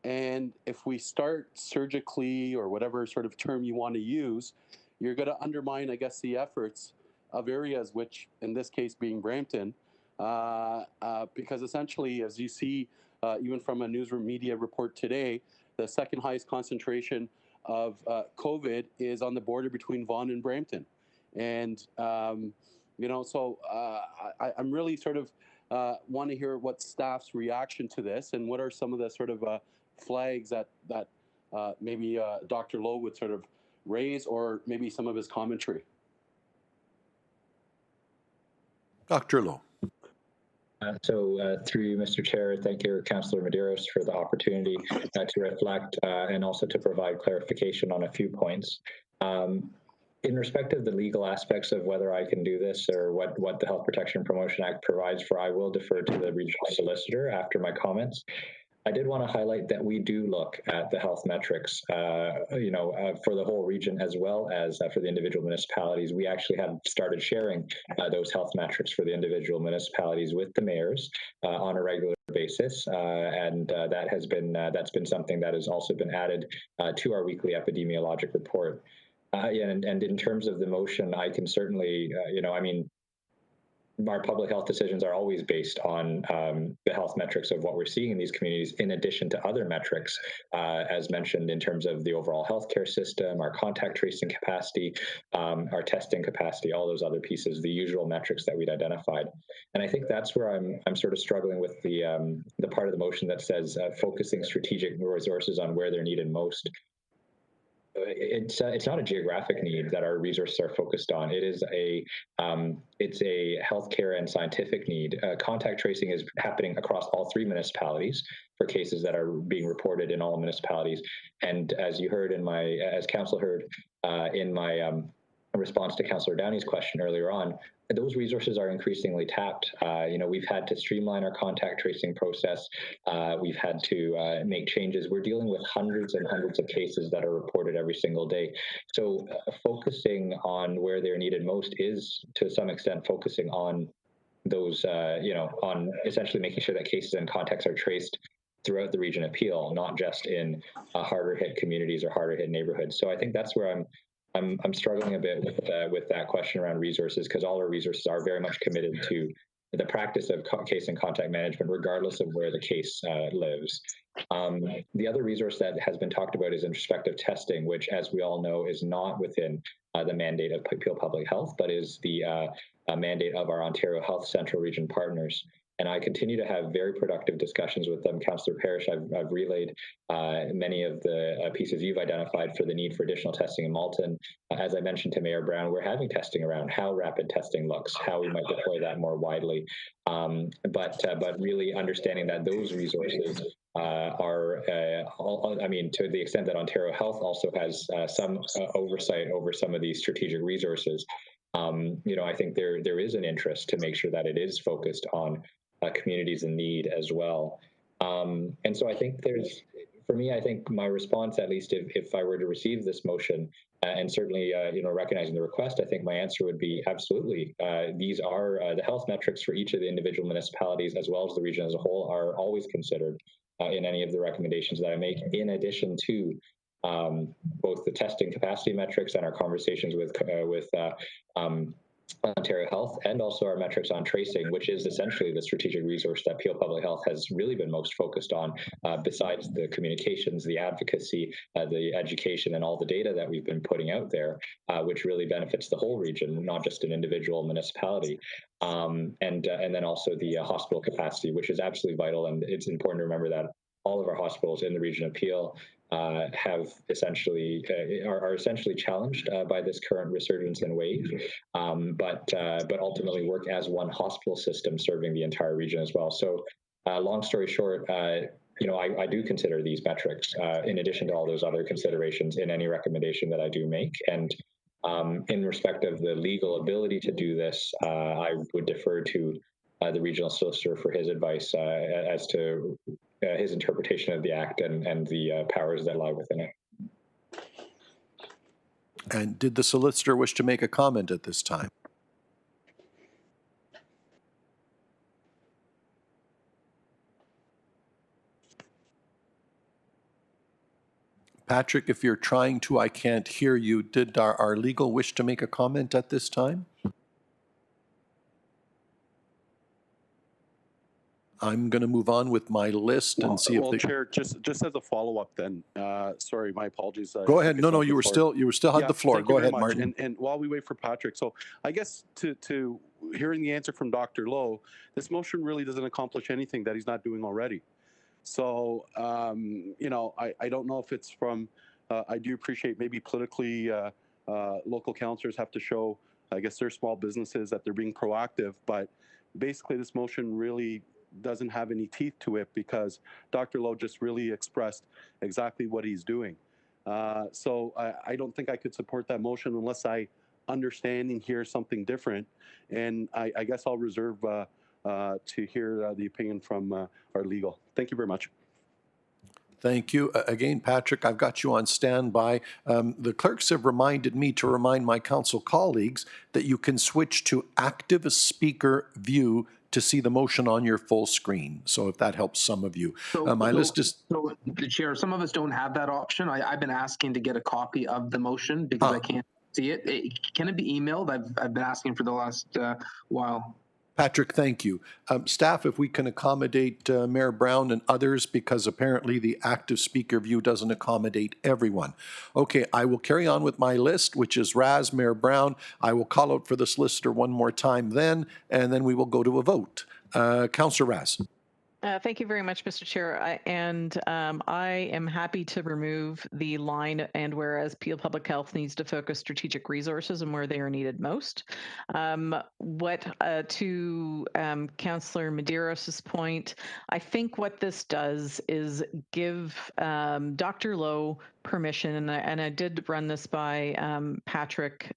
and if we start surgically, or whatever sort of term you want to use, you're going to undermine, I guess, the efforts of areas, which in this case being Brampton, because essentially, as you see, even from a newsroom media report today, the second highest concentration of COVID is on the border between Vaughan and Brampton. And, you know, so I'm really sort of want to hear what staff's reaction to this, and what are some of the sort of flags that maybe Dr. Lowe would sort of raise, or maybe some of his commentary. Dr. Lowe. Through you, Mr. Chair, thank you, Councillor Medeiros, for the opportunity to reflect and also to provide clarification on a few points. In respect of the legal aspects of whether I can do this, or what the Health Protection and Promotion Act provides for, I will defer to the regional solicitor after my comments. I did want to highlight that we do look at the health metrics, you know, for the whole region, as well as for the individual municipalities. We actually have started sharing those health metrics for the individual municipalities with the mayors on a regular basis, and that's been something that has also been added to our weekly epidemiologic report. And in terms of the motion, I can certainly, you know, I mean, our public health decisions are always based on the health metrics of what we're seeing in these communities, in addition to other metrics, as mentioned, in terms of the overall healthcare system, our contact tracing capacity, our testing capacity, all those other pieces, the usual metrics that we'd identified. And I think that's where I'm sort of struggling with the part of the motion that says focusing strategic resources on where they're needed most. It's not a geographic need that our resources are focused on. It is it's a healthcare and scientific need. Contact tracing is happening across all 3 municipalities for cases that are being reported in all municipalities. And as you heard as Council heard in my response to Councillor Downey's question earlier on, those resources are increasingly tapped. You know, we've had to streamline our contact tracing process. We've had to make changes. We're dealing with hundreds and hundreds of cases that are reported every single day. So focusing on where they're needed most is, to some extent, focusing on those, you know, on essentially making sure that cases and contacts are traced throughout the region of Peel, not just in harder hit communities or harder hit neighborhoods. So I think that's where I'm struggling a bit with that question around resources, because all our resources are very much committed to the practice of case and contact management, regardless of where the case lives. The other resource that has been talked about is introspective testing, which, as we all know, is not within the mandate of Peel Public Health, but is the mandate of our Ontario Health Central Region partners. And I continue to have very productive discussions with them. Councillor Parrish, I've relayed many of the pieces you've identified for the need for additional testing in Malton. As I mentioned to Mayor Brown, we're having testing around how rapid testing looks, how we might deploy that more widely. But really understanding that those resources I mean, to the extent that Ontario Health also has some oversight over some of these strategic resources, I think there is an interest to make sure that it is focused on communities in need as well. And so I think for me, I think my response, at least if I were to receive this motion, and certainly, recognizing the request, I think my answer would be absolutely. These are the health metrics for each of the individual municipalities, as well as the region as a whole, are always considered in any of the recommendations that I make, in addition to both the testing capacity metrics and our conversations with Ontario Health, and also our metrics on tracing, which is essentially the strategic resource that Peel Public Health has really been most focused on, besides the communications, the advocacy, the education, and all the data that we've been putting out there, which really benefits the whole region, not just an individual municipality. And then also the hospital capacity, which is absolutely vital. And it's important to remember that all of our hospitals in the region of Peel have essentially are essentially challenged by this current resurgence and wave, but ultimately work as one hospital system serving the entire region as well. So, long story short, I do consider these metrics in addition to all those other considerations in any recommendation that I do make. And in respect of the legal ability to do this, I would defer to the regional solicitor for his advice as to his interpretation of the Act and the powers that lie within it. And did the solicitor wish to make a comment at this time? Patrick, if you're trying to, I can't hear you. Did our legal wish to make a comment at this time? I'm going to move on with my list and see if well, Chair, just as a follow-up then, sorry, my apologies. Go ahead. No, you were still had the floor. Go ahead, Martin. And while we wait for Patrick, so I guess to hearing the answer from Dr. Lowe, this motion really doesn't accomplish anything that he's not doing already. So, I don't know if it's from, I do appreciate maybe politically local councillors have to show, I guess, their small businesses that they're being proactive, but basically this motion really doesn't have any teeth to it because Dr. Lowe just really expressed exactly what he's doing. So I don't think I could support that motion unless I understand and hear something different. And I guess I'll reserve to hear the opinion from our legal. Thank you very much. Thank you. Again, Patrick, I've got you on standby. The clerks have reminded me to remind my council colleagues that you can switch to active speaker view to see the motion on your full screen. So if that helps some of you. My list is... So, the Chair, some of us don't have that option. I've been asking to get a copy of the motion because I can't see it. Can it be emailed? I've been asking for the last while. Patrick, thank you. Staff, if we can accommodate Mayor Brown and others, because apparently the active speaker view doesn't accommodate everyone. Okay, I will carry on with my list, which is Raz, Mayor Brown. I will call out for the solicitor one more time then, and then we will go to a vote. Councillor Raz. Thank you very much, Mr. Chair. I am happy to remove the line "and whereas Peel Public Health needs to focus strategic resources and where they are needed most." To Councillor Medeiros' point, I think what this does is give Dr. Lowe permission, and I did run this by Patrick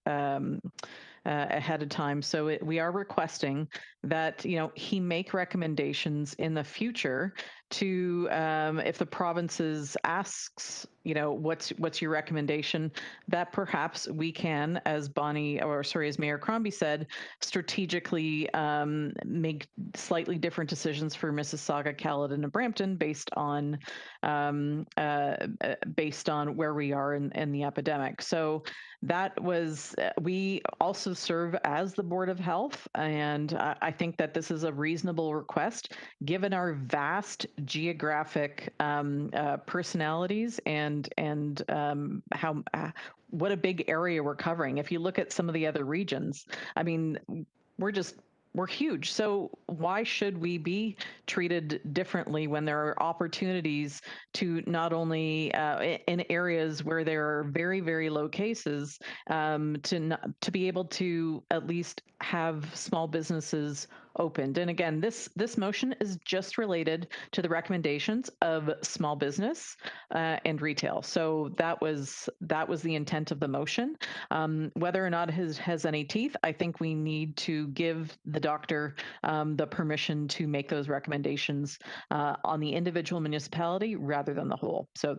ahead of time. So we are requesting that he make recommendations in the future to if the provinces asks what's your recommendation, that perhaps we can, as Mayor Crombie said, strategically make slightly different decisions for Mississauga, Caledon, and Brampton based on where we are in the epidemic. So that was, we also serve as the Board of Health, and I think that this is a reasonable request given our vast geographic personalities and what a big area we're covering. If you look at some of the other regions, I mean, we're just were huge. So why should we be treated differently when there are opportunities to not only in areas where there are very, very low cases, to be able to at least have small businesses opened. And again, this motion is just related to the recommendations of small business and retail. So that was the intent of the motion. Whether or not it has any teeth, I think we need to give the doctor the permission to make those recommendations on the individual municipality rather than the whole. So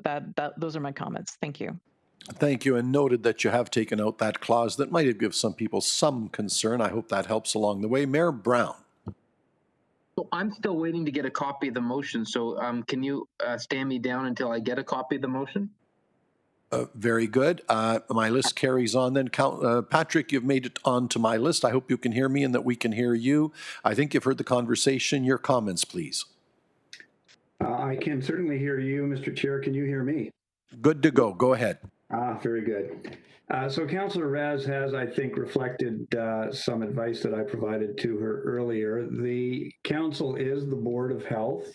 those are my comments. Thank you. Thank you, and noted that you have taken out that clause that might have given some people some concern. I hope that helps along the way. Mayor Brown. So I'm still waiting to get a copy of the motion. So can you stand me down until I get a copy of the motion? Very good. My list carries on then. Patrick, you've made it onto my list. I hope you can hear me and that we can hear you. I think you've heard the conversation. Your comments, please. I can certainly hear you, Mr. Chair. Can you hear me? Good to go. Go ahead. Very good. So Councillor Raz has, I think, reflected some advice that I provided to her earlier. The council is the Board of Health,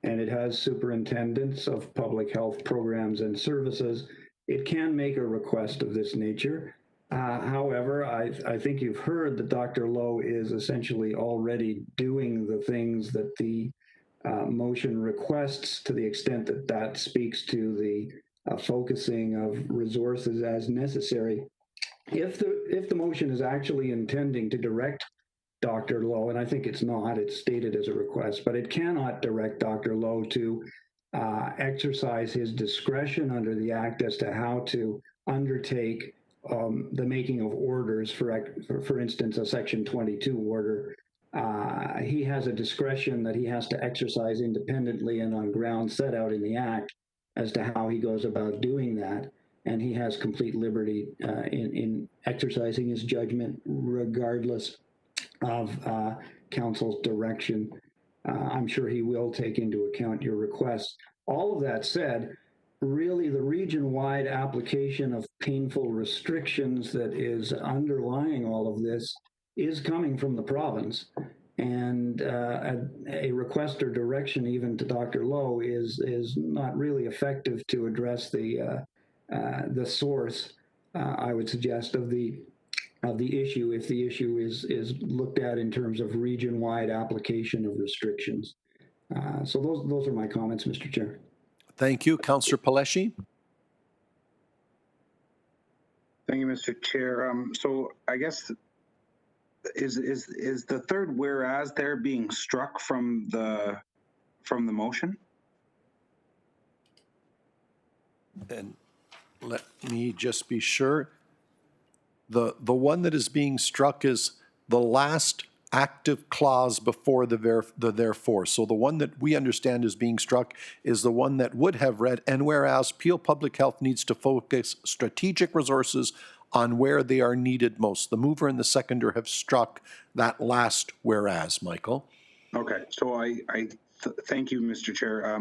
and it has superintendents of public health programs and services. It can make a request of this nature. However, I think you've heard that Dr. Lowe is essentially already doing the things that the motion requests, to the extent that that speaks to the focusing of resources as necessary. If the motion is actually intending to direct Dr. Lowe, and I think it's not, it's stated as a request, but it cannot direct Dr. Lowe to exercise his discretion under the Act as to how to undertake the making of orders, for instance, a Section 22 order. He has a discretion that he has to exercise independently and on grounds set out in the Act as to how he goes about doing that. And he has complete liberty in exercising his judgment regardless of council's direction. I'm sure he will take into account your requests. All of that said, really the region-wide application of painful restrictions that is underlying all of this is coming from the province. And a request or direction even to Dr. Lowe is not really effective to address the source, I would suggest, of the issue, if the issue is looked at in terms of region-wide application of restrictions. So those are my comments, Mr. Chair. Thank you. Councillor Paleshi. Thank you, Mr. Chair. So I guess is the third whereas there being struck from the motion? And let me just be sure. The one that is being struck is the last active clause before the therefore. So the one that we understand is being struck is the one that would have read, and whereas Peel Public Health needs to focus strategic resources on where they are needed most. The mover and the seconder have struck that last whereas, Michael. Okay, so I thank you, Mr. Chair.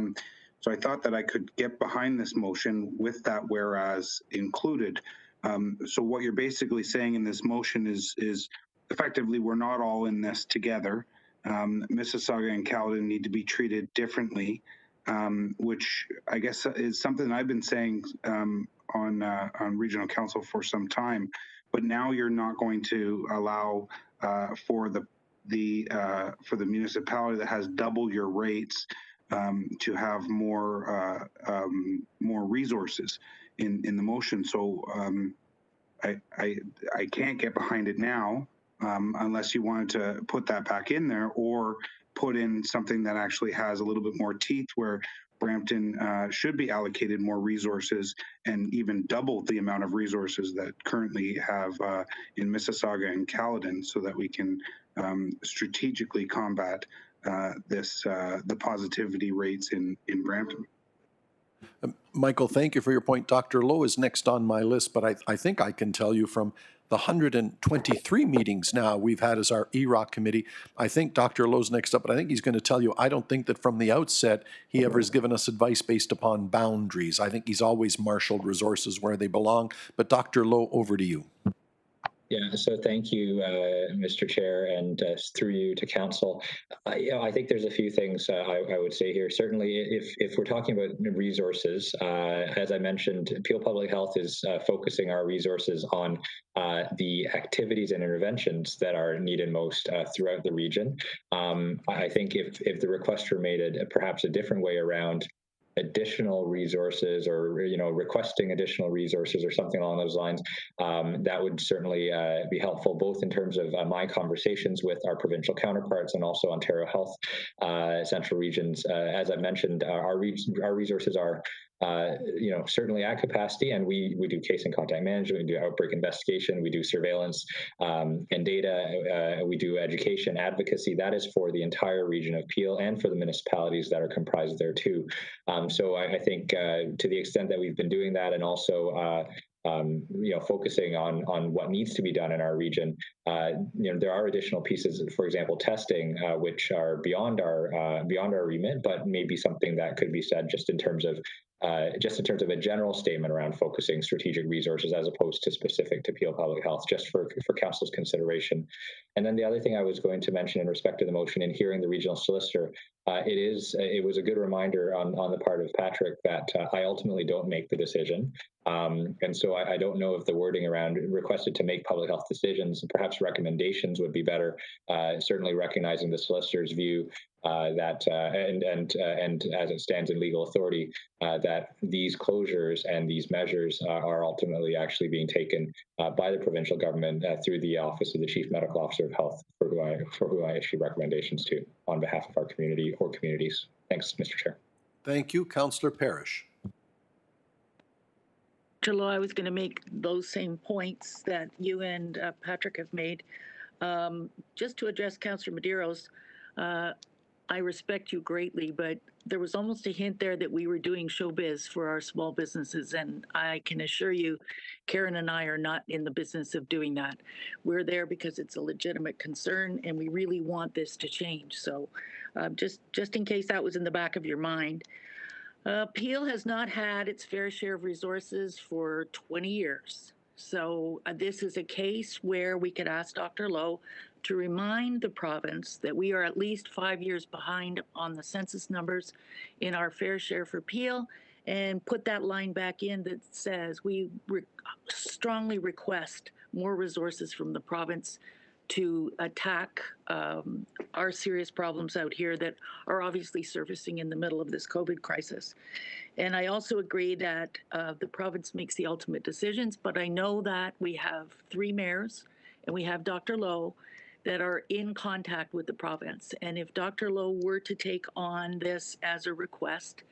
So I thought that I could get behind this motion with that whereas included. So what you're basically saying in this motion is effectively we're not all in this together. Mississauga and Caledon need to be treated differently, which I guess is something I've been saying on regional council for some time. But now you're not going to allow for the municipality that has double your rates to have more resources in the motion. So I can't get behind it now unless you wanted to put that back in there or put in something that actually has a little bit more teeth, where Brampton should be allocated more resources and even double the amount of resources that currently have in Mississauga and Caledon, so that we can strategically combat the positivity rates in Brampton. Michael, thank you for your point. Dr. Lowe is next on my list, but I think I can tell you from the 123 meetings now we've had as our EROC committee, I think Dr. Lowe's next up, but I think he's going to tell you, I don't think that from the outset he ever has given us advice based upon boundaries. I think he's always marshaled resources where they belong. But Dr. Lowe, over to you. Yeah, so thank you, Mr. Chair, and through you to Council. I think there's a few things I would say here. Certainly, if we're talking about resources, as I mentioned, Peel Public Health is focusing our resources on the activities and interventions that are needed most throughout the region. I think if the request were made perhaps a different way around, additional resources, or requesting additional resources or something along those lines, that would certainly be helpful, both in terms of my conversations with our provincial counterparts and also Ontario Health Central Regions. As I mentioned, our resources are certainly at capacity, and we do case and contact management, we do outbreak investigation, we do surveillance and data, we do education, advocacy. That is for the entire region of Peel and for the municipalities that are comprised there too. So I think to the extent that we've been doing that, and also focusing on what needs to be done in our region, there are additional pieces, for example, testing, which are beyond our remit, but maybe something that could be said just in terms of a general statement around focusing strategic resources as opposed to specific to Peel Public Health, just for Council's consideration. And then the other thing I was going to mention in respect to the motion, in hearing the regional solicitor, it was a good reminder on the part of Patrick that I ultimately don't make the decision. And so I don't know if the wording around requested to make public health decisions, perhaps recommendations would be better, certainly recognizing the solicitor's view that and as it stands in legal authority, that these closures and these measures are ultimately actually being taken by the provincial government through the Office of the Chief Medical Officer of Health, for who I issue recommendations to on behalf of our community or communities. Thanks, Mr. Chair. Thank you, Councillor Parrish. Lowe, I was going to make those same points that you and Patrick have made. Just to address Councillor Medeiros, I respect you greatly, but there was almost a hint there that we were doing showbiz for our small businesses, and I can assure you, Karen and I are not in the business of doing that. We're there because it's a legitimate concern, and we really want this to change. So just in case that was in the back of your mind, Peel has not had its fair share of resources for 20 years. So this is a case where we could ask Dr. Lowe to remind the province that we are at least 5 years behind on the census numbers in our fair share for Peel, and put that line back in that says we strongly request more resources from the province to attack our serious problems out here that are obviously surfacing in the middle of this COVID crisis. And I also agree that the province makes the ultimate decisions, but I know that we have 3 mayors and we have Dr. Lowe that are in contact with the province. And if Dr. Lowe were to take on this as a request,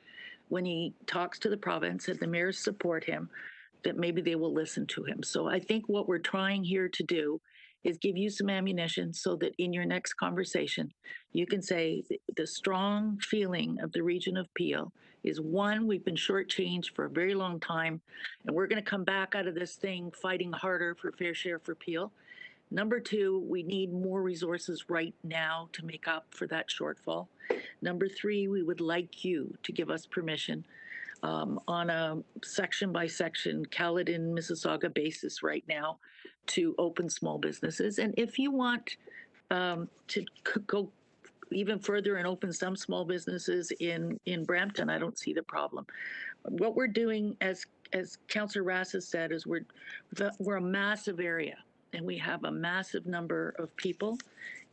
when he talks to the province and the mayors support him, that maybe they will listen to him. So I think what we're trying here to do is give you some ammunition so that in your next conversation, you can say the strong feeling of the region of Peel is, one, we've been shortchanged for a very long time, and we're going to come back out of this thing fighting harder for fair share for Peel. Number 2, we need more resources right now to make up for that shortfall. Number 3, we would like you to give us permission on a section by section, Caledon, Mississauga basis right now to open small businesses. And if you want to go even further and open some small businesses in Brampton, I don't see the problem. What we're doing, as Councillor Rass has said, is we're a massive area and we have a massive number of people,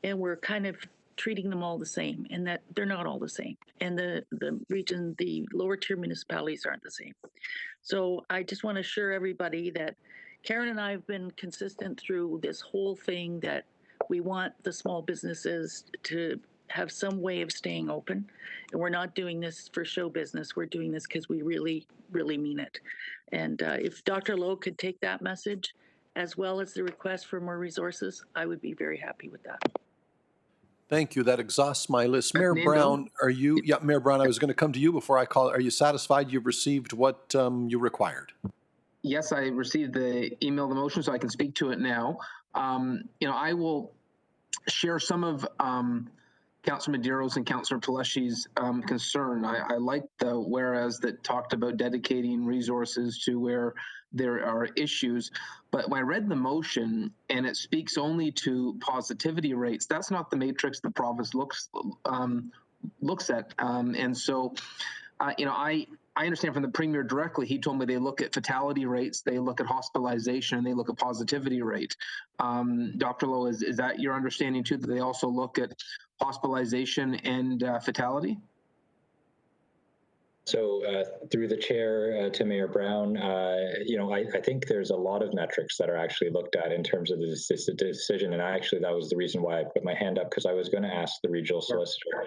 and we're kind of treating them all the same, and that they're not all the same. And the region, the lower tier municipalities aren't the same. So I just want to assure everybody that Karen and I have been consistent through this whole thing that we want the small businesses to have some way of staying open. And we're not doing this for show business. We're doing this because we really, really mean it. And if Dr. Lowe could take that message, as well as the request for more resources, I would be very happy with that. Thank you. That exhausts my list. Mayor Brown, are you? Yeah, Mayor Brown, I was going to come to you before I call. Are you satisfied you've received what you required? Yes, I received the email, the motion, so I can speak to it now. I will share some of Councillor Medeiros and Councillor Taleshi's concern. I like the whereas that talked about dedicating resources to where there are issues. But when I read the motion and it speaks only to positivity rates, that's not the matrix the province looks at. And so, I understand from the Premier directly, he told me they look at fatality rates, they look at hospitalization, and they look at positivity rate. Dr. Lowe, is that your understanding too, that they also look at hospitalization and fatality? So through the chair to Mayor Brown, I think there's a lot of metrics that are actually looked at in terms of this decision. And that was the reason why I put my hand up, because I was going to ask the regional solicitor.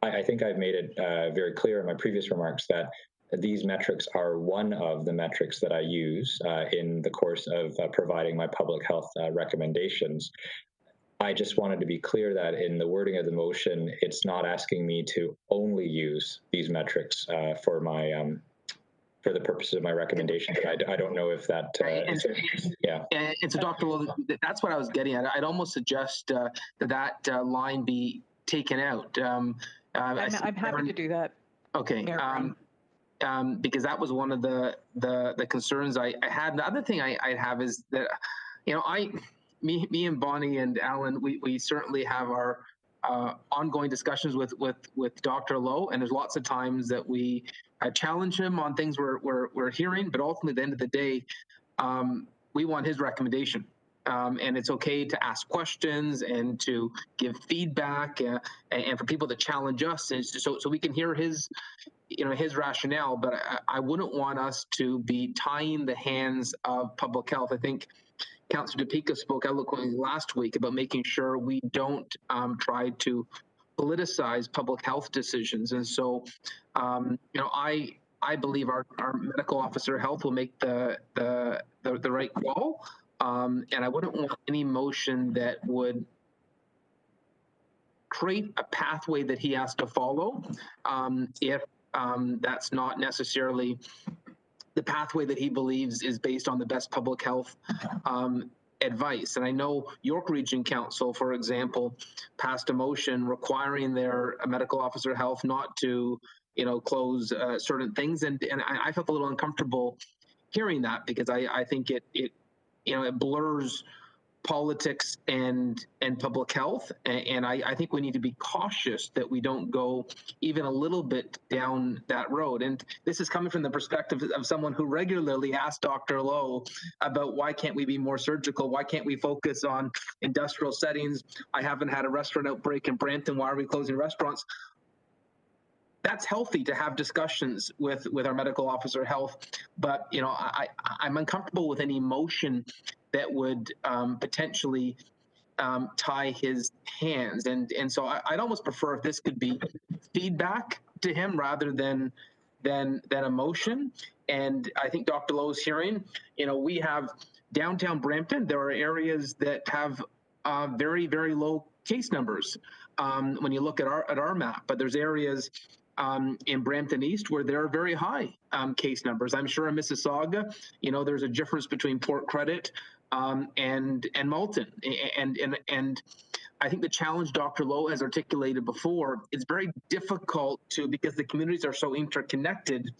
I think I've made it very clear in my previous remarks that these metrics are one of the metrics that I use in the course of providing my public health recommendations. I just wanted to be clear that in the wording of the motion, it's not asking me to only use these metrics for the purposes of my recommendation. I don't know if that. Yeah. And so, Dr. Lowe, that's what I was getting at. I'd almost suggest that line be taken out. I'm happy to do that. Okay. Because that was one of the concerns I had. The other thing I have is that, me and Bonnie and Alan, we certainly have our ongoing discussions with Dr. Lowe, and there's lots of times that we challenge him on things we're hearing, but ultimately at the end of the day, we want his recommendation. And it's okay to ask questions and to give feedback and for people to challenge us, and so we can hear his rationale. But I wouldn't want us to be tying the hands of public health. I think Councillor DePica spoke eloquently last week about making sure we don't try to politicize public health decisions. And so, I believe our medical officer of health will make the right call. And I wouldn't want any motion that would create a pathway that he has to follow if that's not necessarily the pathway that he believes is based on the best public health advice. And I know York Region Council, for example, passed a motion requiring their medical officer of health not to, close certain things. And I felt a little uncomfortable hearing that, because I think it blurs politics and public health, and I think we need to be cautious that we don't go even a little bit down that road. And this is coming from the perspective of someone who regularly asks Dr. Lowe about why can't we be more surgical, why can't we focus on industrial settings. I haven't had a restaurant outbreak in Brampton, why are we closing restaurants? That's healthy to have discussions with our medical officer of health, but I'm uncomfortable with any motion that would potentially tie his hands, and so I'd almost prefer if this could be feedback to him rather than a motion. And I think Dr. Lowe's hearing, we have downtown Brampton, there are areas that have very, very low case numbers when you look at our map, but there's areas in Brampton East where there are very high case numbers. I'm sure in Mississauga, there's a difference between Port Credit and Malton. And I think the challenge Dr. Lowe has articulated before is very difficult because the communities are so interconnected,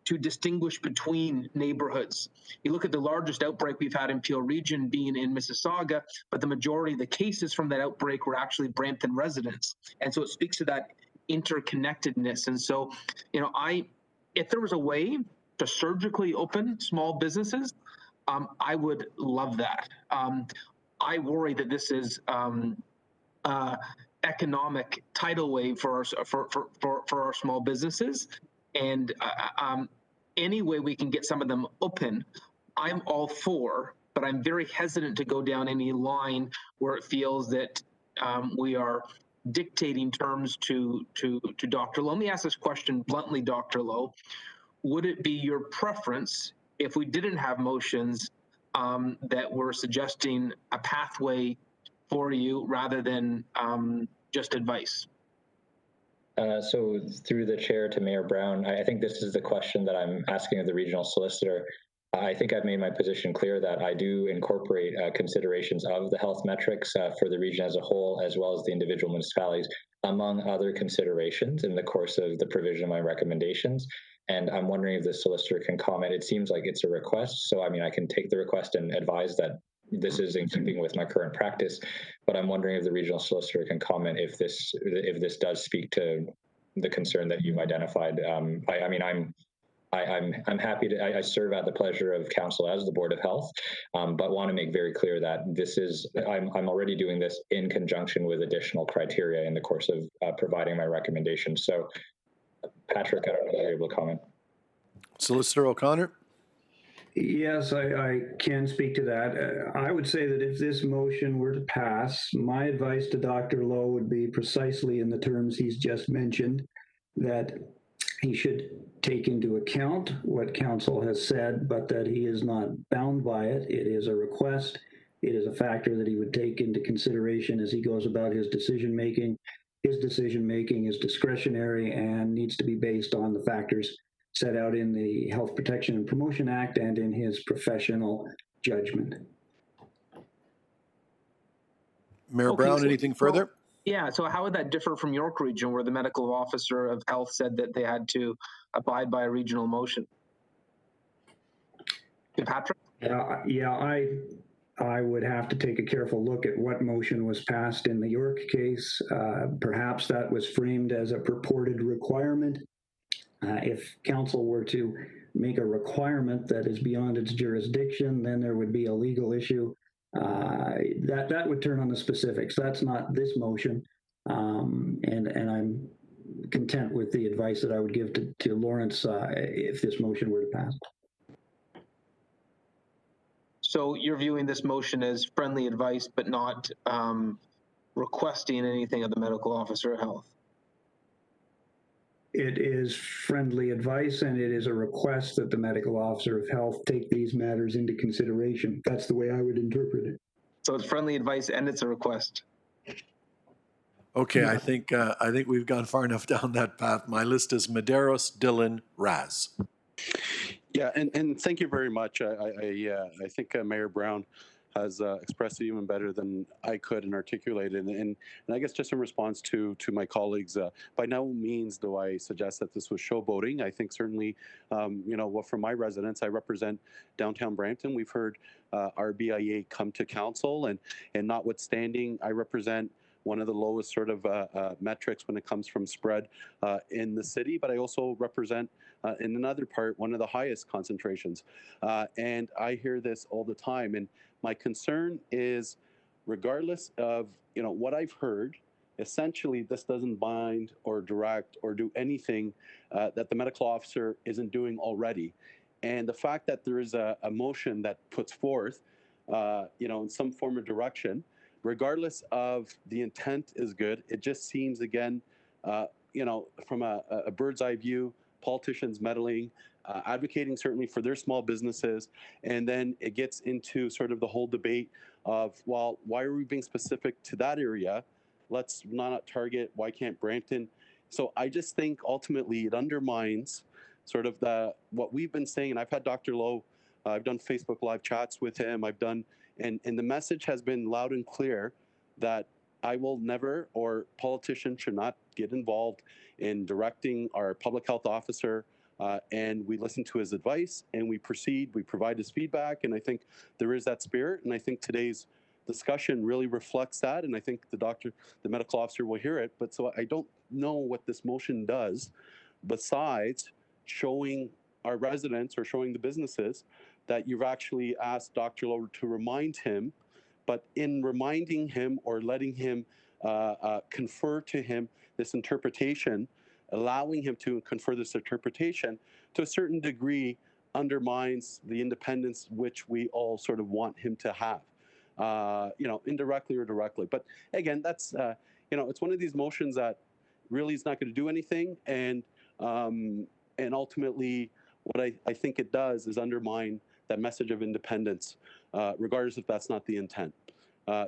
to distinguish between neighborhoods. You look at the largest outbreak we've had in Peel Region being in Mississauga, but the majority of the cases from that outbreak were actually Brampton residents. And so it speaks to that interconnectedness. And so, if there was a way to surgically open small businesses, I would love that. I worry that this is economic tidal wave for our small businesses, and any way we can get some of them open, I'm all for. But I'm very hesitant to go down any line where it feels that we are dictating terms to Dr. Lowe. Let me ask this question bluntly, Dr. Lowe. Would it be your preference if we didn't have motions that were suggesting a pathway for you rather than just advice? So through the chair to Mayor Brown, I think this is the question that I'm asking of the regional solicitor. I think I've made my position clear that I do incorporate considerations of the health metrics for the region as a whole, as well as the individual municipalities, among other considerations in the course of the provision of my recommendations. And I'm wondering if the solicitor can comment. It seems like it's a request. So, I mean, I can take the request and advise that this is in keeping with my current practice. But I'm wondering if the regional solicitor can comment if this does speak to the concern that you've identified. I mean, I'm happy to, I serve at the pleasure of council as the Board of Health, but want to make very clear that this is, I'm already doing this in conjunction with additional criteria in the course of providing my recommendations. So, Patrick, I don't know if you're able to comment. Solicitor O'Connor? Yes, I can speak to that. I would say that if this motion were to pass, my advice to Dr. Lowe would be precisely in the terms he's just mentioned, that he should take into account what council has said, but that he is not bound by it. It is a request. It is a factor that he would take into consideration as he goes about his decision making. His decision making is discretionary and needs to be based on the factors set out in the Health Protection and Promotion Act and in his professional judgment. Mayor Brown, anything further? Yeah, so how would that differ from York Region, where the medical officer of health said that they had to abide by a regional motion? Patrick? Yeah, I would have to take a careful look at what motion was passed in the York case. Perhaps that was framed as a purported requirement. If council were to make a requirement that is beyond its jurisdiction, then there would be a legal issue. That would turn on the specifics. That's not this motion, and I'm content with the advice that I would give to Lawrence if this motion were to pass. So you're viewing this motion as friendly advice, but not requesting anything of the medical officer of health? It is friendly advice, and it is a request that the medical officer of health take these matters into consideration. That's the way I would interpret it. So it's friendly advice and it's a request. Okay, Yeah. I think we've gone far enough down that path. My list is Medeiros, Dillon, Raz. Yeah, and thank you very much. I think Mayor Brown has expressed it even better than I could and articulated. And I guess just in response to my colleagues, by no means do I suggest that this was showboating. I think certainly, from my residents, I represent downtown Brampton. We've heard our BIA come to council, and notwithstanding, I represent one of the lowest sort of metrics when it comes from spread in the city, but I also represent in another part one of the highest concentrations. And I hear this all the time. And my concern is, regardless of what I've heard, essentially this doesn't bind or direct or do anything that the medical officer isn't doing already. And the fact that there is a motion that puts forth, in some form of direction, regardless of the intent is good, it just seems, again, from a bird's eye view, politicians meddling, advocating certainly for their small businesses, and then it gets into sort of the whole debate of, well, why are we being specific to that area? Let's not target, why can't Brampton? So I just think ultimately it undermines sort of what we've been saying, and I've had Dr. Lowe, I've done Facebook Live chats with him, and the message has been loud and clear that I will never, or politicians should not get involved in directing our public health officer, and we listen to his advice and we proceed, we provide his feedback, and I think there is that spirit, and I think today's discussion really reflects that, and I think the medical officer will hear it, but so I don't know what this motion does besides showing our residents or showing the businesses that you've actually asked Dr. Lowe to remind him, but in reminding him or letting him confer to him this interpretation, allowing him to confer this interpretation to a certain degree undermines the independence which we all sort of want him to have, indirectly or directly. But again, that's, it's one of these motions that really is not going to do anything. And ultimately, what I think it does is undermine that message of independence, regardless if that's not the intent.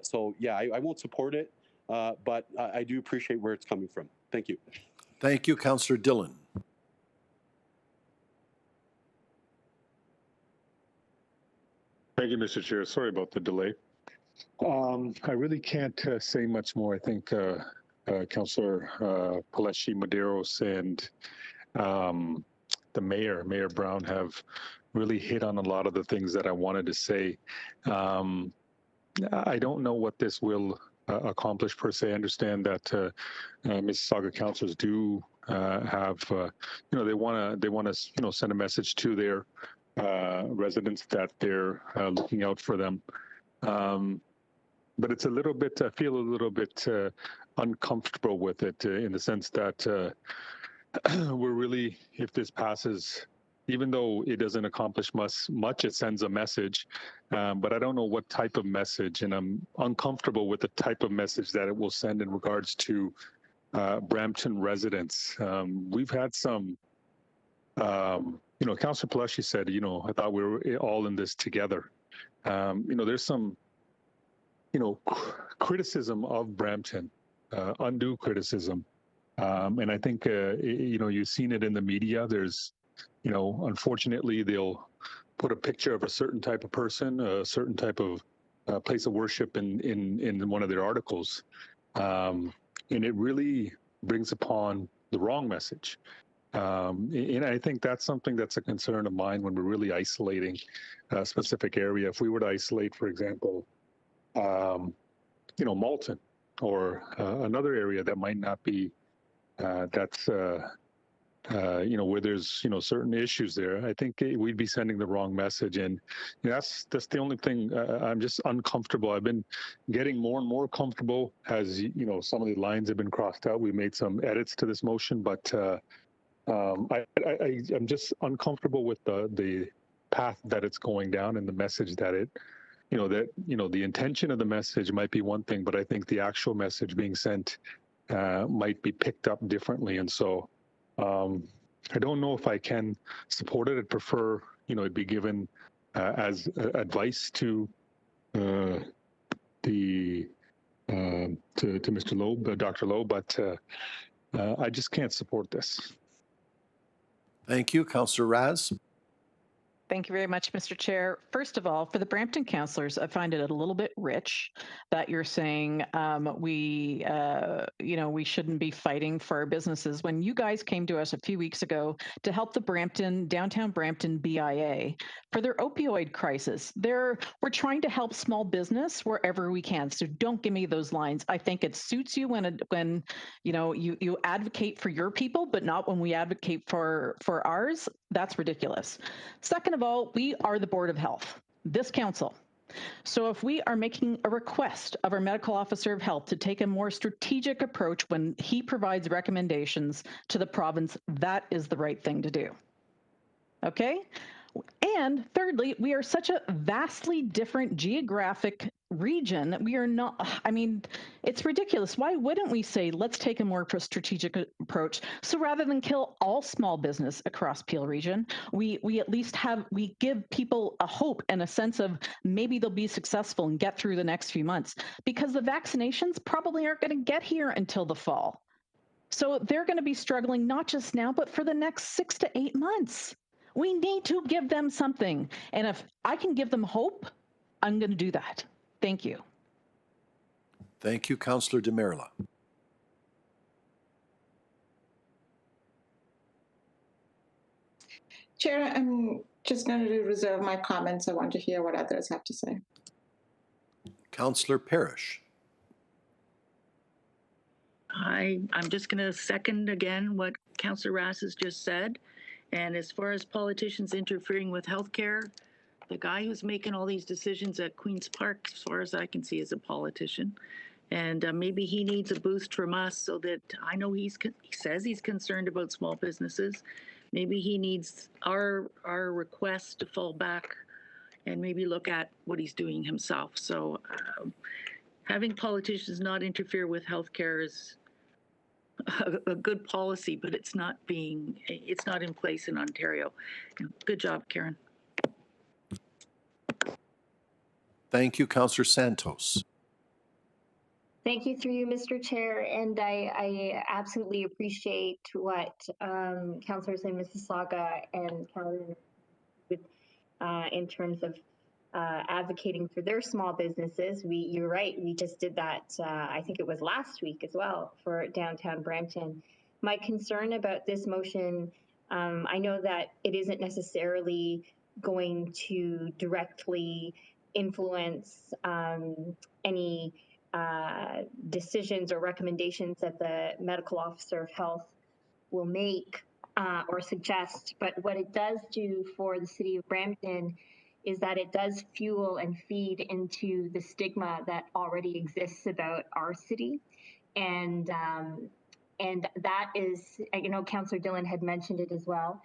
So yeah, I won't support it, but I do appreciate where it's coming from. Thank you. Thank you, Councillor Dillon. Thank you, Mr. Chair. Sorry about the delay. I really can't say much more. I think Councillor Paleski, Medeiros, and the Mayor Brown, have really hit on a lot of the things that I wanted to say. I don't know what this will accomplish per se. I understand that Mississauga councillors do have, they want to, send a message to their residents that they're looking out for them. But it's a little bit, I feel a little bit uncomfortable with it in the sense that we're really, if this passes, even though it doesn't accomplish much, it sends a message. But I don't know what type of message, and I'm uncomfortable with the type of message that it will send in regards to Brampton residents. We've had some, Councillor Pelosi said, I thought we were all in this together. There's some, criticism of Brampton, undue criticism. And I think, you've seen it in the media. There's, unfortunately, they'll put a picture of a certain type of person, a certain type of place of worship in one of their articles. And it really brings upon the wrong message. And I think that's something that's a concern of mine when we're really isolating a specific area. If we were to isolate, for example, Malton or another area that might not be, that's, where there's, certain issues there, I think we'd be sending the wrong message. And that's the only thing. I'm just uncomfortable. I've been getting more and more comfortable as, some of the lines have been crossed out. We made some edits to this motion, but I'm just uncomfortable with the path that it's going down and the message that it, the intention of the message might be one thing, but I think the actual message being sent might be picked up differently. And so I don't know if I can support it. I'd prefer, it be given as advice to to Mr. Loeb, Dr. Loeb, but I just can't support this. Thank you. Councillor Raz. Thank you very much, Mr. Chair. First of all, for the Brampton councillors, I find it a little bit rich that you're saying we shouldn't be fighting for our businesses when you guys came to us a few weeks ago to help the downtown Brampton BIA for their opioid crisis. We're trying to help small business wherever we can. So don't give me those lines. I think it suits you when you advocate for your people, but not when we advocate for ours. That's ridiculous. Second of all, we are the Board of Health, this council. So if we are making a request of our medical officer of health to take a more strategic approach when he provides recommendations to the province, that is the right thing to do. Okay? And thirdly, we are such a vastly different geographic region that we are not, it's ridiculous. Why wouldn't we say, let's take a more strategic approach? So rather than kill all small business across Peel region, we at least we give people a hope and a sense of maybe they'll be successful and get through the next few months, because the vaccinations probably aren't going to get here until the fall. So they're going to be struggling not just now, but for the next 6 to 8 months. We need to give them something. And if I can give them hope, I'm going to do that. Thank you. Thank you, Councillor Demerla. Chair, I'm just going to reserve my comments. I want to hear what others have to say. Councillor Parrish. I'm just going to second again what Councillor Ras has just said. And as far as politicians interfering with healthcare, the guy who's making all these decisions at Queen's Park, as far as I can see, is a politician. And maybe he needs a boost from us so that I know he says he's concerned about small businesses. Maybe he needs our request to fall back and maybe look at what he's doing himself. So having politicians not interfere with healthcare is a good policy, but it's not in place in Ontario. Good job, Karen. Thank you, Councillor Santos. Thank you through you, Mr. Chair, and I absolutely appreciate what councillors in Mississauga and Caroline in terms of advocating for their small businesses. You're right, we just did that, I think it was last week as well, for downtown Brampton. My concern about this motion I know that it isn't necessarily going to directly influence any decisions or recommendations that the medical officer of health will make or suggest, but what it does do for the city of Brampton is that it does fuel and feed into the stigma that already exists about our city. And that is, Councillor Dillon had mentioned it as well.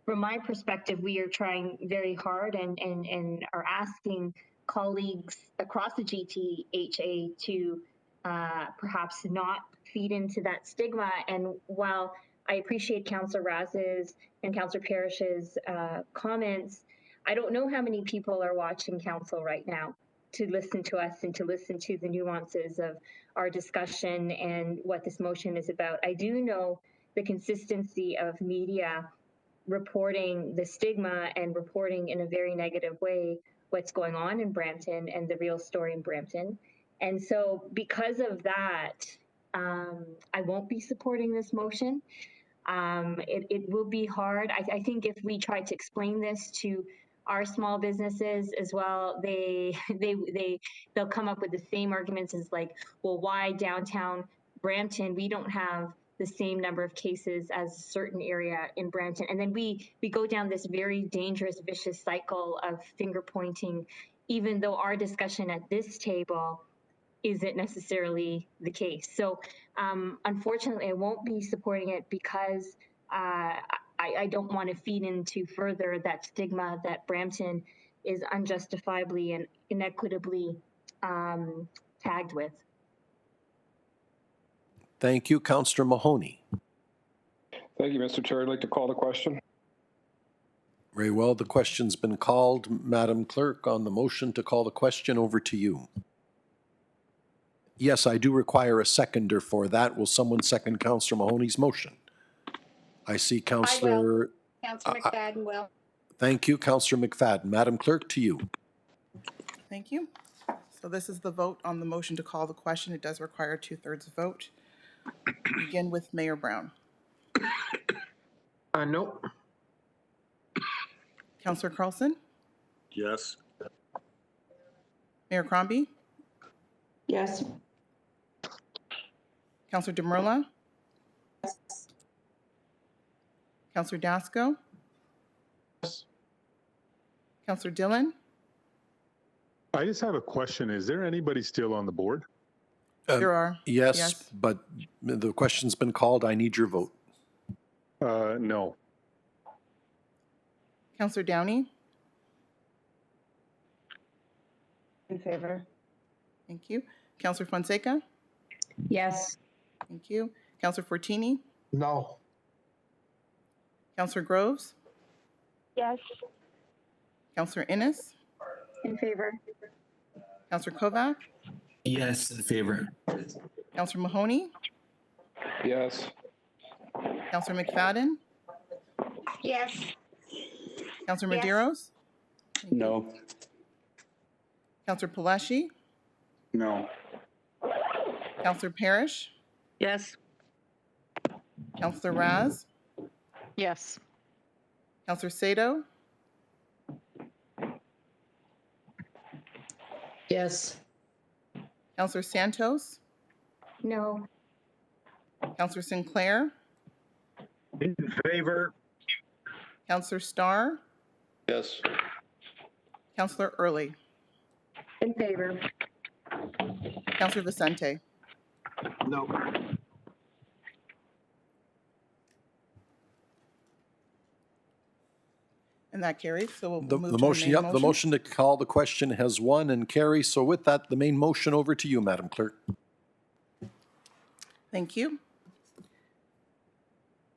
From my perspective, we are trying very hard and are asking colleagues across the GTHA to perhaps not feed into that stigma. And while I appreciate Councillor Raz's and Councillor Parrish's comments, I don't know how many people are watching Council right now to listen to us and to listen to the nuances of our discussion and what this motion is about. I do know the consistency of media reporting the stigma and reporting in a very negative way what's going on in Brampton and the real story in Brampton. And so because of that, I won't be supporting this motion. It will be hard. I think if we try to explain this to our small businesses as well, they'll come up with the same arguments as like, well, why downtown Brampton? We don't have the same number of cases as a certain area in Brampton. And then we go down this very dangerous, vicious cycle of finger pointing, even though our discussion at this table isn't necessarily the case. So unfortunately, I won't be supporting it because I don't want to feed into further that stigma that Brampton is unjustifiably and inequitably tagged with. Thank you, Councillor Mahoney. Thank you, Mr. Chair. I'd like to call the question. Very well, the question's been called. Madam Clerk, on the motion to call the question, over to you. Yes, I do require a seconder for that. Will someone second Councillor Mahoney's motion? I see Councillor... Councillor McFadden will. Thank you, Councillor McFadden. Madam Clerk, to you. Thank you. So this is the vote on the motion to call the question. It does require a 2/3 vote. Begin with Mayor Brown. No. Councillor Carlson? Yes. Mayor Crombie? Yes. Councillor Demurla? Yes. Councillor Dasco? Yes. Councillor Dillon? I just have a question. Is there anybody still on the board? There are. Yes, but the question's been called. I need your vote. No. Councillor Downey? In favor. Thank you. Councillor Fonseca? Yes. Thank you. Councillor Fortini? No. Councillor Groves? Yes. Councillor Innes? In favor. Councillor Kovac? Yes, in favor. Councillor Mahoney? Yes. Councillor McFadden? Yes. Councillor Yes. Medeiros? No. Councillor Palashi? No. Councillor Parrish? Yes. Councillor Raz? Yes. Councillor Sato? Yes. Councillor Santos? No. Councillor Sinclair? In favor? Councillor Starr? Yes. Councillor Early? In favor. Councillor Vicente? No. And that carries. So we'll The move to motion, the main yep, the motion to call the question has won and carries. So with that, the main motion, over to you, Madam Clerk. Thank you.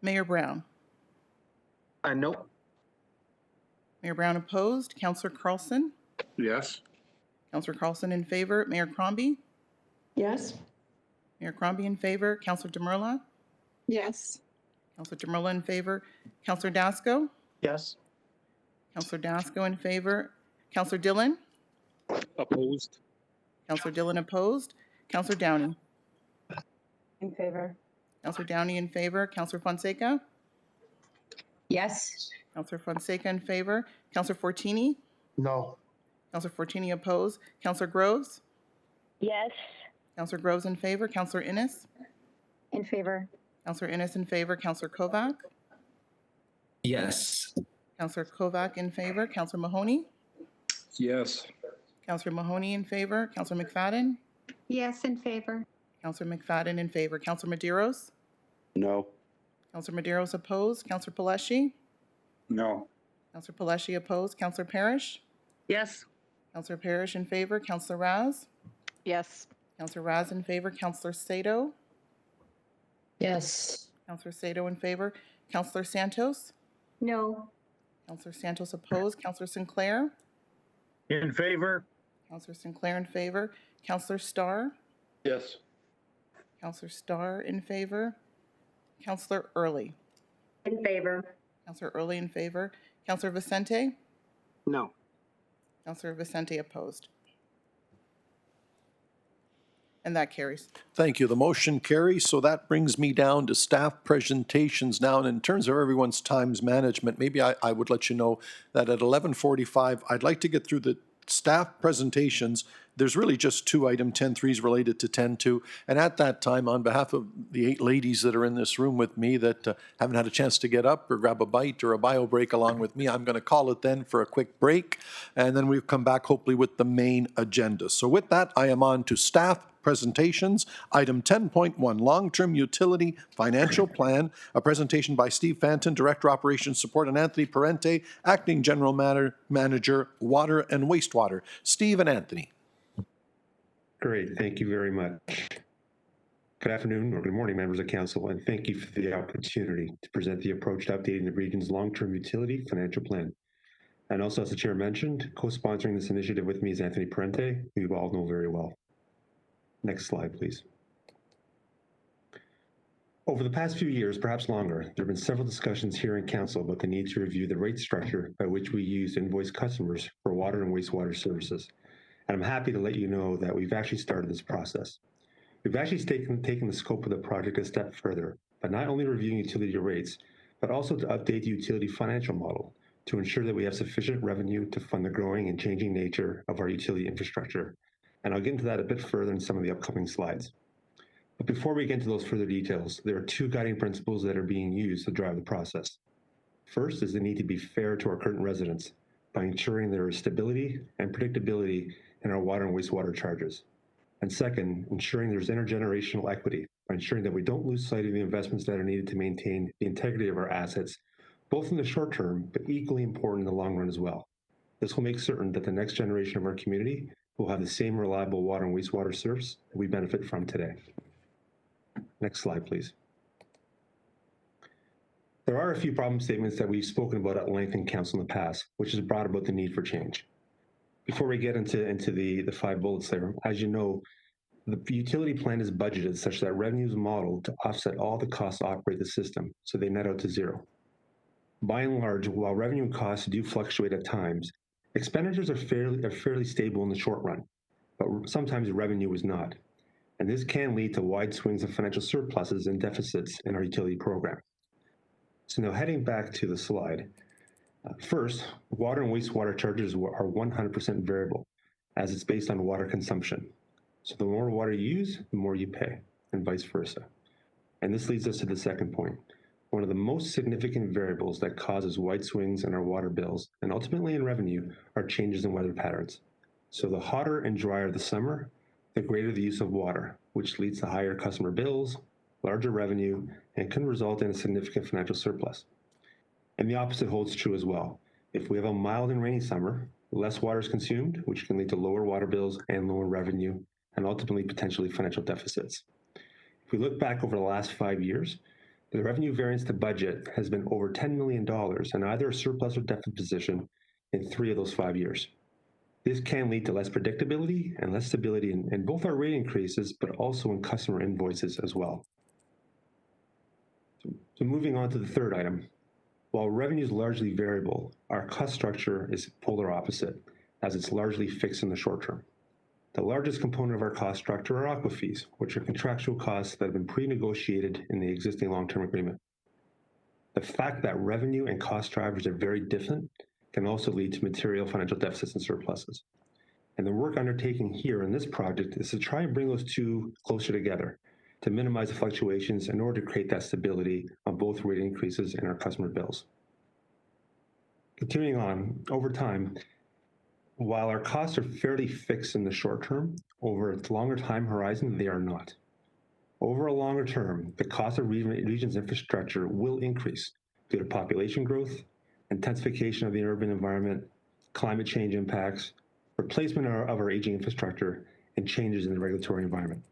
Mayor Brown? No. Mayor Brown opposed. Councillor Carlson? Yes. Councillor Carlson in favor. Mayor Crombie? Yes. Mayor Crombie in favor. Councillor Demurla? Yes. Councillor Demurla in favor. Councillor Dasco? Yes. Councillor Dasco in favor. Councillor Dillon? Opposed. Councillor Dillon opposed. Councillor Downey? In favor. Councillor Downey in favor. Councillor Fonseca? Yes. Counselor Fonseca in favor. Counselor Fortini? No. Counselor Fortini opposed. Counselor Groves? Yes. Counselor Groves in favor. Counselor Innes? In favor. Counselor Innes in favor. Counselor Kovac? Yes. Counselor Kovac in favor. Counselor Mahoney? Yes. Counselor Mahoney in favor. Counselor McFadden? Yes, in favor. Counselor McFadden in favor. Counselor Medeiros? No. Counselor Medeiros opposed. Counselor Paleshi? No. Counselor Paleshi opposed. Counselor Parrish? Yes. Counselor Parrish in favor. Counselor Raz? Yes. Counselor Raz in favor. Counselor Sato? Yes. Counselor Sato in favor. Counselor Santos? No. Counselor Santos opposed. Counselor Sinclair? In favor? Counselor Sinclair in favor. Counselor Starr? Yes. Counselor Starr in favor. Counselor Early? In favor. Counselor Early in favor. Counselor Vicente? No. Counselor Vicente opposed. And that carries. Thank you. The motion carries. So that brings me down to staff presentations now. And in terms of everyone's times management, maybe I would let you know that at 11:45, I'd like to get through the staff presentations. There's really just two item 10.3s related to 10.2. And at that time, on behalf of the 8 ladies that are in this room with me that haven't had a chance to get up or grab a bite or a bio break along with me, I'm going to call it then for a quick break. And then we'll come back hopefully with the main agenda. So with that, I am on to staff presentations. Item 10.1, Long-Term Utility Financial Plan. A presentation by Steve Fanton, Director Operations Support, and Anthony Parente, Acting General Manager, Water and Wastewater. Steve and Anthony. Great, thank you very much. Good afternoon or good morning, members of council, and thank you for the opportunity to present the approach to updating the region's long-term utility financial plan. And also, as the chair mentioned, co-sponsoring this initiative with me is Anthony Parente, who you all know very well. Next slide, please. Over the past few years, perhaps longer, there have been several discussions here in council about the need to review the rate structure by which we use to invoice customers for water and wastewater services. And I'm happy to let you know that we've actually started this process. We've actually taken the scope of the project a step further, by not only reviewing utility rates, but also to update the utility financial model to ensure that we have sufficient revenue to fund the growing and changing nature of our utility infrastructure. And I'll get into that a bit further in some of the upcoming slides. But before we get into those further details, there are 2 guiding principles that are being used to drive the process. First is the need to be fair to our current residents by ensuring there is stability and predictability in our water and wastewater charges. And second, ensuring there's intergenerational equity by ensuring that we don't lose sight of the investments that are needed to maintain the integrity of our assets, both in the short term, but equally important in the long run as well. This will make certain that the next generation of our community will have the same reliable water and wastewater service that we benefit from today. Next slide, please. There are a few problem statements that we've spoken about at length in council in the past, which has brought about the need for change. Before we get into the 5 bullets there, as you know, the utility plan is budgeted such that revenue is modeled to offset all the costs to operate the system, so they net out to zero. By and large, while revenue and costs do fluctuate at times, expenditures are fairly stable in the short run, but sometimes revenue is not. And this can lead to wide swings of financial surpluses and deficits in our utility program. So now heading back to the slide. First, water and wastewater charges are 100% variable, as it's based on water consumption. So the more water you use, the more you pay, and vice versa. And this leads us to the second point. One of the most significant variables that causes wide swings in our water bills, and ultimately in revenue, are changes in weather patterns. So the hotter and drier the summer, the greater the use of water, which leads to higher customer bills, larger revenue, and can result in a significant financial surplus. And the opposite holds true as well. If we have a mild and rainy summer, less water is consumed, which can lead to lower water bills and lower revenue, and ultimately potentially financial deficits. If we look back over the last 5 years, the revenue variance to budget has been over $10 million in either a surplus or deficit position in 3 of those 5 years. This can lead to less predictability and less stability in both our rate increases, but also in customer invoices as well. So moving on to the third item. While revenue is largely variable, our cost structure is polar opposite, as it's largely fixed in the short term. The largest component of our cost structure are aqua fees, which are contractual costs that have been pre-negotiated in the existing long-term agreement. The fact that revenue and cost drivers are very different can also lead to material financial deficits and surpluses. And the work undertaken here in this project is to try and bring those two closer together to minimize the fluctuations in order to create that stability on both rate increases and our customer bills. Continuing on, over time, while our costs are fairly fixed in the short term, over a longer time horizon, they are not. Over a longer term, the cost of regions' infrastructure will increase due to population growth, intensification of the urban environment, climate change impacts, replacement of our aging infrastructure, and changes in the regulatory environment.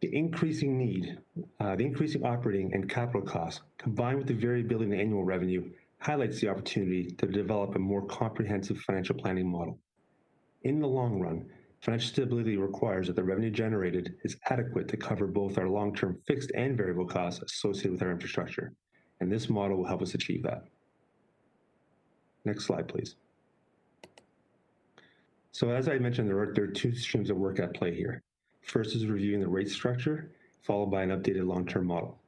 The increasing need, the increasing operating and capital costs, combined with the variability in annual revenue, highlights the opportunity to develop a more comprehensive financial planning model. In the long run, financial stability requires that the revenue generated is adequate to cover both our long-term fixed and variable costs associated with our infrastructure, and this model will help us achieve that. Next slide, please. So as I mentioned, there are two streams of work at play here. First is reviewing the rate structure, followed by an updated long-term model.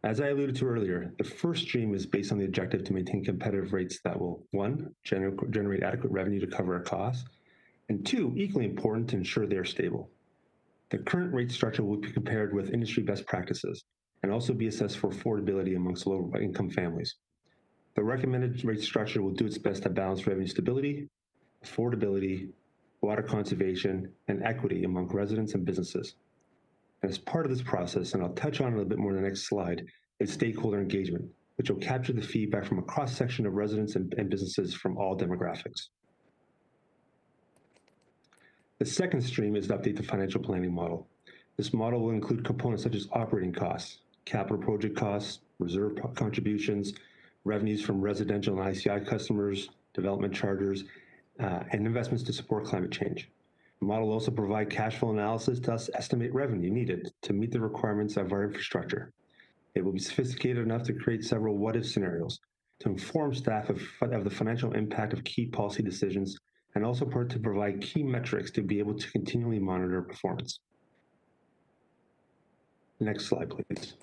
As I alluded to earlier, the first stream is based on the objective to maintain competitive rates that will, one, generate adequate revenue to cover our costs, and two, equally important, to ensure they are stable. The current rate structure will be compared with industry best practices and also be assessed for affordability amongst low-income families. The recommended rate structure will do its best to balance revenue stability, affordability, water conservation, and equity among residents and businesses. And as part of this process, and I'll touch on it a little bit more in the next slide, is stakeholder engagement, which will capture the feedback from a cross-section of residents and businesses from all demographics. The second stream is to update the financial planning model. This model will include components such as operating costs, capital project costs, reserve contributions, revenues from residential and ICI customers, development charters, and investments to support climate change. The model will also provide cash flow analysis to estimate revenue needed to meet the requirements of our infrastructure. It will be sophisticated enough to create several what-if scenarios to inform staff of the financial impact of key policy decisions, and also to provide key metrics to be able to continually monitor performance. Next slide, please.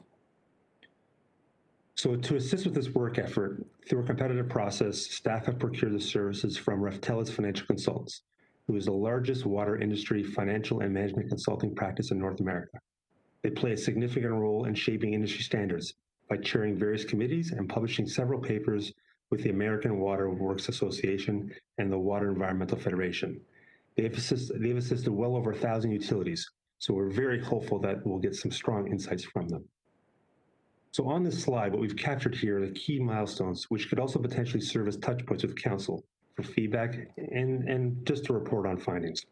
So to assist with this work effort, through a competitive process, staff have procured the services from Reftelis Financial Consultants, who is the largest water industry financial and management consulting practice in North America. They play a significant role in shaping industry standards by chairing various committees and publishing several papers with the American Water Works Association and the Water Environmental Federation. They've assisted well over 1,000 utilities, so we're very hopeful that we'll get some strong insights from them. So on this slide, what we've captured here are the key milestones, which could also potentially serve as touch points with Council for feedback and just to report on findings.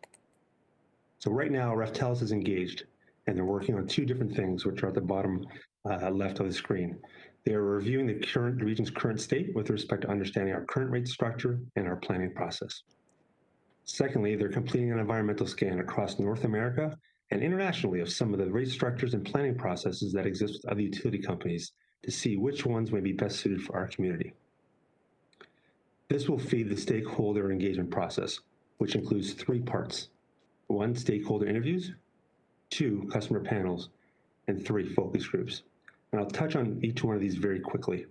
So right now, Reftelis is engaged, and they're working on two different things, which are at the bottom left of the screen. They are reviewing the region's current state with respect to understanding our current rate structure and our planning process. Secondly, they're completing an environmental scan across North America and internationally of some of the rate structures and planning processes that exist with other utility companies to see which ones may be best suited for our community. This will feed the stakeholder engagement process, which includes three parts. 1, stakeholder interviews, 2, customer panels, and 3, focus groups. And I'll touch on each one of these very quickly.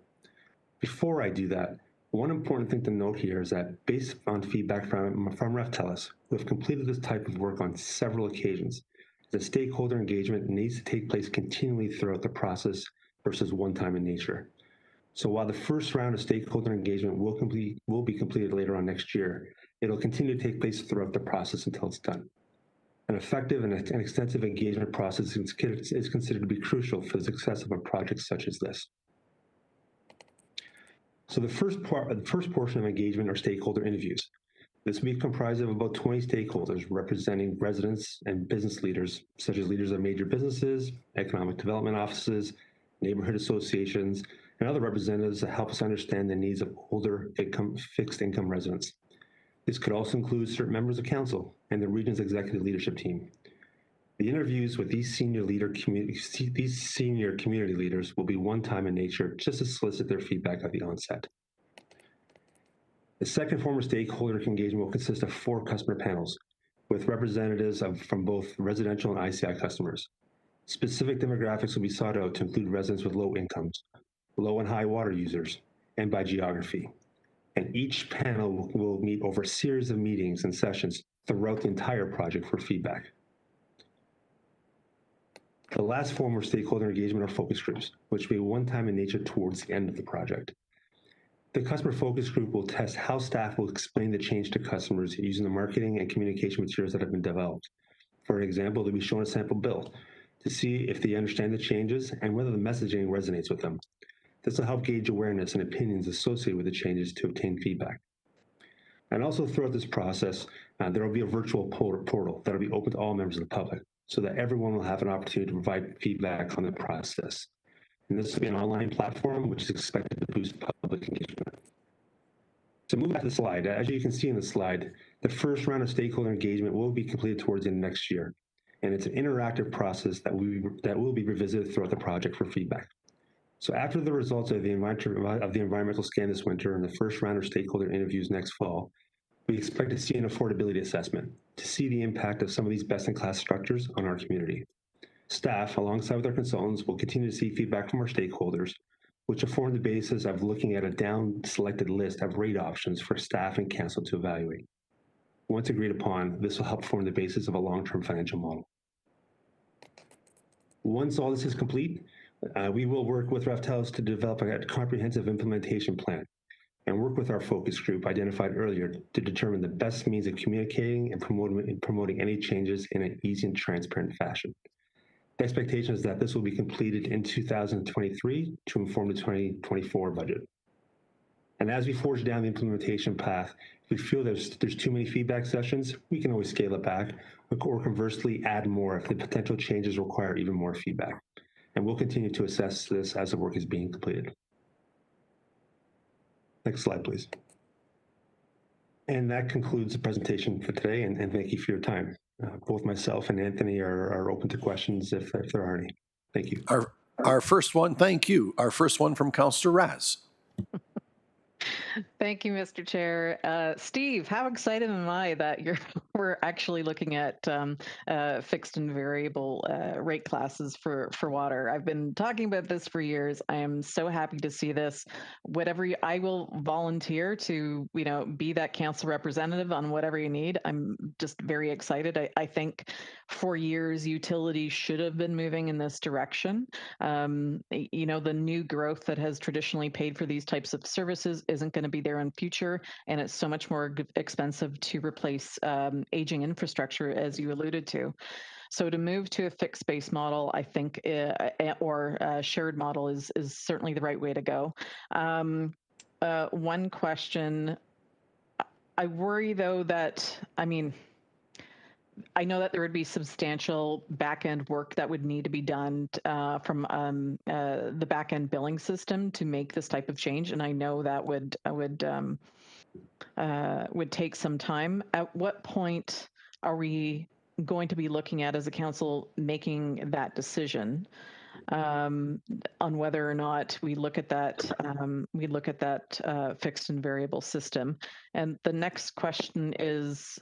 Before I do that, one important thing to note here is that based on feedback from Reftelis, we've completed this type of work on several occasions. The stakeholder engagement needs to take place continually throughout the process versus one time in nature. So while the first round of stakeholder engagement will be completed later on next year, it'll continue to take place throughout the process until it's done. An effective and an extensive engagement process is considered to be crucial for the success of a project such as this. So the first portion of engagement are stakeholder interviews. This will be comprised of about 20 stakeholders representing residents and business leaders, such as leaders of major businesses, economic development offices, neighborhood associations, and other representatives that help us understand the needs of older fixed income residents. This could also include certain members of council and the region's executive leadership team. The interviews with these senior community leaders will be one-time in nature, just to solicit their feedback at the onset. The second form of stakeholder engagement will consist of 4 customer panels with representatives from both residential and ICI customers. Specific demographics will be sought out to include residents with low incomes. low and high water users, and by geography. And each panel will meet over a series of meetings and sessions throughout the entire project for feedback. The last form of stakeholder engagement are focus groups, which will be one-time in nature towards the end of the project. The customer focus group will test how staff will explain the change to customers using the marketing and communication materials that have been developed. For example, they'll be shown a sample bill to see if they understand the changes and whether the messaging resonates with them. This will help gauge awareness and opinions associated with the changes to obtain feedback. And also throughout this process, there will be a virtual portal that will be open to all members of the public so that everyone will have an opportunity to provide feedback on the process. And this will be an online platform which is expected to boost public engagement. So moving back to the slide, as you can see in the slide, the first round of stakeholder engagement will be completed towards the end of next year. And it's an interactive process that will be revisited throughout the project for feedback. So after the results of the environmental scan this winter and the first round of stakeholder interviews next fall, we expect to see an affordability assessment to see the impact of some of these best-in-class structures on our community. Staff, alongside with our consultants, will continue to see feedback from our stakeholders, which will form the basis of looking at a down-selected list of rate options for staff and council to evaluate. Once agreed upon, this will help form the basis of a long-term financial model. Once all this is complete, we will work with Raftels to develop a comprehensive implementation plan and work with our focus group identified earlier to determine the best means of communicating and promoting any changes in an easy and transparent fashion. The expectation is that this will be completed in 2023 to inform the 2024 budget. And as we forge down the implementation path, if we feel there's too many feedback sessions, we can always scale it back, or conversely add more if the potential changes require even more feedback. And we'll continue to assess this as the work is being completed. Next slide, please. And that concludes the presentation for today, and thank you for your time. Both myself and Anthony are open to questions if there are any. Thank you. Our first one, thank you. Our first one from Councillor Raz. Thank you, Mr. Chair. Steve, how excited am I that we're actually looking at fixed and variable rate classes for water. I've been talking about this for years. I am so happy to see this. I will volunteer to, be that council representative on whatever you need. I'm just very excited. I think for years utilities should have been moving in this direction. The new growth that has traditionally paid for these types of services isn't going to be there in future, and it's so much more expensive to replace aging infrastructure, as you alluded to. So to move to a fixed base model, I think, or a shared model is certainly the right way to go. One question, I worry though that, I know that there would be substantial back-end work that would need to be done from the back-end billing system to make this type of change, and I know that would take some time. At what point are we going to be looking at, as a council, making that decision on whether or not we look at that fixed and variable system? And the next question is,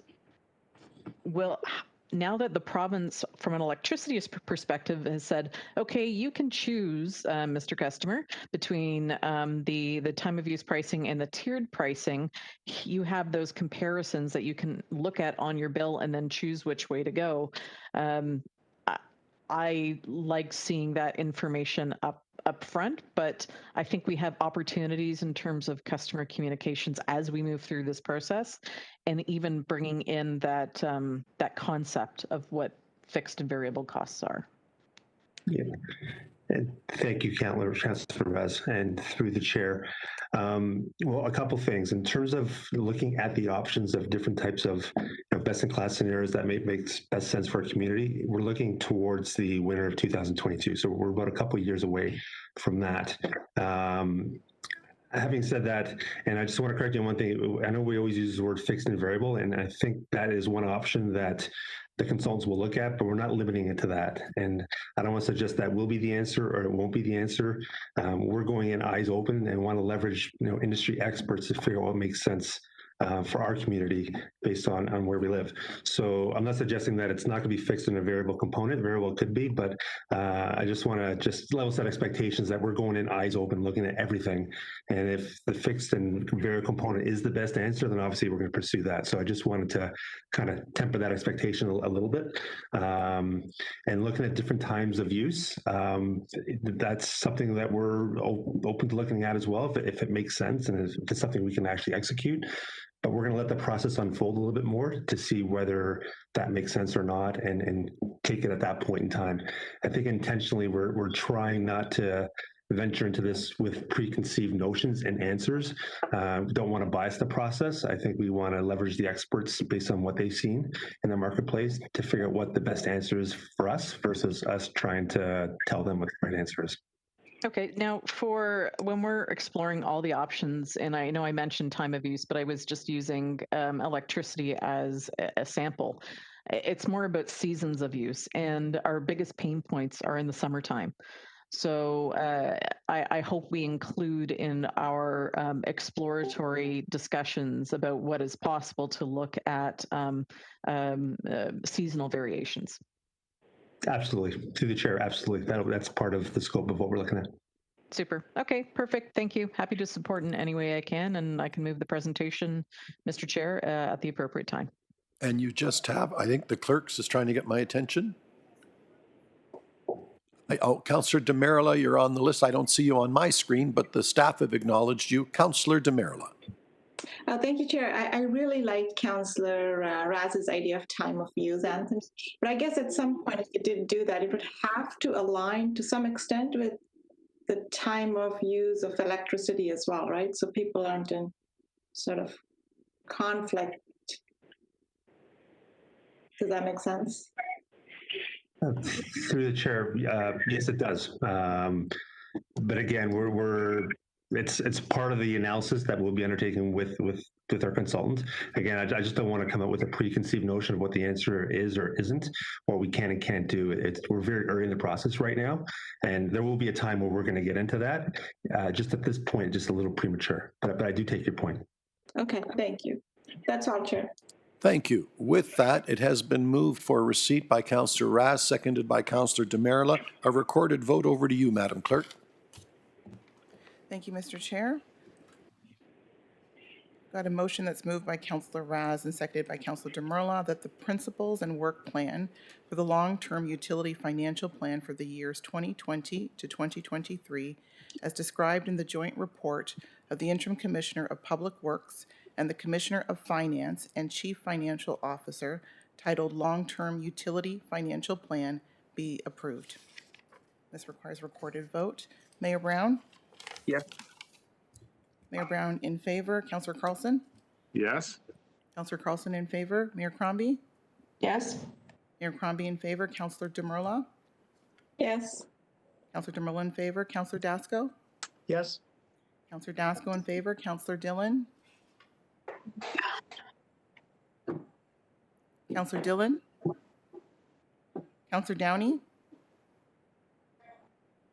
now that the province, from an electricity perspective, has said, okay, you can choose, Mr. Customer, between the time of use pricing and the tiered pricing, you have those comparisons that you can look at on your bill and then choose which way to go. I like seeing that information up front, but I think we have opportunities in terms of customer communications as we move through this process, and even bringing in that concept of what fixed and variable costs are. Yeah. And thank you, Councillor Raz, and through the chair. Well, a couple things. In terms of looking at the options of different types of best-in-class scenarios that make best sense for our community, we're looking towards the winter of 2022. So we're about a couple of years away from that. Having said that, and I just want to correct you on one thing, I know we always use the word fixed and variable, and I think that is one option that the consultants will look at, but we're not limiting it to that. And I don't want to suggest that will be the answer or it won't be the answer. We're going in eyes open and want to leverage industry experts to figure out what makes sense for our community based on where we live. So I'm not suggesting that it's not going to be fixed in a variable component. Variable could be, but I just want to just level set expectations that we're going in eyes open, looking at everything. And if the fixed and variable component is the best answer, then obviously we're going to pursue that. So I just wanted to kind of temper that expectation a little bit. And looking at different times of use, that's something that we're open to looking at as well, if it makes sense and if it's something we can actually execute. But we're going to let the process unfold a little bit more to see whether that makes sense or not, and take it at that point in time. I think intentionally we're trying not to venture into this with preconceived notions and answers. Don't want to bias the process. I think we want to leverage the experts based on what they've seen in the marketplace to figure out what the best answer is for us versus us trying to tell them what the right answer is. Okay, now for when we're exploring all the options, and I know I mentioned time of use, but I was just using electricity as a sample. It's more about seasons of use, and our biggest pain points are in the summertime. So I hope we include in our exploratory discussions about what is possible to look at seasonal variations. Absolutely. Through the chair, absolutely. That's part of the scope of what we're looking at. Super. Okay, perfect. Thank you. Happy to support in any way I can, and I can move the presentation, Mr. Chair, at the appropriate time. And you just have, I think the clerk's is trying to get my attention. Councillor Demerla, you're on the list. I don't see you on my screen, but the staff have acknowledged you. Councillor Demerla. Thank you, Chair. I really liked Councillor Raz's idea of time of use anthems, but I guess at some point, if you did do that, it would have to align to some extent with the time of use of electricity as well, right? So people aren't in sort of conflict. Does that make sense? Through the chair, yes, it does. But again, it's part of the analysis that we'll be undertaking with our consultant. Again, I just don't want to come up with a preconceived notion of what the answer is or isn't, or we can and can't do. We're very early in the process right now, and there will be a time where we're going to get into that. Just at this point, just a little premature, but I do take your point. Okay, thank you. That's all, Chair. Thank you. With that, it has been moved for receipt by Councillor Raz, seconded by Councillor Demerla. A recorded vote over to you, Madam Clerk. Thank you, Mr. Chair. Got a motion that's moved by Councillor Raz and seconded by Councillor Demerla that the principles and work plan for the long-term utility financial plan for the years 2020 to 2023, as described in the joint report of the Interim Commissioner of Public Works and the Commissioner of Finance and Chief Financial Officer, titled Long-Term Utility Financial Plan, be approved. This requires recorded vote. Mayor Brown? Yes. Mayor Brown in favor. Councillor Carlson? Yes. Councillor Carlson in favor. Mayor Crombie? Yes. Mayor Crombie in favor. Councillor Demerla? Yes. Councillor Demerla in favor. Councillor Dasco? Yes. Councillor Dasco in favor. Councillor Dillon? Councillor Dillon? Councillor Downey?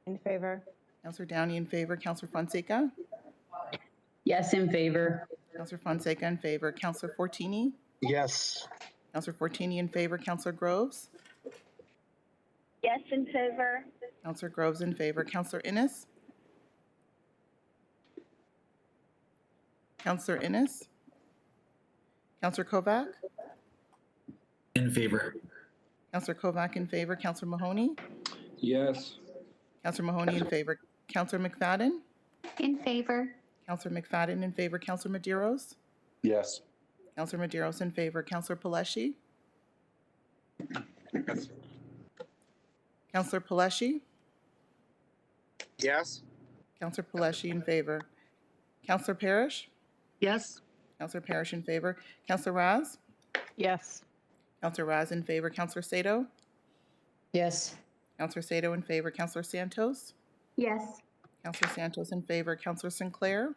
In favor. Councillor Downey in favor. Councillor Fonseca? Yes, in favor. Councillor Fonseca in favor. Councillor Fortini? Yes. Councillor Fortini in favor. Councillor Groves? Yes, in favor. Councillor Groves in favor. Councillor Innes? Councillor Innes? Councillor Kovac? In favor. Councillor Kovac in favor. Councillor Mahoney? Yes. Councillor Mahoney in favor. Councillor McFadden? In favor. Councillor McFadden in favor. Councillor Medeiros? Yes. Councillor Medeiros in favor. Councillor Paleshi? Yes. Councillor Paleshi? Yes. Councillor Paleshi in favor. Councillor Parrish? Yes. Councillor Parrish in favor. Councillor Raz? Yes. Councillor Raz in favor. Councillor Sato? Yes. Councillor Sato in favor. Councillor Santos? Yes. Councillor Santos in favor. Councillor Sinclair?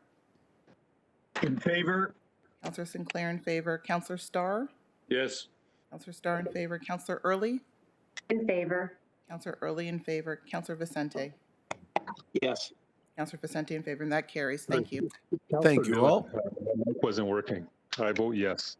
In favor. Councillor Sinclair in favor. Councillor Starr? Yes. Councillor Starr in favor. Councillor Early? In favor. Councillor Early in favor. Councillor Vicente? Yes. Councillor Vicente in favor, and that carries. Thank you. Thank you all. My mic wasn't working. I vote yes.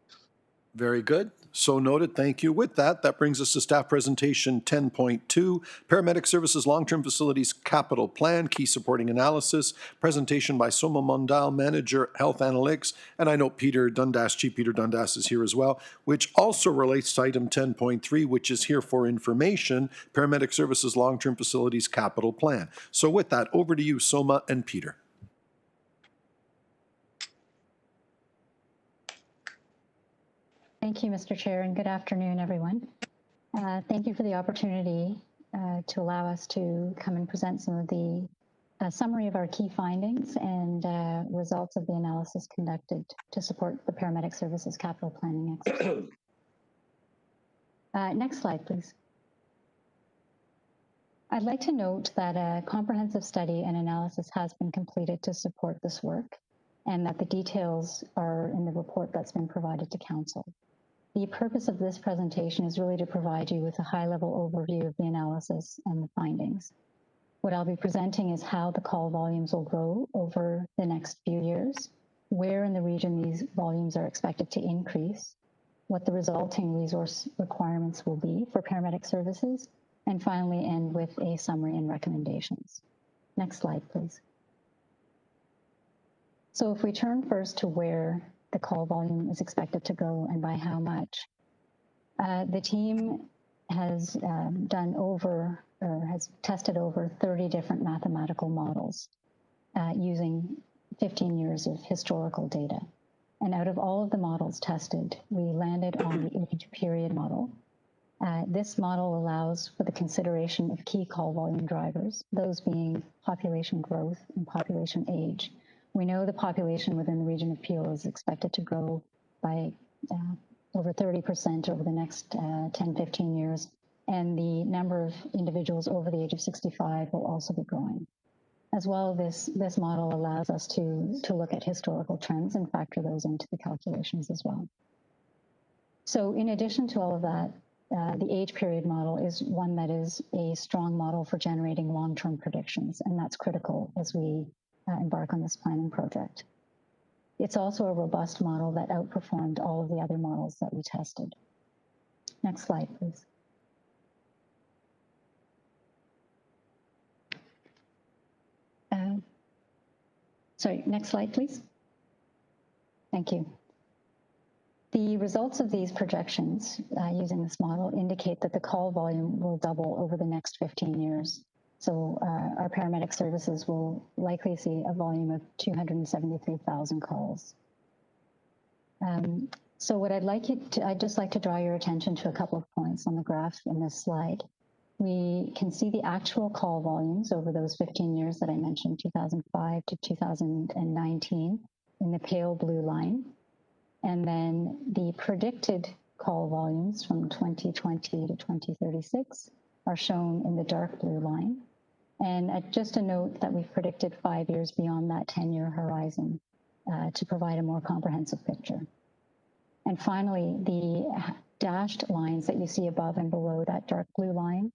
Very good. So noted. Thank you. With that, that brings us to staff presentation 10.2, Paramedic Services Long-Term Facilities Capital Plan, Key Supporting Analysis, presentation by Soma Mondal, Manager, Health Analytics, and I know Peter Dundas, Chief Peter Dundas is here as well, which also relates to item 10.3, which is here for information, Paramedic Services Long-Term Facilities Capital Plan. So with that, over to you, Soma and Peter. Thank you, Mr. Chair, and good afternoon, everyone. Thank you for the opportunity to allow us to come and present some of the summary of our key findings and results of the analysis conducted to support the Paramedic Services Capital Planning exercise. Next slide, please. I'd like to note that a comprehensive study and analysis has been completed to support this work, and that the details are in the report that's been provided to Council. The purpose of this presentation is really to provide you with a high-level overview of the analysis and the findings. What I'll be presenting is how the call volumes will grow over the next few years, where in the region these volumes are expected to increase, what the resulting resource requirements will be for paramedic services, and finally end with a summary and recommendations. Next slide, please. So if we turn first to where the call volume is expected to go and by how much, the team has has tested over 30 different mathematical models using 15 years of historical data. And out of all of the models tested, we landed on the age period model. This model allows for the consideration of key call volume drivers, those being population growth and population age. We know the population within the region of Peel is expected to grow by over 30% over the next 10, 15 years, and the number of individuals over the age of 65 will also be growing. As well, this model allows us to look at historical trends and factor those into the calculations as well. So in addition to all of that, the age period model is one that is a strong model for generating long-term predictions, and that's critical as we embark on this planning project. It's also a robust model that outperformed all of the other models that we tested. Next slide, please. Sorry, next slide, please. Thank you. The results of these projections using this model indicate that the call volume will double over the next 15 years. So our paramedic services will likely see a volume of 273,000 calls. So what I'd just like to draw your attention to a couple of points on the graph in this slide. We can see the actual call volumes over those 15 years that I mentioned, 2005 to 2019, in the pale blue line. And then the predicted call volumes from 2020 to 2036 are shown in the dark blue line. And just a note that we've predicted 5 years beyond that 10-year horizon to provide a more comprehensive picture. And finally, the dashed lines that you see above and below that dark blue line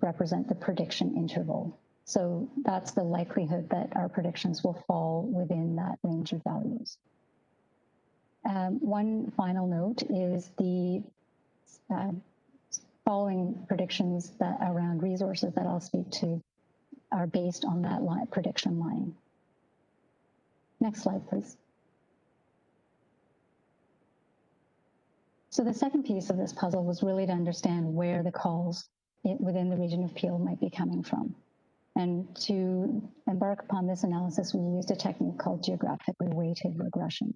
represent the prediction interval. So that's the likelihood that our predictions will fall within that range of values. One final note is the following predictions that around resources that I'll speak to are based on that prediction line. Next slide, please. So the second piece of this puzzle was really to understand where the calls within the region of Peel might be coming from. And to embark upon this analysis, we used a technique called geographically weighted regression.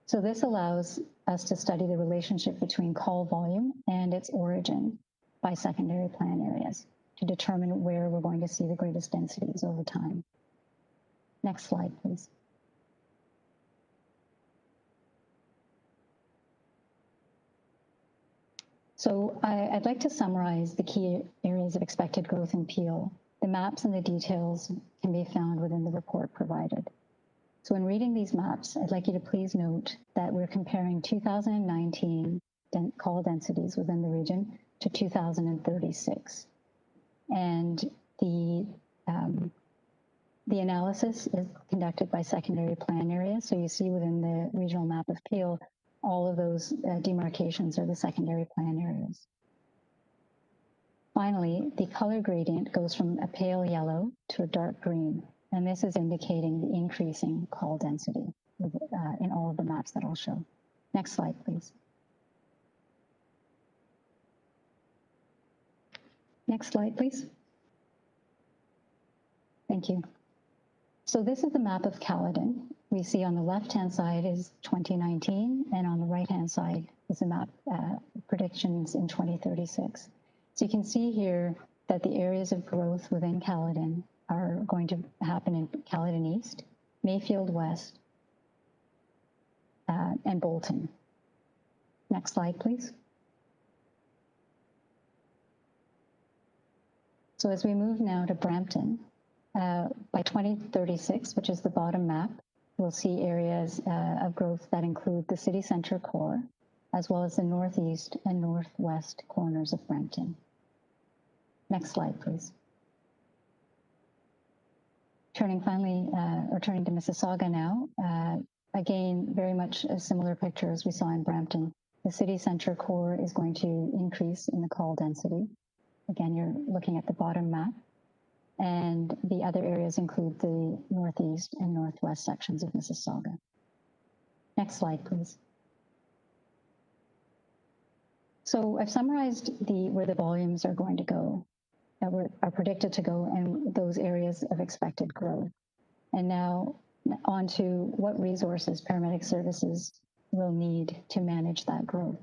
So this allows us to study the relationship between call volume and its origin by secondary plan areas to determine where we're going to see the greatest densities over time. Next slide, please. So I'd like to summarize the key areas of expected growth in Peel. The maps and the details can be found within the report provided. So in reading these maps, I'd like you to please note that we're comparing 2019 call densities within the region to 2036. And the The analysis is conducted by secondary plan areas. So you see within the regional map of Peel, all of those demarcations are the secondary plan areas. Finally, the color gradient goes from a pale yellow to a dark green, and this is indicating the increasing call density in all of the maps that I'll show. Next slide, please. Next slide, please. Thank you. So this is the map of Caledon. We see on the left-hand side is 2019, and on the right-hand side is the map predictions in 2036. So you can see here that the areas of growth within Caledon are going to happen in Caledon East, Mayfield West, and Bolton. Next slide, please. So as we move now to Brampton, by 2036, which is the bottom map, we'll see areas of growth that include the city center core, as well as the northeast and northwest corners of Brampton. Next slide, please. Turning to Mississauga now. Again, very much a similar picture as we saw in Brampton. The city center core is going to increase in the call density. Again, you're looking at the bottom map. And the other areas include the northeast and northwest sections of Mississauga. Next slide, please. So I've summarized where the volumes are going to go, that are predicted to go, and those areas of expected growth. And now on to what resources paramedic services will need to manage that growth.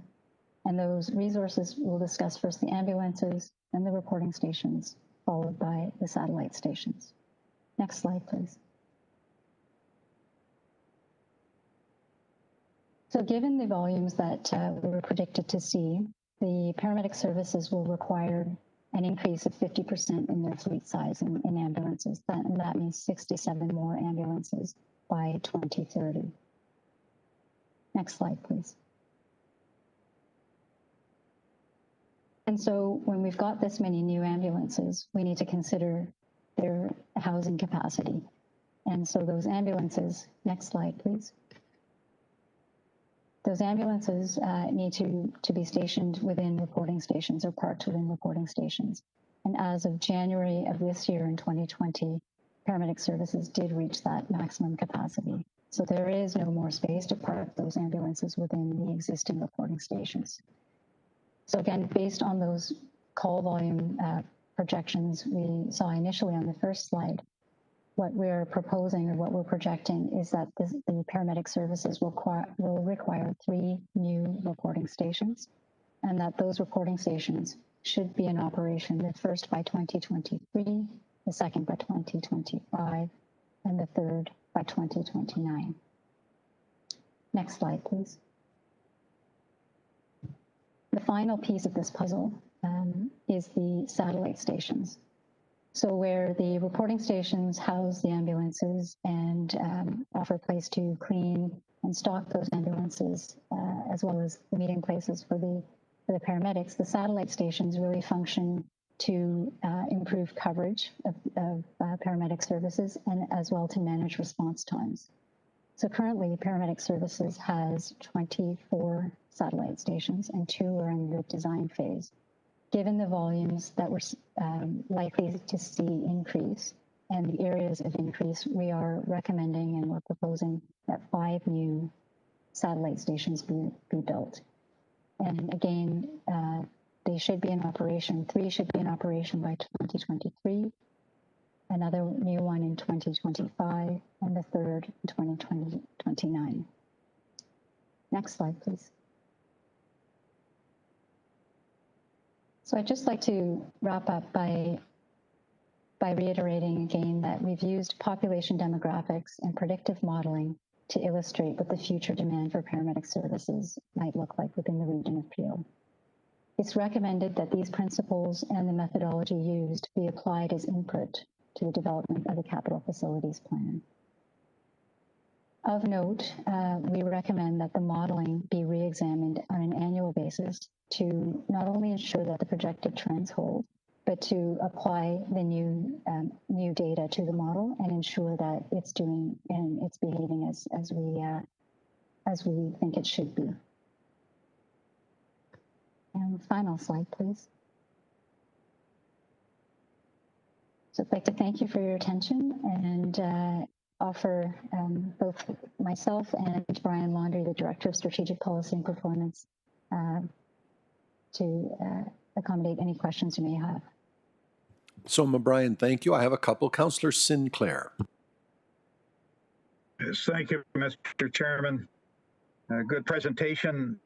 And those resources, we'll discuss first the ambulances, then the reporting stations, followed by the satellite stations. Next slide, please. So given the volumes that we were predicted to see, the paramedic services will require an increase of 50% in their fleet size in ambulances. And that means 67 more ambulances by 2030. Next slide, please. And so when we've got this many new ambulances, we need to consider their housing capacity. And so those ambulances, next slide, please. Those ambulances need to be stationed within reporting stations or parked within reporting stations. And as of January of this year in 2020, paramedic services did reach that maximum capacity. So there is no more space to park those ambulances within the existing reporting stations. So again, based on those call volume projections we saw initially on the first slide, what we're proposing or what we're projecting is that the paramedic services will require 3 new reporting stations, and that those reporting stations should be in operation, the first by 2023, the second by 2025, and the third by 2029. Next slide, please. The final piece of this puzzle is the satellite stations. So where the reporting stations house the ambulances and offer a place to clean and stock those ambulances, as well as the meeting places for the paramedics, the satellite stations really function to improve coverage of paramedic services and as well to manage response times. So currently, paramedic services has 24 satellite stations and 2 are in the design phase. Given the volumes that we're likely to see increase and the areas of increase, we are recommending and we're proposing that 5 new satellite stations be built. And again, they should be in operation. 3 should be in operation by 2023, another new one in 2025, and the third in 2029. Next slide, please. So I'd just like to wrap up by reiterating again that we've used population demographics and predictive modeling to illustrate what the future demand for paramedic services might look like within the region of Peel. It's recommended that these principles and the methodology used be applied as input to the development of the capital facilities plan. Of note, we recommend that the modeling be re-examined on an annual basis to not only ensure that the projected trends hold, but to apply the new data to the model and ensure that it's doing and it's behaving as we think it should be. And final slide, please. So I'd like to thank you for your attention and offer both myself and Brian Laundrie, the Director of Strategic Policy and Performance, to accommodate any questions you may have. So, Brian, thank you. I have a couple. Councillor Sinclair. Yes, thank you, Mr. Chairman. Good presentation.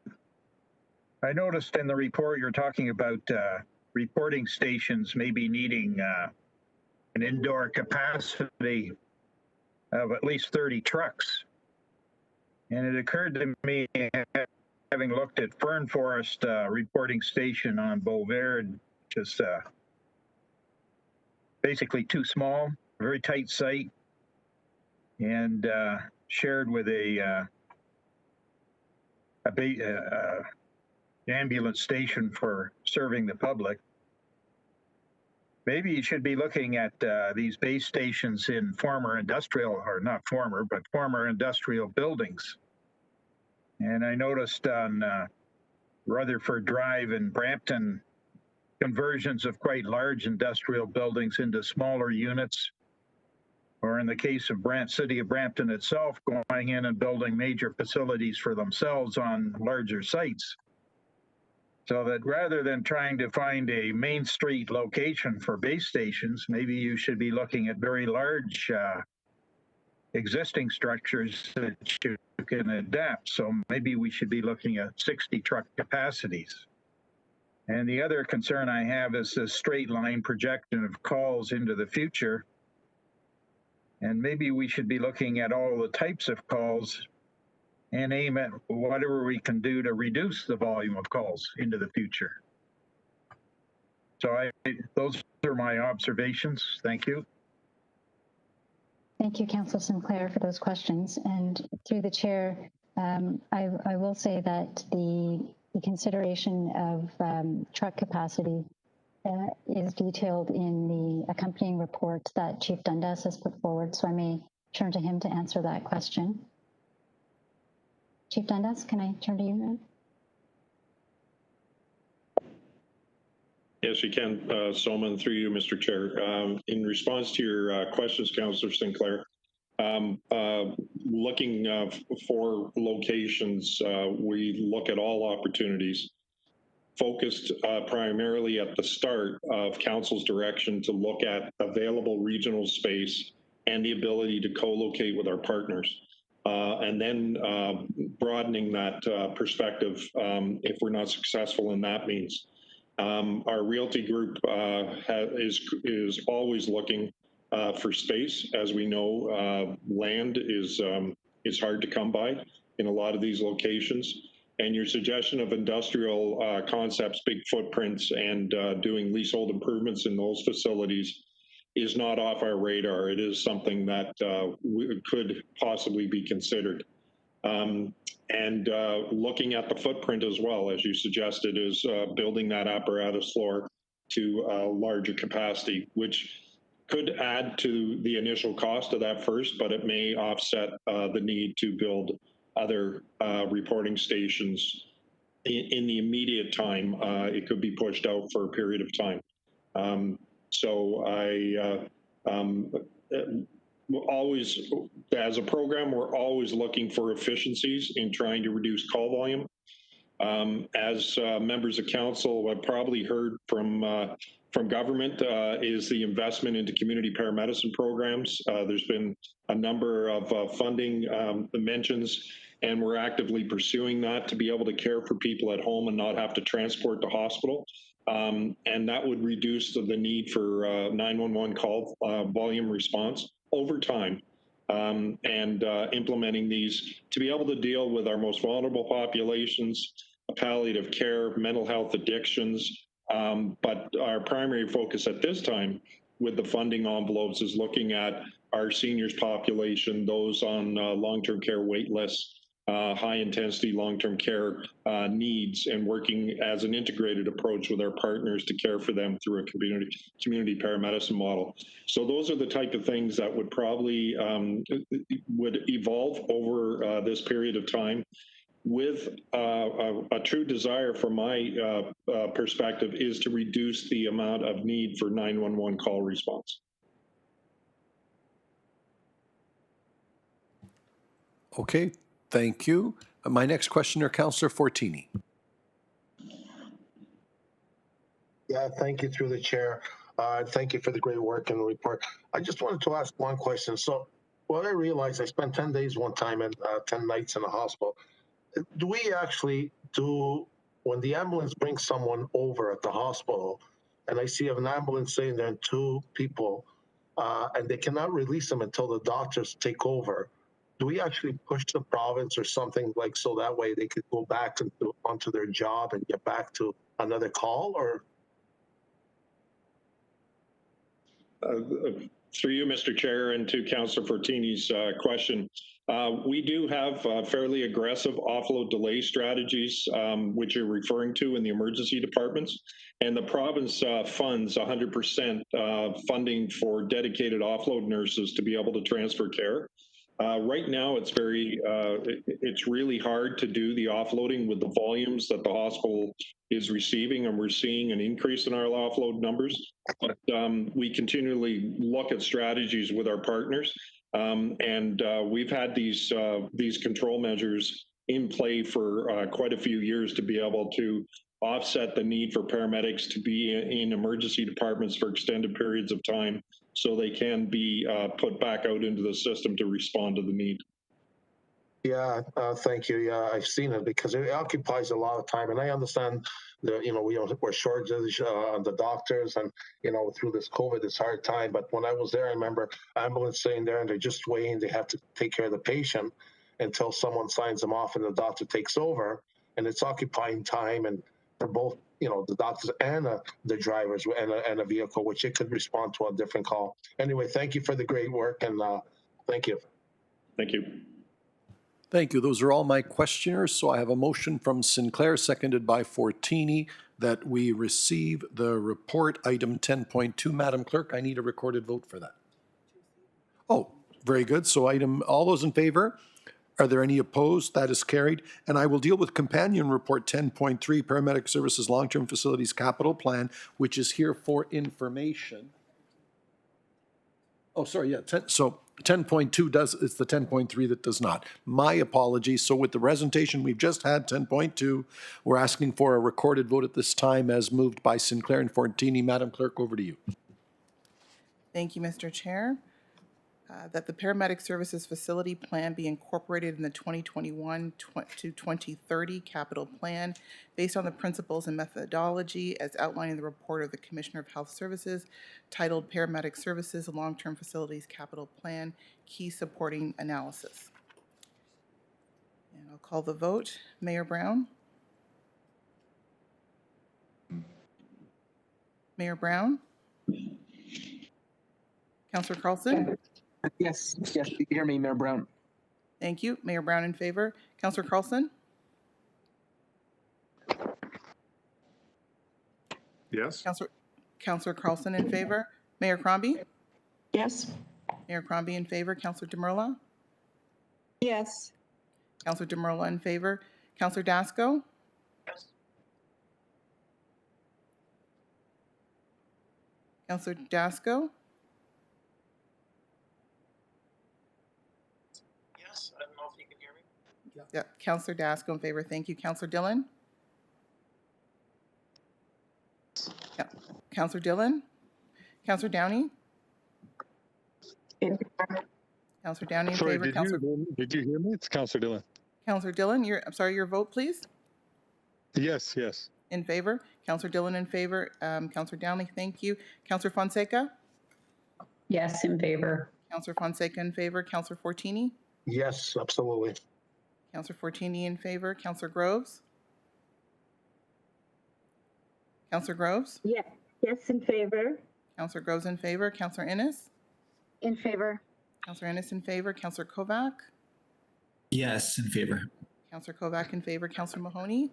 I noticed in the report you're talking about reporting stations maybe needing an indoor capacity of at least 30 trucks. And it occurred to me, having looked at Fern Forest reporting station on Beauverde, which is basically too small, very tight site, and shared with a ambulance station for serving the public. Maybe you should be looking at these base stations in former industrial, or not former, but former industrial buildings. And I noticed on Rutherford Drive in Brampton, conversions of quite large industrial buildings into smaller units, or in the case of City of Brampton itself, going in and building major facilities for themselves on larger sites. So that rather than trying to find a main street location for base stations, maybe you should be looking at very large existing structures that you can adapt. So maybe we should be looking at 60 truck capacities. And the other concern I have is the straight line projection of calls into the future. And maybe we should be looking at all the types of calls and aim at whatever we can do to reduce the volume of calls into the future. So those are my observations. Thank you. Thank you, Councillor Sinclair, for those questions. And through the chair, I will say that the consideration of truck capacity is detailed in the accompanying report that Chief Dundas has put forward. So I may turn to him to answer that question. Chief Dundas, can I turn to you now? Yes, you can, Soman, through you, Mr. Chair. In response to your questions, Councillor Sinclair, looking for locations, we look at all opportunities, focused primarily at the start of Council's direction to look at available regional space and the ability to co-locate with our partners. And then broadening that perspective if we're not successful in that means. Our realty group is always looking for space. As we know, land is hard to come by in a lot of these locations. And your suggestion of industrial concepts, big footprints, and doing leasehold improvements in those facilities is not off our radar. It is something that could possibly be considered. And looking at the footprint as well, as you suggested, is building that apparatus floor to a larger capacity, which could add to the initial cost of that first, but it may offset the need to build other reporting stations in the immediate time. It could be pushed out for a period of time. So always, as a program, we're always looking for efficiencies in trying to reduce call volume. As members of council have probably heard from government is the investment into community paramedicine programs. There's been a number of funding mentions, and we're actively pursuing that to be able to care for people at home and not have to transport to hospital. And that would reduce the need for 911 call volume response over time, and implementing these to be able to deal with our most vulnerable populations, palliative care, mental health addictions. But our primary focus at this time with the funding envelopes is looking at our seniors population, those on long-term care wait lists, high-intensity long-term care needs and working as an integrated approach with our partners to care for them through a community paramedicine model. So those are the type of things that would probably would evolve over this period of time, with a true desire from my perspective is to reduce the amount of need for 911 call response. Okay, thank you. My next questioner, Councillor Fortini. Yeah, thank you through the chair. Thank you for the great work and the report. I just wanted to ask one question. So what I realized, I spent 10 days one time and 10 nights in the hospital. Do we actually do, when the ambulance brings someone over at the hospital, and I see an ambulance saying there are 2 people, and they cannot release them until the doctors take over, do we actually push the province or something like so that way they could go back onto their job and get back to another call? Or through you, Mr. Chair, and to Councillor Fortini's question, we do have fairly aggressive offload delay strategies, which you're referring to in the emergency departments. And the province funds 100% funding for dedicated offload nurses to be able to transfer care. Right now, it's really hard to do the offloading with the volumes that the hospital is receiving, and we're seeing an increase in our offload numbers. But we continually look at strategies with our partners, and we've had these control measures in play for quite a few years to be able to offset the need for paramedics to be in emergency departments for extended periods of time, so they can be put back out into the system to respond to the need. yeah, thank you. Yeah, I've seen it because it occupies a lot of time, and I understand that we're shortage on the doctors, and through this COVID, it's hard time. But when I was there, I remember ambulance sitting there, and they're just waiting. They have to take care of the patient until someone signs them off, and the doctor takes over, and it's occupying time, and they're both the doctors and the drivers and a vehicle, which it could respond to a different call. Anyway, thank you for the great work, and thank you. Thank you. Thank you. Those are all my questioners. So I have a motion from Sinclair, seconded by Fortini, that we receive the report, item 10.2. Madam Clerk, I need a recorded vote for that. Oh, very good. So all those in favor? Are there any opposed? That is carried. And I will deal with companion report 10.3, Paramedic Services Long-Term Facilities Capital Plan, which is here for information. Oh, sorry, yeah. So 10.2 does, it's the 10.3 that does not. My apologies. So with the presentation we've just had, 10.2, we're asking for a recorded vote at this time as moved by Sinclair and Fortini. Madam Clerk, over to you. Thank you, Mr. Chair. That the Paramedic Services Facility Plan be incorporated in the 2021 to 2030 Capital Plan based on the principles and methodology as outlined in the report of the Commissioner of Health Services titled Paramedic Services Long-Term Facilities Capital Plan, Key Supporting Analysis. And I'll call the vote. Mayor Brown? Mayor Brown? Councillor Carlson? Yes, you can hear me, Mayor Brown. Thank you. Mayor Brown in favor. Councillor Carlson? Yes. Councillor Carlson in favor. Mayor Crombie? Yes. Mayor Crombie in favor. Councillor Demerla? Yes. Councillor Demerla in favor. Councillor Dasco? Yes. Councillor Dasco? Yes. I don't know if you can hear me. Yeah. Councillor Dasco in favor. Thank you. Councillor Dillon? Yeah. Councillor Dillon? Councillor Downey? Councillor Downey in favor. Did you hear me? It's Councillor Dillon. Councillor Dillon, your vote, please. Yes, yes. In favor. Councillor Dillon in favor. Councillor Downey, thank you. Councillor Fonseca? Yes, in favor. Councillor Fonseca in favor. Councillor Fortini? Yes, absolutely. Councillor Fortini in favor. Councillor Groves? Councillor Groves? Yes. Yes, in favor. Councillor Groves in favor. Councillor Innes? In favor. Councillor Innes in favor. Councillor Kovac? Yes, in favor. Councillor Kovac in favor. Councillor Mahoney?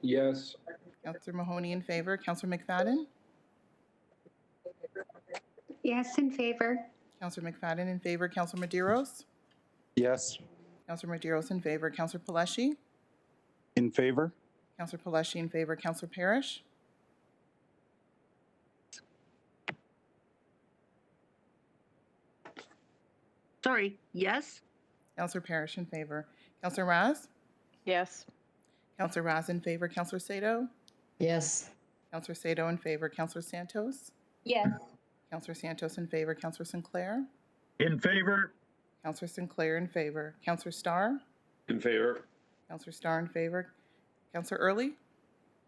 Yes. Councillor Mahoney in favor. Councillor McFadden? Yes, in favor. Councillor McFadden in favor. Councillor Medeiros? Yes. Councillor Medeiros in favor. Councillor Paleshi? In favor? Councillor Paleshi in favor. Councillor Parrish? Sorry, yes? Councillor Parrish in favor. Councillor Raz? Yes. Councillor Raz in favor. Councillor Sato? Yes. Councillor Sato in favor. Councillor Santos? Yes. Councillor Santos in favor. Councillor Sinclair? In favor? Councillor Sinclair in favor. Councillor Starr? In favor. Councillor Starr in favor. Councillor Early?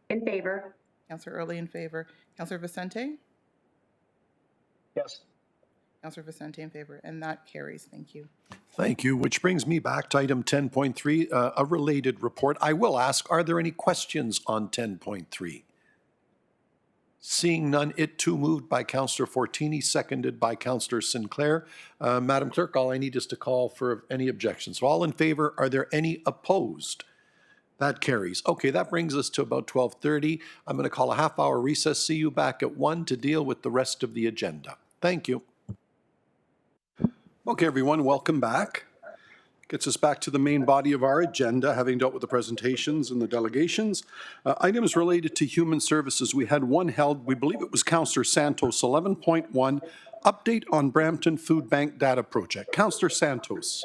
In favor. Councillor Early in favor. Councillor Vicente? Yes. Councillor Vicente in favor, and that carries. Thank you. Thank you, which brings me back to item 10.3, a related report. I will ask, are there any questions on 10.3? Seeing none, it too moved by Councillor Fortini, seconded by Councillor Sinclair. Madam Clerk, all I need is to call for any objections. So all in favor, are there any opposed? That carries. Okay, that brings us to about 12:30. I'm going to call a half-hour recess. See you back at 1 to deal with the rest of the agenda. Thank you. Okay, everyone, welcome back. Gets us back to the main body of our agenda, having dealt with the presentations and the delegations. Items related to human services. We had one held, we believe it was Councillor Santos, 11.1, update on Brampton Food Bank Data Project. Councillor Santos.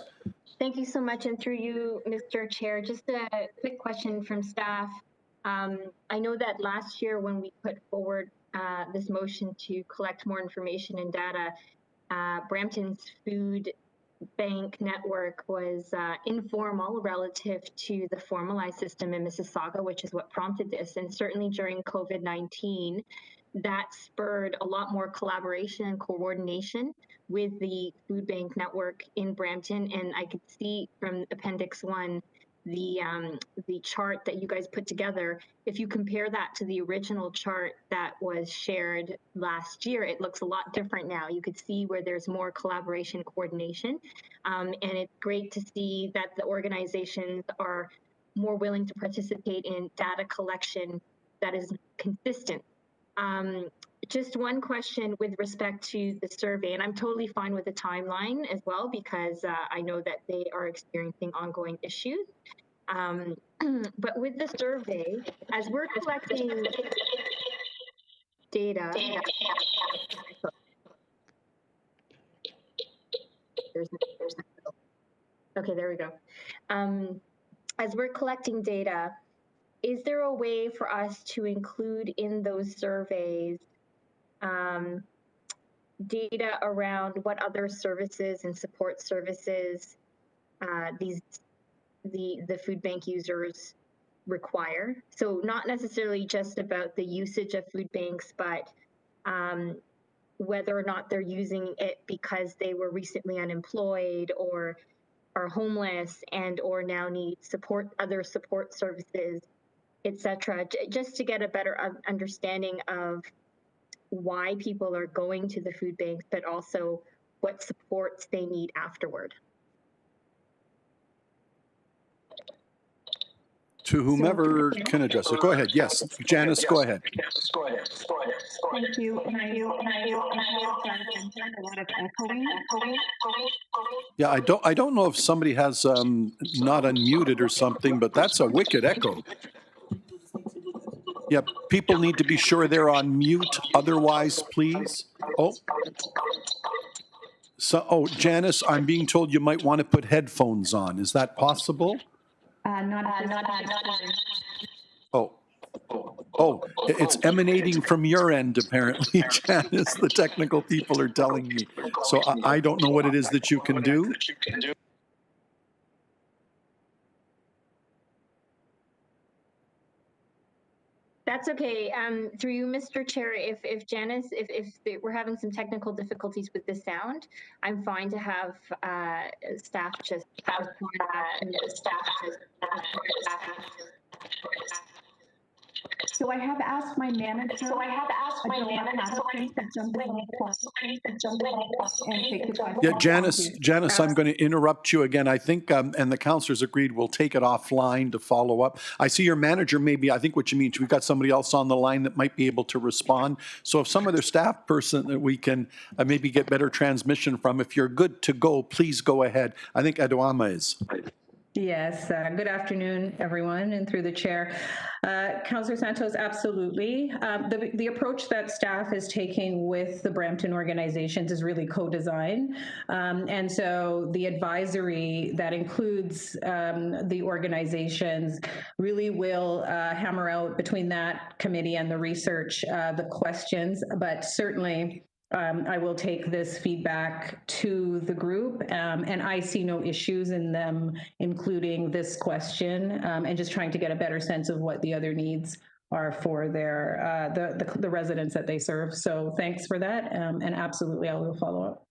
Thank you so much, and through you, Mr. Chair, just a quick question from staff. I know that last year when we put forward this motion to collect more information and data, Brampton's food bank network was informal relative to the formalized system in Mississauga, which is what prompted this. And certainly during COVID-19, that spurred a lot more collaboration and coordination with the food bank network in Brampton. And I could see from Appendix 1, the chart that you guys put together. If you compare that to the original chart that was shared last year, it looks a lot different now. You could see where there's more collaboration, coordination, and it's great to see that the organizations are more willing to participate in data collection that is consistent. Just one question with respect to the survey, and I'm totally fine with the timeline as well, because I know that they are experiencing ongoing issues. But with the survey, as we're collecting data, okay, there we go. As we're collecting data, is there a way for us to include in those surveys data around what other services and support services the food bank users require? So not necessarily just about the usage of food banks, but whether or not they're using it because they were recently unemployed or are homeless and or now need support, other support services, etc. Just to get a better understanding of why people are going to the food banks, but also what supports they need afterward. To whomever can address it. Go ahead. Yes, Janice, go ahead. Thank you. A lot of echoing. Yeah, I don't know if somebody has not unmuted or something, but that's a wicked echo. Yeah, people need to be sure they're on mute. Otherwise, please. Janice, I'm being told you might want to put headphones on. Is that possible? It's emanating from your end, apparently, Janice. The technical people are telling me. So I don't know what it is that you can do. That's okay. Through you, Mr. Chair, if Janice, if we're having some technical difficulties with the sound, I'm fine to have staff just So I have asked my manager. Yeah, Janice, I'm going to interrupt you again. I think, and the councillors agreed, we'll take it offline to follow up. I see your manager maybe, I think what you mean, we've got somebody else on the line that might be able to respond. So if some other staff person that we can maybe get better transmission from, if you're good to go, please go ahead. I think Adwama is. Yes, good afternoon, everyone, and through the chair. Councillor Santos, absolutely. The approach that staff is taking with the Brampton organizations is really co-design. And so the advisory that includes the organizations really will hammer out between that committee and the research the questions, but certainly I will take this feedback to the group, and I see no issues in them including this question, and just trying to get a better sense of what the other needs are for their the residents that they serve. So thanks for that, and absolutely I will follow up.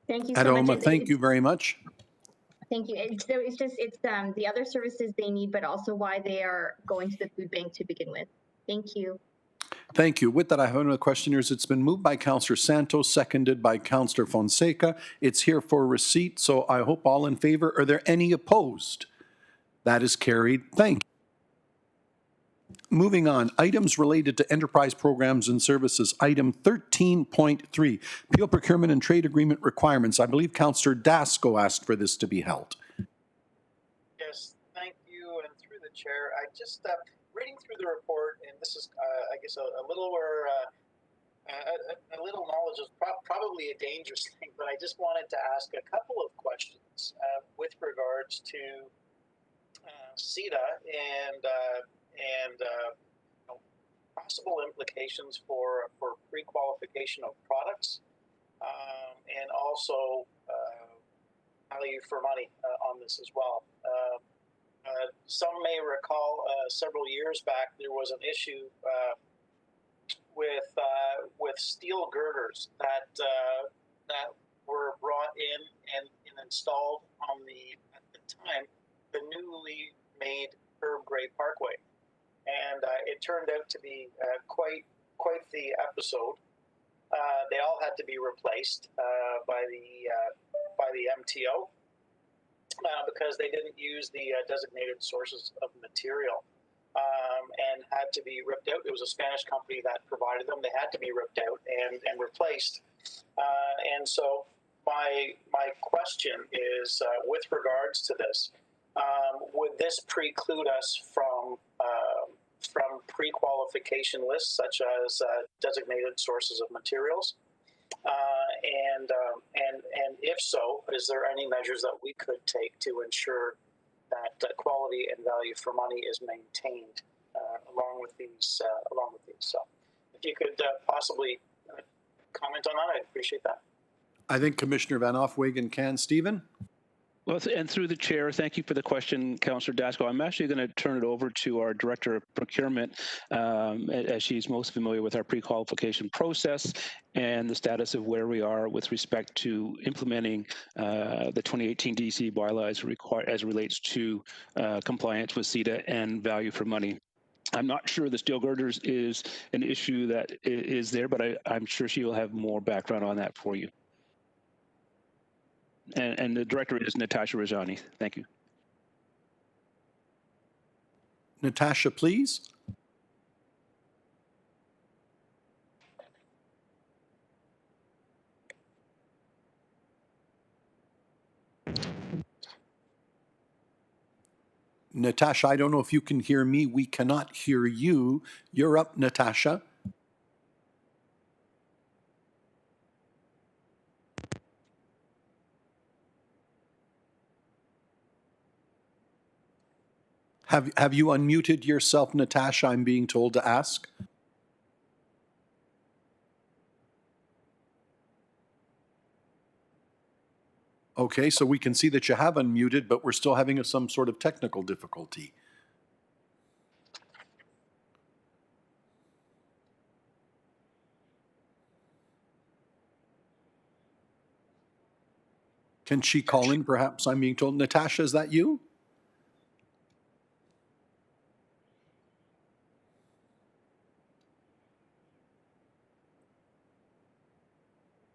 Thank you so much. Thank you very much. Thank you. It's the other services they need, but also why they are going to the food bank to begin with. Thank you. Thank you. With that, I have another question here. It's been moved by Councillor Santos, seconded by Councillor Fonseca. It's here for receipt, so I hope all in favor. Are there any opposed? That is carried. Thank you. Moving on, items related to enterprise programs and services. Item 13.3, Peel Procurement and Trade Agreement Requirements. I believe Councillor Dasco asked for this to be held. Yes, thank you. And through the chair, I just reading through the report, and this is, I guess, a little where a little knowledge is probably a dangerous thing, but I just wanted to ask a couple of questions with regards to CETA and possible implications for pre-qualification of products and also value for money on this as well. Some may recall several years back there was an issue with steel girders that were brought in and installed on at the time the newly made Herb Gray Parkway, and it turned out to be quite the episode. They all had to be replaced by the MTO. Because they didn't use the designated sources of material and had to be ripped out. It was a Spanish company that provided them. They had to be ripped out and replaced. And so my question is, with regards to this, would this preclude us from pre-qualification lists such as designated sources of materials? And if so, is there any measures that we could take to ensure that quality and value for money is maintained along with these? So, if you could possibly comment on that, I'd appreciate that. I think Commissioner Van Offwegen can. Stephen? Well, and through the chair, thank you for the question, Councillor Dasco. I'm actually going to turn it over to our Director of Procurement, as she's most familiar with our pre-qualification process and the status of where we are with respect to implementing the 2018 DC bylaws as it relates to compliance with CETA and value for money. I'm not sure the steel girders is an issue that is there, but I'm sure she will have more background on that for you. And the director is Natasha Rajani. Thank you. Natasha, please. Natasha, I don't know if you can hear me. We cannot hear you. You're up, Natasha. Have you unmuted yourself, Natasha? I'm being told to ask. Okay, so we can see that you have unmuted, but we're still having some sort of technical difficulty. Can she call in, perhaps? I'm being told. Natasha, is that you?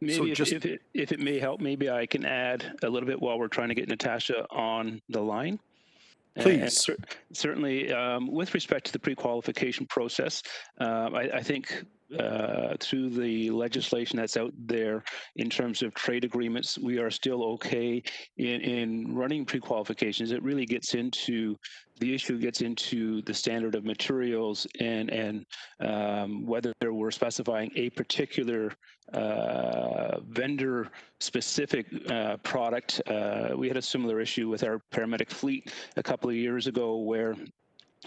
Maybe if it may help, maybe I can add a little bit while we're trying to get Natasha on the line. Please. And certainly, with respect to the pre-qualification process, I think through the legislation that's out there in terms of trade agreements, we are still okay in running pre-qualifications. It really gets into the issue, gets into the standard of materials and whether we're specifying a particular vendor-specific product. We had a similar issue with our paramedic fleet a couple of years ago where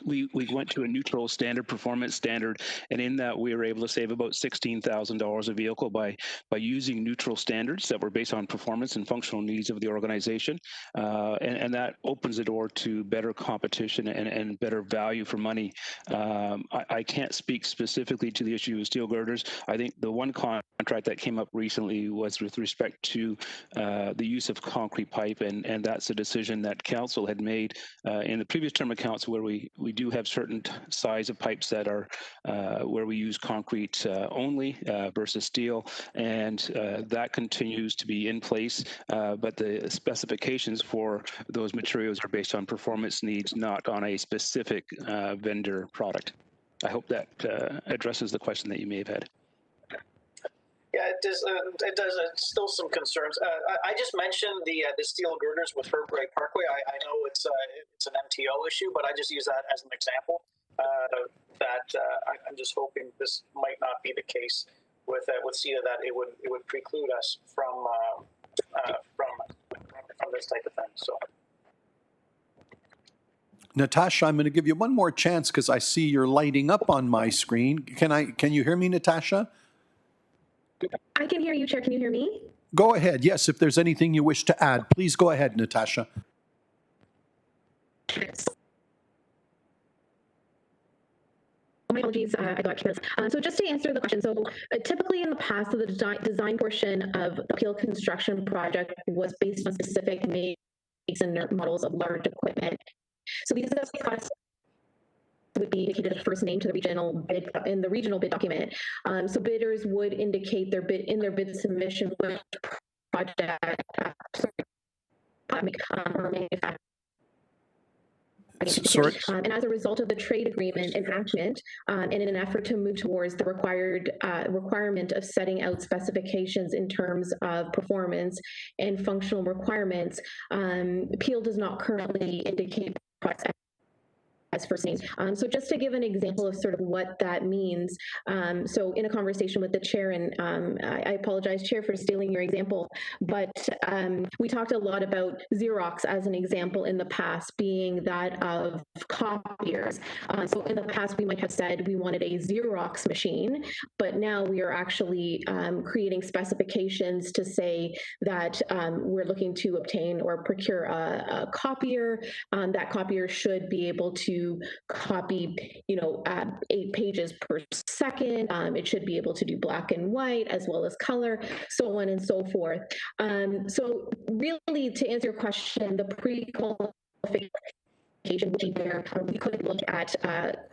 we went to a neutral standard performance standard, and in that we were able to save about $16,000 a vehicle by using neutral standards that were based on performance and functional needs of the organization, and that opens the door to better competition and better value for money. I can't speak specifically to the issue of steel girders. I think the one contract that came up recently was with respect to the use of concrete pipe, and that's a decision that council had made in the previous term of council, where we do have certain size of pipes that are where we use concrete only versus steel, and that continues to be in place, but the specifications for those materials are based on performance needs, not on a specific vendor product. I hope that addresses the question that you may have had. Yeah, it does. It does. Still some concerns. I just mentioned the steel girders with Herb Gray Parkway. I know it's an MTO issue, but I just use that as an example. I'm just hoping this might not be the case with CETA, that it would preclude us from this type of thing. So. Natasha, I'm going to give you one more chance because I see you're lighting up on my screen. Can you hear me, Natasha? I can hear you, Chair. Can you hear me? Go ahead. Yes, if there's anything you wish to add, please go ahead, Natasha. My apologies, I got extras. So just to answer the question, so typically in the past, the design portion of the Peel construction project was based on specific makes and models of large equipment. So these costs would be indicated as first name to the regional bid in the regional bid document. So bidders would indicate their bid in their bid submission which project or manufacturer. Sorry. And as a result of the trade agreement enactment, and in an effort to move towards the requirement of setting out specifications in terms of performance and functional requirements, Peel does not currently indicate products as first names. So just to give an example of sort of what that means, so in a conversation with the chair, and I apologize, Chair, for stealing your example, but we talked a lot about Xerox as an example in the past, being that of copiers. So in the past, we might have said we wanted a Xerox machine, but now we are actually creating specifications to say that we're looking to obtain or procure a copier. That copier should be able to copy, 8 pages per second. It should be able to do black and white as well as color, so on and so forth. So really, to answer your question, the pre-qualification where we could look at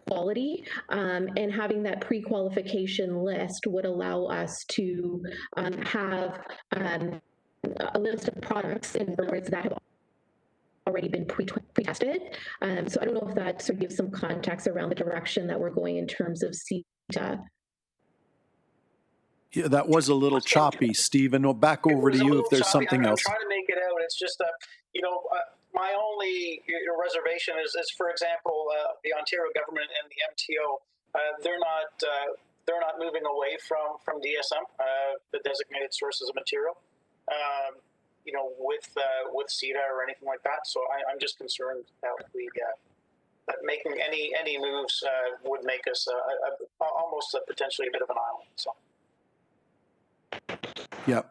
quality, and having that pre-qualification list would allow us to have a list of products, in other words, that have already been pre-tested. So I don't know if that sort of gives some context around the direction that we're going in terms of CETA. Yeah, that was a little choppy, Stephen. Well, back over to you if there's something else. I'm trying to make it out. It's just, my only reservation is, for example, the Ontario government and the MTO. They're not moving away from DSM, the designated sources of material. With CETA or anything like that. So I'm just concerned that that making any moves would make us almost potentially a bit of an island. So. Yeah.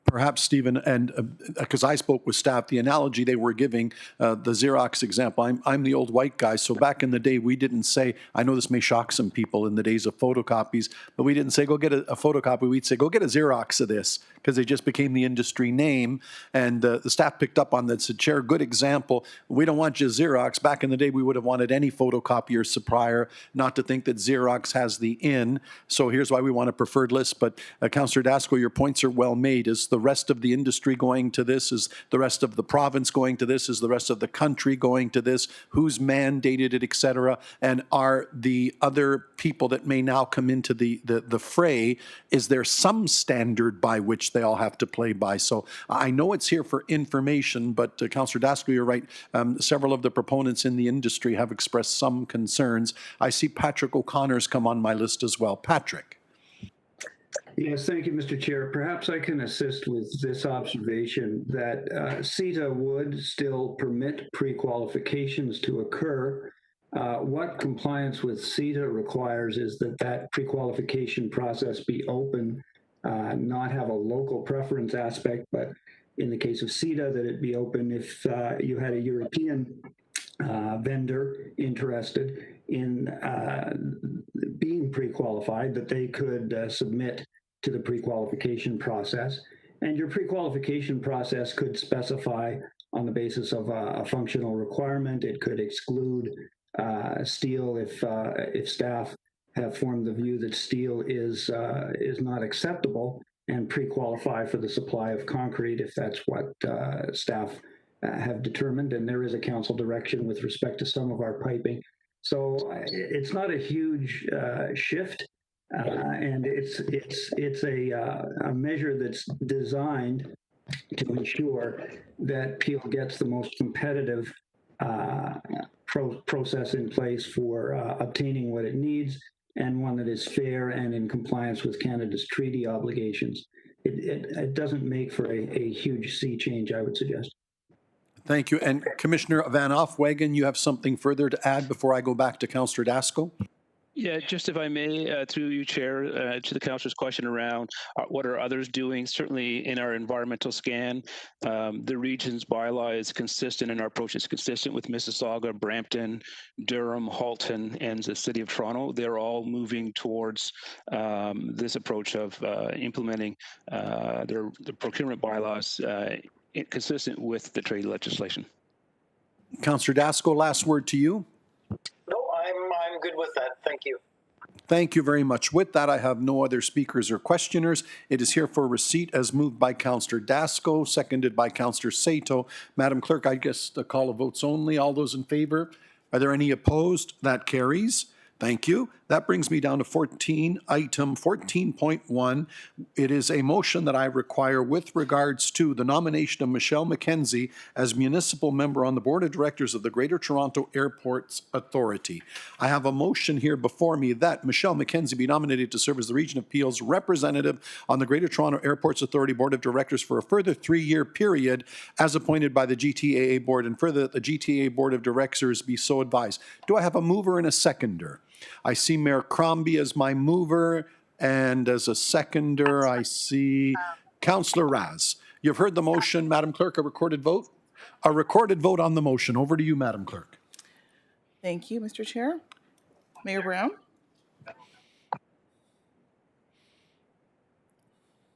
Perhaps, Stephen, and because I spoke with staff, the analogy they were giving, the Xerox example, I'm the old white guy, so back in the day, we didn't say, I know this may shock some people in the days of photocopies, but we didn't say, go get a photocopy. We'd say, go get a Xerox of this, because they just became the industry name. And the staff picked up on that, said, Chair, good example. We don't want just Xerox. Back in the day, we would have wanted any photocopier supplier, not to think that Xerox has the in. So here's why we want a preferred list. But Councillor Dasko, your points are well made. Is the rest of the industry going to this? Is the rest of the province going to this? Is the rest of the country going to this? Who's mandated it, et cetera? And are the other people that may now come into the fray, is there some standard by which they all have to play by? So I know it's here for information, but Councillor Dasko, you're right. Several of the proponents in the industry have expressed some concerns. I see Patrick O'Connor's come on my list as well. Patrick. Yes, thank you, Mr. Chair. Perhaps I can assist with this observation that CETA would still permit pre-qualifications to occur. What compliance with CETA requires is that pre-qualification process be open, not have a local preference aspect, but in the case of CETA, that it be open if you had a European vendor interested in being pre-qualified, that they could submit to the pre-qualification process. And your pre-qualification process could specify on the basis of a functional requirement. It could exclude steel if staff have formed the view that steel is not acceptable, and pre-qualify for the supply of concrete if that's what staff have determined. And there is a council direction with respect to some of our piping. So it's not a huge shift. And it's a measure that's designed to ensure that Peel gets the most competitive process in place for obtaining what it needs, and one that is fair and in compliance with Canada's treaty obligations. It doesn't make for a huge sea change, I would suggest. Thank you. And Commissioner Van Offwagen, you have something further to add before I go back to Councillor Dasko? Yeah, just if I may, through you, Chair, to the councillor's question around what are others doing. Certainly in our environmental scan, the region's bylaw is consistent and our approach is consistent with Mississauga, Brampton, Durham, Halton, and the City of Toronto. They're all moving towards this approach of implementing the procurement bylaws consistent with the trade legislation. Councillor Dasko, last word to you. No, I'm good with that. Thank you. Thank you very much. With that, I have no other speakers or questioners. It is here for receipt as moved by Councillor Dasko, seconded by Councillor Sato. Madam Clerk, I guess the call of votes only. All those in favor? Are there any opposed? That carries. Thank you. That brings me down to item 14.1. It is a motion that I require with regards to the nomination of Michelle McKenzie as municipal member on the Board of Directors of the Greater Toronto Airports Authority. I have a motion here before me that Michelle McKenzie be nominated to serve as the Region of Peel's representative on the Greater Toronto Airports Authority Board of Directors for a further 3-year period as appointed by the GTAA Board, and further that the GTAA Board of Directors be so advised. Do I have a mover and a seconder? I see Mayor Crombie as my mover, and as a seconder, I see Councillor Raz. You've heard the motion, Madam Clerk, a recorded vote? A recorded vote on the motion. Over to you, Madam Clerk. Thank you, Mr. Chair. Mayor Brown?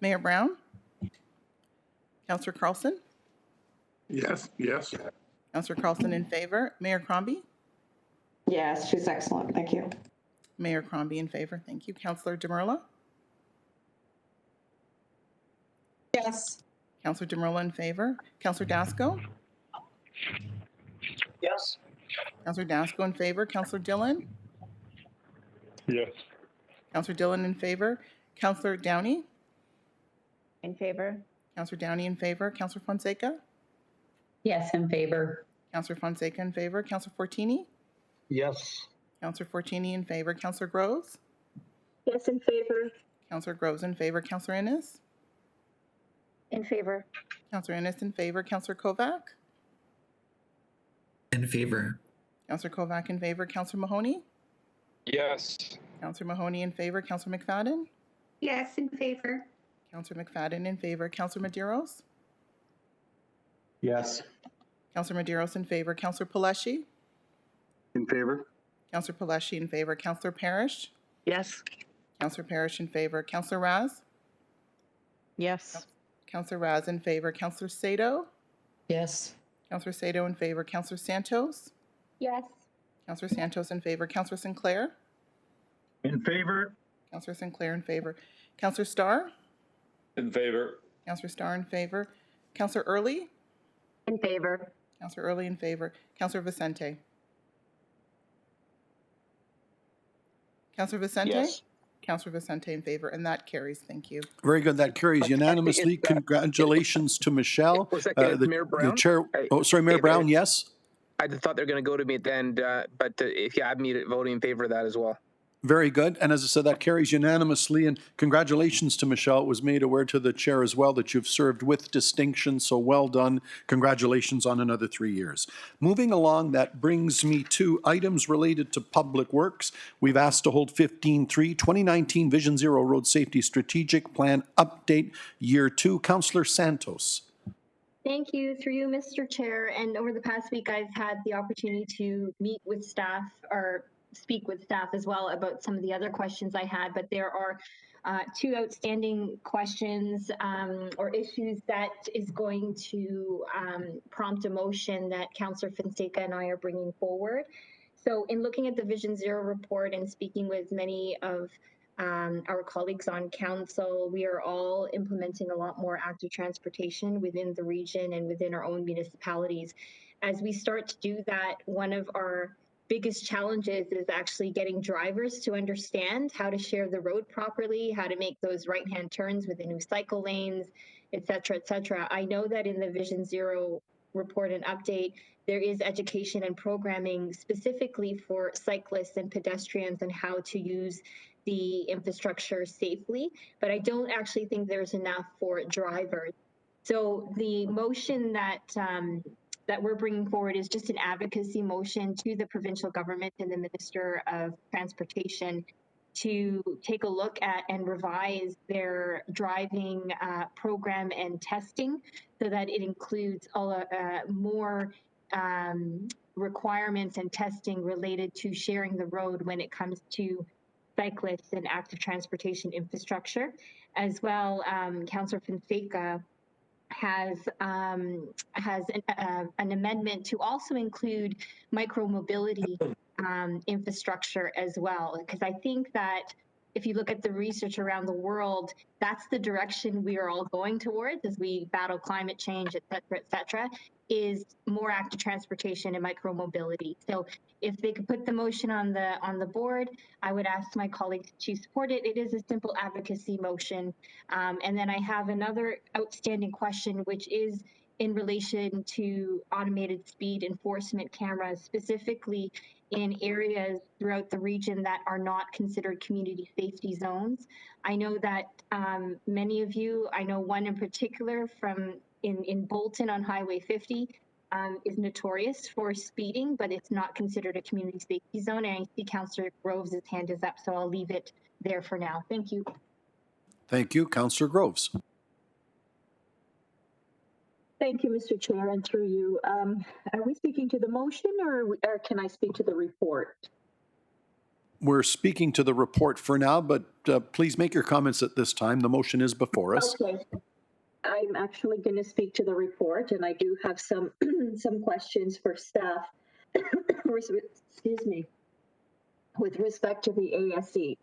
Mayor Brown? Councillor Carlson? Yes. Councillor Carlson in favor. Mayor Crombie? Yes, she's excellent. Thank you. Mayor Crombie in favor. Thank you. Councillor Demerla? Yes. Councillor Demerla in favor. Councillor Dasko? Yes. Councillor Dasko in favor. Councillor Dillon? Yes. Councillor Dillon in favor. Councillor Downey? In favor. Councillor Downey in favor. Councillor Fonseca? Yes, in favor. Councillor Fonseca in favor. Councillor Fortini? Yes. Councillor Fortini in favor. Councillor Groves? Yes, in favor. Councillor Groves in favor. Councillor Innes? In favor. Councillor Innes in favor. Councillor Kovac? In favor. Councillor Kovac in favor. Councillor Mahoney? Yes. Councillor Mahoney in favor. Councillor McFadden? Yes, in favor. Councillor McFadden in favor. Councillor Medeiros? Yes. Councillor Medeiros in favor. Councillor Paleshi? In favor? Councillor Paleshi in favor. Councillor Parrish? Yes. Councillor Parrish in favor. Councillor Raz? Yes. Councillor Raz in favor. Councillor Sato? Yes. Councillor Sato in favor. Councillor Santos? Yes. Councillor Santos in favor. Councillor Sinclair? In favor? Councillor Sinclair in favor. Councillor Starr? In favor. Councillor Starr in favor. Councillor Early? In favor. Councillor Early in favor. Councillor Vicente? Councillor Vicente? Yes. Councillor Vicente in favor, and that carries. Thank you. Very good. That carries unanimously. Congratulations to Michelle. Was that Mayor Brown? The chair. Oh, sorry, Mayor Brown. Yes. I just thought they were going to go to me at the end, but if you have me voting in favor of that as well. Very good. And as I said, that carries unanimously. And congratulations to Michelle. It was made aware to the chair as well that you've served with distinction. So well done. Congratulations on another 3 years. Moving along, that brings me to items related to public works. We've asked to hold 15.3, 2019 Vision Zero Road Safety Strategic Plan Update Year 2. Councillor Santos. Thank you. Through you, Mr. Chair. And over the past week, I've had the opportunity to meet with staff or speak with staff as well about some of the other questions I had, but there are two outstanding questions or issues that is going to prompt a motion that Councillor Fonseca and I are bringing forward. So in looking at the Vision Zero report and speaking with many of our colleagues on council, we are all implementing a lot more active transportation within the region and within our own municipalities. As we start to do that, one of our biggest challenges is actually getting drivers to understand how to share the road properly, how to make those right-hand turns with the new cycle lanes, et cetera, et cetera. I know that in the Vision Zero report and update, there is education and programming specifically for cyclists and pedestrians and how to use the infrastructure safely, but I don't actually think there's enough for drivers. So the motion that we're bringing forward is just an advocacy motion to the provincial government and the Minister of Transportation to take a look at and revise their driving program and testing so that it includes all more requirements and testing related to sharing the road when it comes to cyclists and active transportation infrastructure. As well, Councillor Fonseca has an amendment to also include micro-mobility infrastructure as well, because I think that if you look at the research around the world, that's the direction we are all going towards as we battle climate change, et cetera, is more active transportation and micro-mobility. So if they could put the motion on the board, I would ask my colleagues to support it. It is a simple advocacy motion. And then I have another outstanding question, which is in relation to automated speed enforcement cameras, specifically in areas throughout the region that are not considered community safety zones. I know that many of you, I know one in particular from in Bolton on Highway 50, is notorious for speeding, but it's not considered a community safety zone. And I see Councillor Groves' hand is up, so I'll leave it there for now. Thank you. Thank you. Councillor Groves. Thank you, Mr. Chair, and through you. Are we speaking to the motion or can I speak to the report? We're speaking to the report for now, but please make your comments at this time. The motion is before us. Okay. I'm actually going to speak to the report, and I do have some some questions for staff. Excuse me. With respect to the ASE,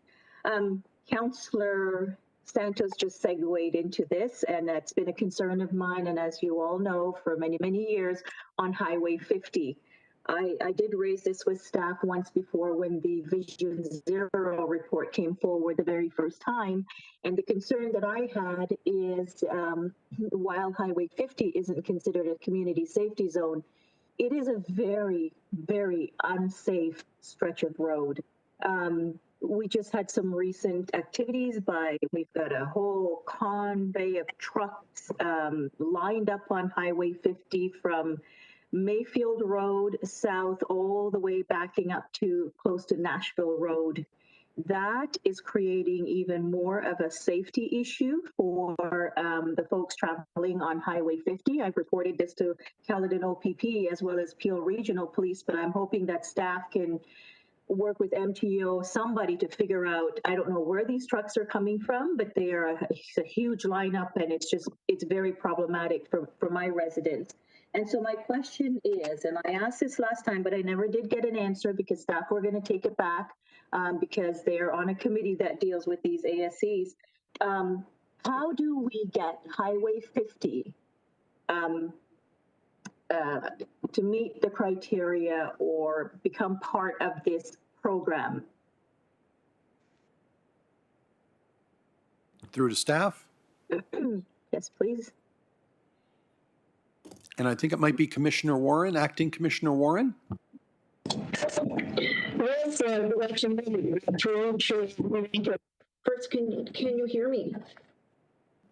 Councillor Santos just segued into this, and that's been a concern of mine, and as you all know, for many, many years on Highway 50. I did raise this with staff once before when the Vision Zero report came forward the very first time, and the concern that I had is while Highway 50 isn't considered a community safety zone, it is a very, very unsafe stretch of road. We just had some recent activities we've got a whole convoy of trucks lined up on Highway 50 from Mayfield Road south all the way backing up to close to Nashville Road. that is creating even more of a safety issue for the folks traveling on Highway 50. I've reported this to Caledon OPP as well as Peel Regional Police, but I'm hoping that staff can work with MTO, somebody to figure out, I don't know where these trucks are coming from, but they are a huge lineup, and it's very problematic for my residents. And so my question is, and I asked this last time, but I never did get an answer because staff were going to take it back because they're on a committee that deals with these ASCs. How do we get Highway 50 to meet the criteria or become part of this program? Through to staff. Yes, please. And I think it might be Commissioner Warren, Acting Commissioner Warren. First, can you hear me?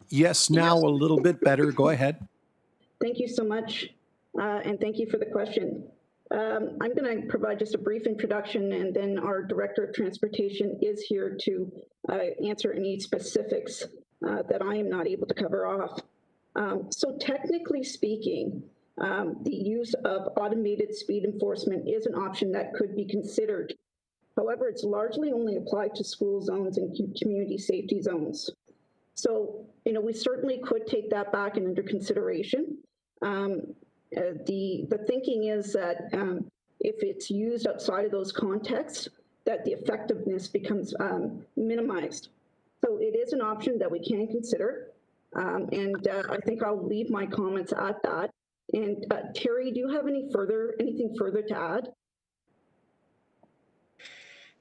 Yes, now a little bit better. Go ahead. Thank you so much, and thank you for the question. I'm going to provide just a brief introduction, and then our Director of Transportation is here to answer any specifics that I am not able to cover off. So technically speaking, the use of automated speed enforcement is an option that could be considered. However, it's largely only applied to school zones and community safety zones. So, we certainly could take that back and under consideration. The thinking is that if it's used outside of those contexts, that the effectiveness becomes minimized. So it is an option that we can consider. And I think I'll leave my comments at that. And Terry, do you have anything further to add?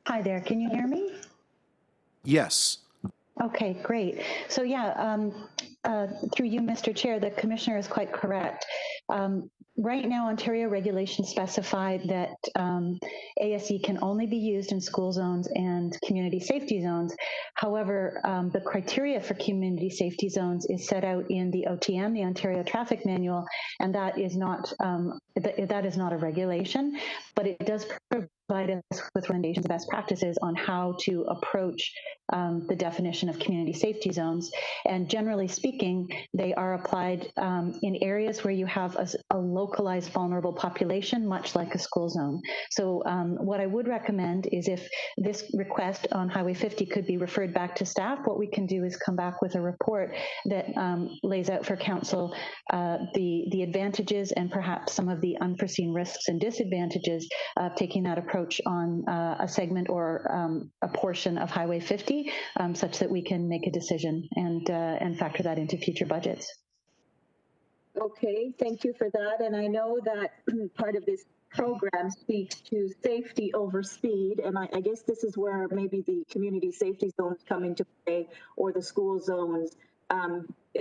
Hi there, can you hear me? Yes. Okay, great. So yeah, through you, Mr. Chair, the Commissioner is quite correct. Right now, Ontario regulations specify that ASE can only be used in school zones and community safety zones. However, the criteria for community safety zones is set out in the OTM, the Ontario Traffic Manual, and that is not a regulation, but it does provide us with recommendations and best practices on how to approach the definition of community safety zones. And generally speaking, they are applied in areas where you have a localized vulnerable population, much like a school zone. So what I would recommend is if this request on Highway 50 could be referred back to staff, what we can do is come back with a report that lays out for council the advantages and perhaps some of the unforeseen risks and disadvantages of taking that approach on a segment or a portion of Highway 50, such that we can make a decision and factor that into future budgets. Okay, thank you for that. And I know that part of this program speaks to safety over speed. And I guess this is where maybe the community safety zones come into play, or the school zones,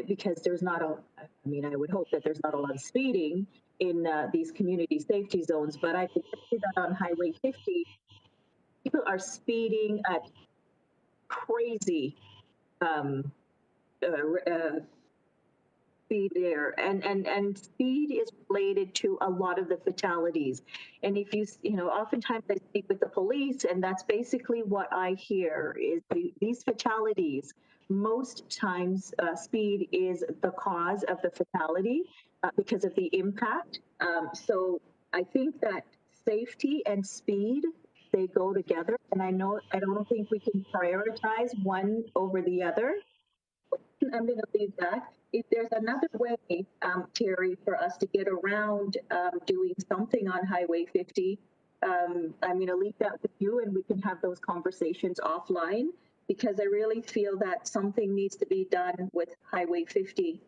because there's not I would hope that there's not a lot of speeding in these community safety zones, but I can see that on Highway 50, people are speeding at crazy speed there, and speed is related to a lot of the fatalities. And if oftentimes I speak with the police, and that's basically what I hear is these fatalities. Most times, speed is the cause of the fatality because of the impact. So I think that safety and speed, they go together, and I don't think we can prioritize one over the other. I'm going to leave that. If there's another way, Terry, for us to get around doing something on Highway 50, I'm going to leave that with you, and we can have those conversations offline, because I really feel that something needs to be done with Highway 50.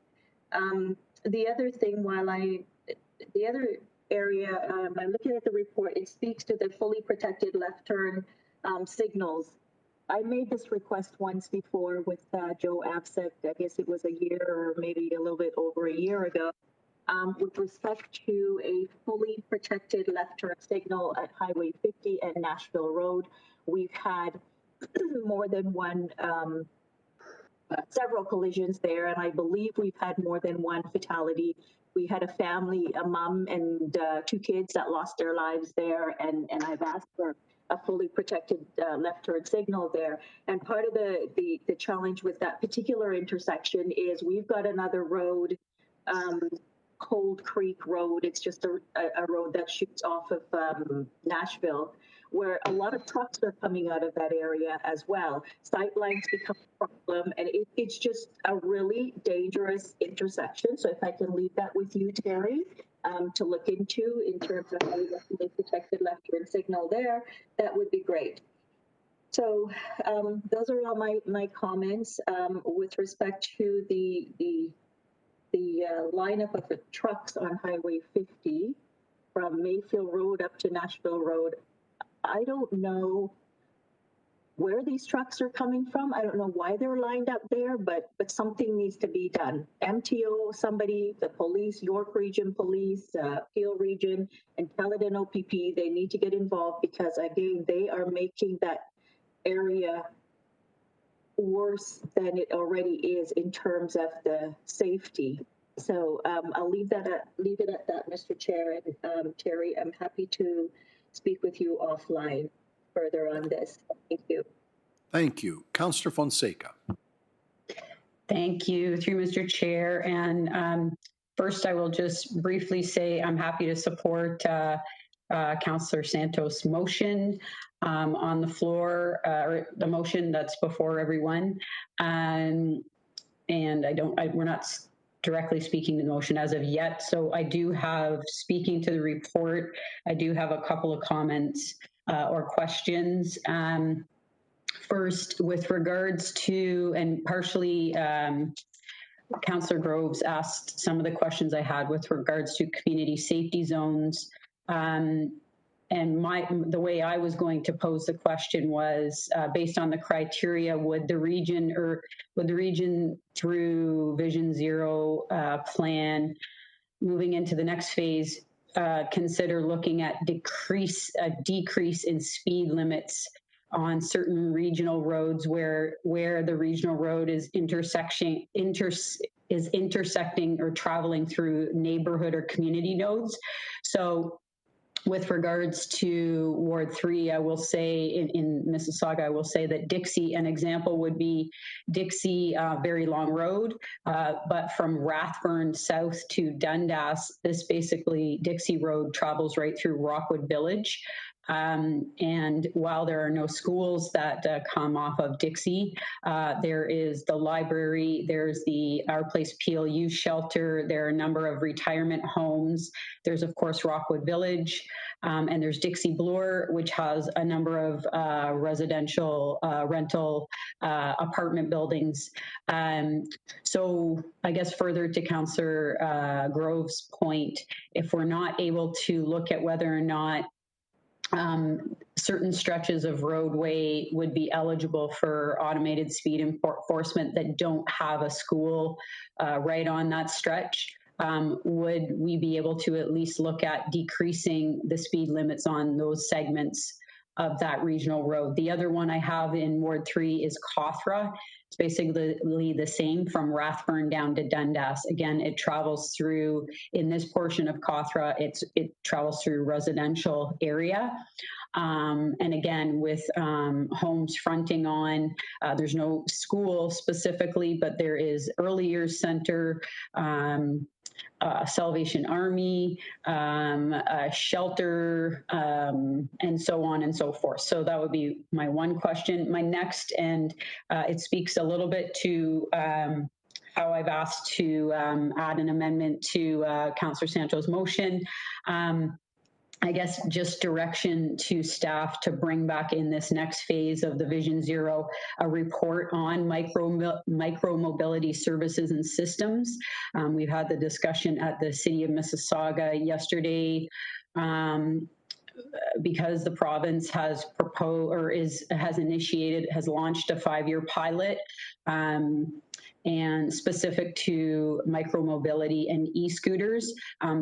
The other thing, the other area, I'm looking at the report, it speaks to the fully protected left turn signals. I made this request once before with Joe Absek. I guess it was a year or maybe a little bit over a year ago, with respect to a fully protected left turn signal at Highway 50 and Nashville Road. We've had more than one, several collisions there, and I believe we've had more than one fatality. We had a family, a mom and 2 kids that lost their lives there, and I've asked for a fully protected left turn signal there. And part of the challenge with that particular intersection is we've got another road, Cold Creek Road. It's just a road that shoots off of Nashville, where a lot of trucks are coming out of that area as well. Sight lines become a problem, and it's just a really dangerous intersection. So if I can leave that with you, Terry, to look into in terms of how we definitely protected left turn signal there, that would be great. So those are all my comments with respect to the lineup of the trucks on Highway 50 from Mayfield Road up to Nashville Road. I don't know where these trucks are coming from. I don't know why they're lined up there, but something needs to be done. MTO, somebody, the police, York Region Police, Peel Region, and Caledon OPP, they need to get involved because, again, they are making that area worse than it already is in terms of the safety. So I'll leave it at that, Mr. Chair. And Terry, I'm happy to speak with you offline further on this. Thank you. Thank you. Councillor Fonseca. Thank you, through Mr. Chair. And first, I will just briefly say I'm happy to support Councillor Santos' motion on the floor, or the motion that's before everyone. And we're not directly speaking to the motion as of yet. So I do have, speaking to the report, I do have a couple of comments or questions. First, with regards to, and partially Councillor Groves asked some of the questions I had with regards to community safety zones. And the way I was going to pose the question was based on the criteria, would the region through Vision Zero plan moving into the next phase consider looking at a decrease in speed limits on certain regional roads where the regional road is intersecting or traveling through neighborhood or community nodes. So with regards to Ward 3, I will say in Mississauga, I will say that Dixie, an example would be Dixie, very long road, but from Rathburn south to Dundas, this basically Dixie Road travels right through Rockwood Village. And while there are no schools that come off of Dixie, there is the library, there's the Our Place PLU shelter, there are a number of retirement homes, there's of course Rockwood Village, and there's Dixie Bloor, which has a number of residential rental apartment buildings. So I guess further to Councillor Grove's point, if we're not able to look at whether or not certain stretches of roadway would be eligible for automated speed enforcement that don't have a school right on that stretch, would we be able to at least look at decreasing the speed limits on those segments of that regional road? The other one I have in Ward 3 is Cawthra. It's basically the same from Rathburn down to Dundas. Again, it travels through, in this portion of Cawthra, it travels through residential area. And again, with homes fronting on, there's no school specifically, but there is early years center, Salvation Army, shelter, and so on and so forth. So that would be my one question. My next, and it speaks a little bit to how I've asked to add an amendment to Councillor Santos' motion. I guess just direction to staff to bring back in this next phase of the Vision Zero a report on micro mobility services and systems. We've had the discussion at the City of Mississauga yesterday. Because the province has proposed or has launched a 5-year pilot. and specific to micromobility and e-scooters.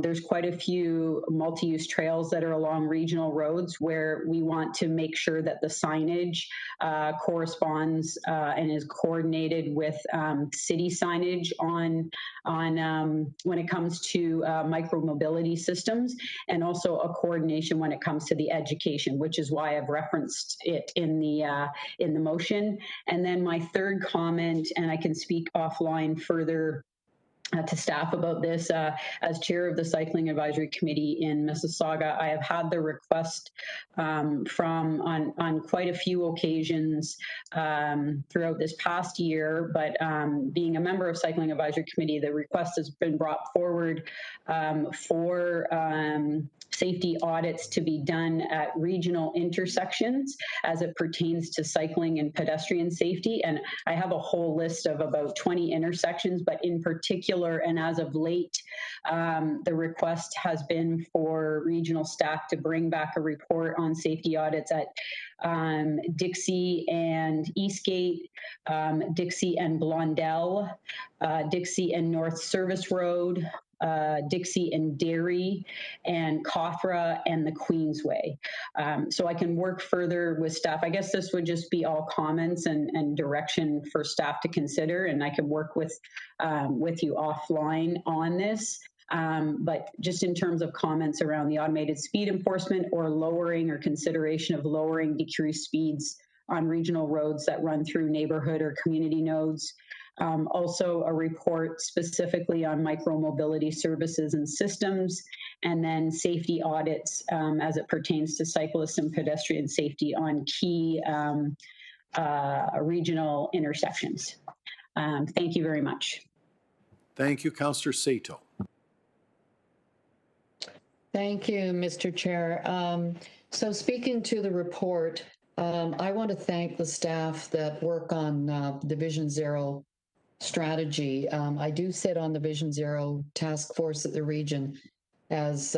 There's quite a few multi-use trails that are along regional roads where we want to make sure that the signage corresponds and is coordinated with city signage on when it comes to micromobility systems, and also a coordination when it comes to the education, which is why I've referenced it in the motion. And then my third comment, and I can speak offline further to staff about this. As chair of the Cycling Advisory Committee in Mississauga, I have had the request from on quite a few occasions throughout this past year, but being a member of Cycling Advisory Committee, the request has been brought forward for safety audits to be done at regional intersections as it pertains to cycling and pedestrian safety. And I have a whole list of about 20 intersections, but in particular, and as of late, the request has been for regional staff to bring back a report on safety audits at Dixie and Eastgate, Dixie and Blondell, Dixie and North Service Road, Dixie and Derry, and Cothra and the Queensway. So I can work further with staff. I guess this would just be all comments and direction for staff to consider, and I can work with you offline on this. But just in terms of comments around the automated speed enforcement or lowering or consideration of lowering decreased speeds on regional roads that run through neighborhood or community nodes. Also a report specifically on micromobility services and systems, and then safety audits as it pertains to cyclists and pedestrian safety on key regional intersections. Thank you very much. Thank you, Councillor Sato. Thank you, Mr. Chair. So speaking to the report, I want to thank the staff that work on the Vision Zero strategy. I do sit on the Vision Zero task force at the region as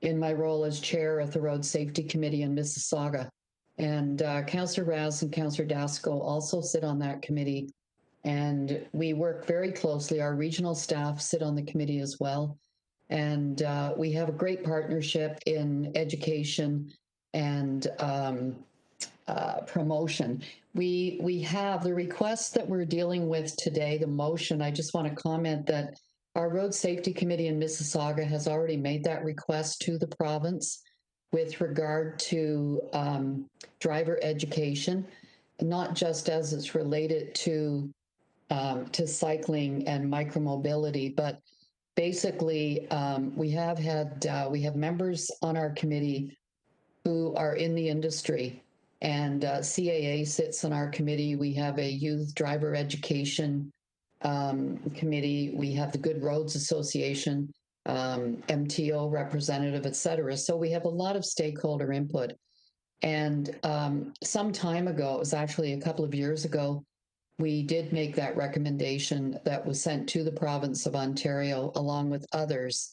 in my role as chair of the Road Safety Committee in Mississauga. And Councillor Raz and Councillor Dasco also sit on that committee. And we work very closely. Our regional staff sit on the committee as well. And we have a great partnership in education and promotion. We have the requests that we're dealing with today, the motion. I just want to comment that our Road Safety Committee in Mississauga has already made that request to the province with regard to driver education, not just as it's related to cycling and micromobility, but basically we have members on our committee who are in the industry. And CAA sits on our committee. We have a youth driver education committee. We have the Good Roads Association, MTO representative, et cetera. So we have a lot of stakeholder input. And some time ago, it was actually a couple of years ago, we did make that recommendation that was sent to the province of Ontario, along with others,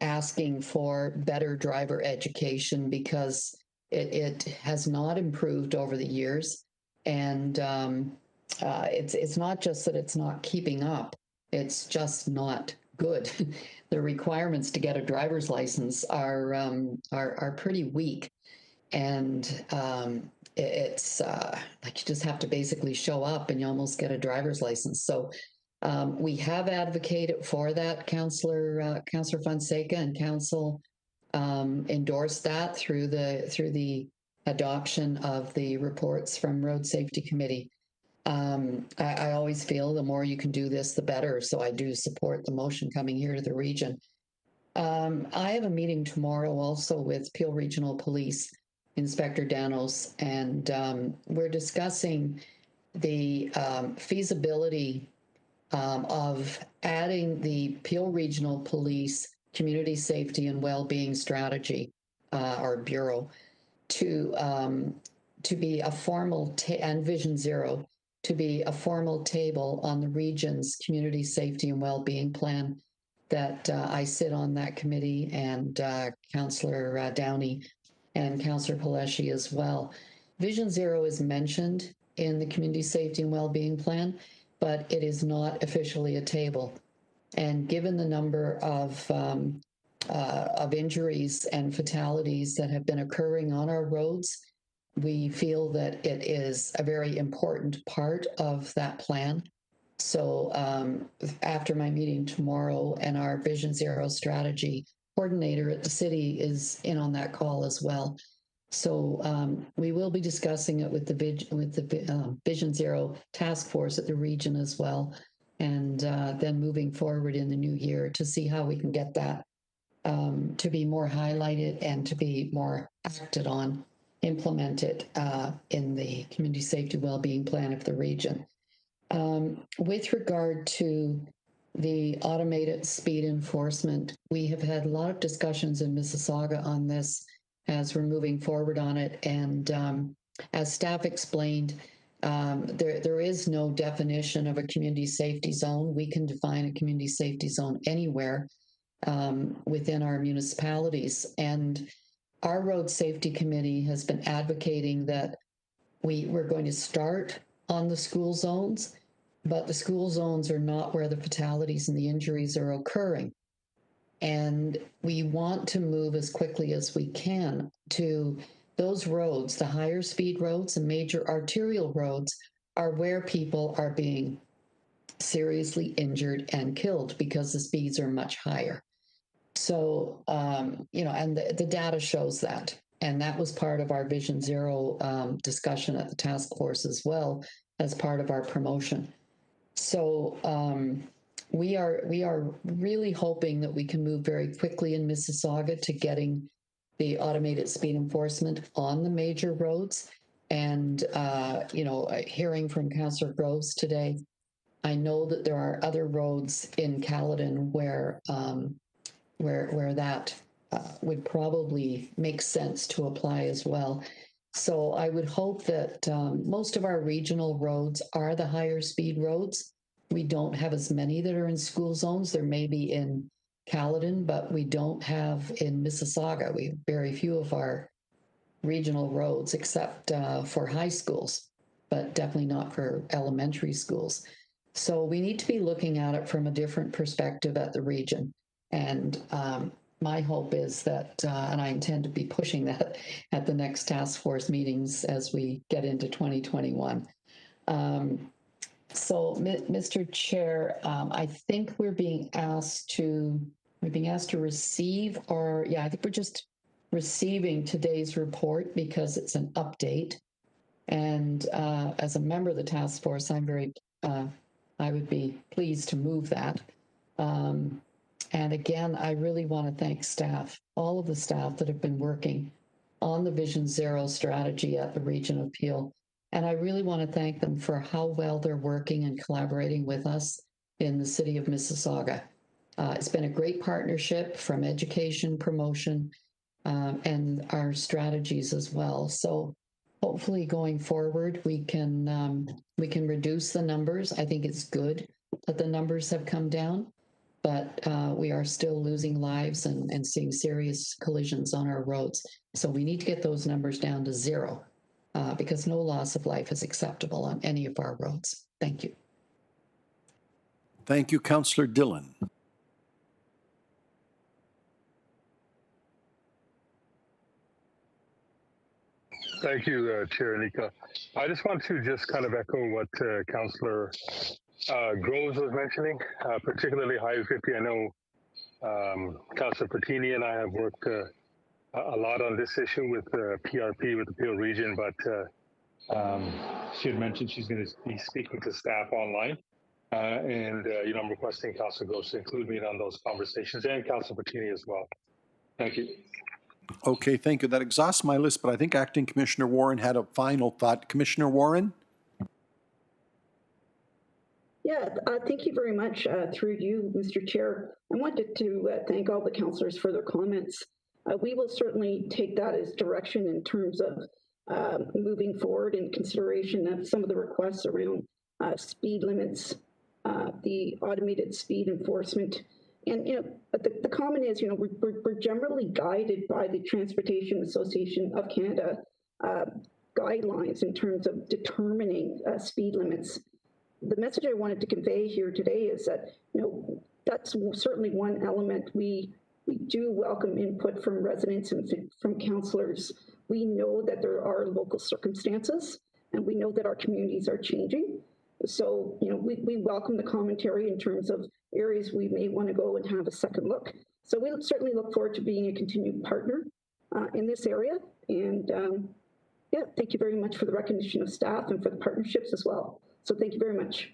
asking for better driver education because it has not improved over the years, and it's not just that it's not keeping up; it's just not good. The requirements to get a driver's license are pretty weak, and it's like you just have to basically show up, and you almost get a driver's license. So we have advocated for that. Councillor Fonseca and Council endorsed that through the adoption of the reports from Road Safety Committee. I always feel the more you can do this, the better. So I do support the motion coming here to the region. I have a meeting tomorrow also with Peel Regional Police Inspector Danos, and we're discussing the feasibility of adding the Peel Regional Police Community Safety and Wellbeing Strategy, or Bureau, to be a formal, and Vision Zero, to be a formal table on the region's community safety and wellbeing plan. That I sit on that committee, and Councillor Downey and Councillor Paleshi as well. Vision Zero is mentioned in the Community Safety and Wellbeing Plan, but it is not officially a table. And given the number of injuries and fatalities that have been occurring on our roads, we feel that it is a very important part of that plan. So after my meeting tomorrow, and our Vision Zero strategy coordinator at the city is in on that call as well. So we will be discussing it with the Vision Zero task force at the region as well, and then moving forward in the new year to see how we can get that to be more highlighted and to be more acted on, implemented in the Community Safety Wellbeing Plan of the region. With regard to the automated speed enforcement, we have had a lot of discussions in Mississauga on this as we're moving forward on it. And as staff explained, there is no definition of a community safety zone. We can define a community safety zone anywhere within our municipalities. And our Road Safety Committee has been advocating that we're going to start on the school zones, but the school zones are not where the fatalities and the injuries are occurring. And we want to move as quickly as we can to those roads, the higher speed roads and major arterial roads are where people are being seriously injured and killed because the speeds are much higher. So, and the data shows that. And that was part of our Vision Zero discussion at the task force as well as part of our promotion. So we are really hoping that we can move very quickly in Mississauga to getting the automated speed enforcement on the major roads. And, hearing from Councillor Groves today, I know that there are other roads in Caledon where that would probably make sense to apply as well. So I would hope that most of our regional roads are the higher speed roads. We don't have as many that are in school zones. There may be in Caledon, but we don't have in Mississauga. We have very few of our regional roads except for high schools, but definitely not for elementary schools. So we need to be looking at it from a different perspective at the region. And my hope is that, and I intend to be pushing that at the next task force meetings as we get into 2021. So, Mr. Chair, I think we're being asked to receive, I think we're just receiving today's report because it's an update. And as a member of the task force, I would be pleased to move that. And again, I really want to thank staff, all of the staff that have been working on the Vision Zero strategy at the Region of Peel. And I really want to thank them for how well they're working and collaborating with us in the city of Mississauga. It's been a great partnership from education, promotion, and our strategies as well. So hopefully going forward, we can reduce the numbers. I think it's good that the numbers have come down, but we are still losing lives and seeing serious collisions on our roads. So we need to get those numbers down to zero because no loss of life is acceptable on any of our roads. Thank you. Thank you, Councillor Dillon. Thank you, Chair Nika. I just want to kind of echo what Councillor Groves was mentioning, particularly Highway 50. I know Councillor Pertini and I have worked a lot on this issue with PRP, with the Peel region, but she had mentioned she's going to be speaking to staff online. And I'm requesting Councillor Groves to include me on those conversations and Councillor Pertini as well. Thank you. Okay, thank you. That exhausts my list, but I think Acting Commissioner Warren had a final thought. Commissioner Warren? Yeah, thank you very much. Through you, Mr. Chair, I wanted to thank all the councillors for their comments. We will certainly take that as direction in terms of moving forward in consideration of some of the requests around speed limits, the automated speed enforcement. And, but the comment is, we're generally guided by the Transportation Association of Canada guidelines in terms of determining speed limits. The message I wanted to convey here today is that, that's certainly one element. We do welcome input from residents and from councillors. We know that there are local circumstances, and we know that our communities are changing. So, we welcome the commentary in terms of areas we may want to go and have a second look. So we certainly look forward to being a continued partner in this area. And yeah, thank you very much for the recognition of staff and for the partnerships as well. So thank you very much.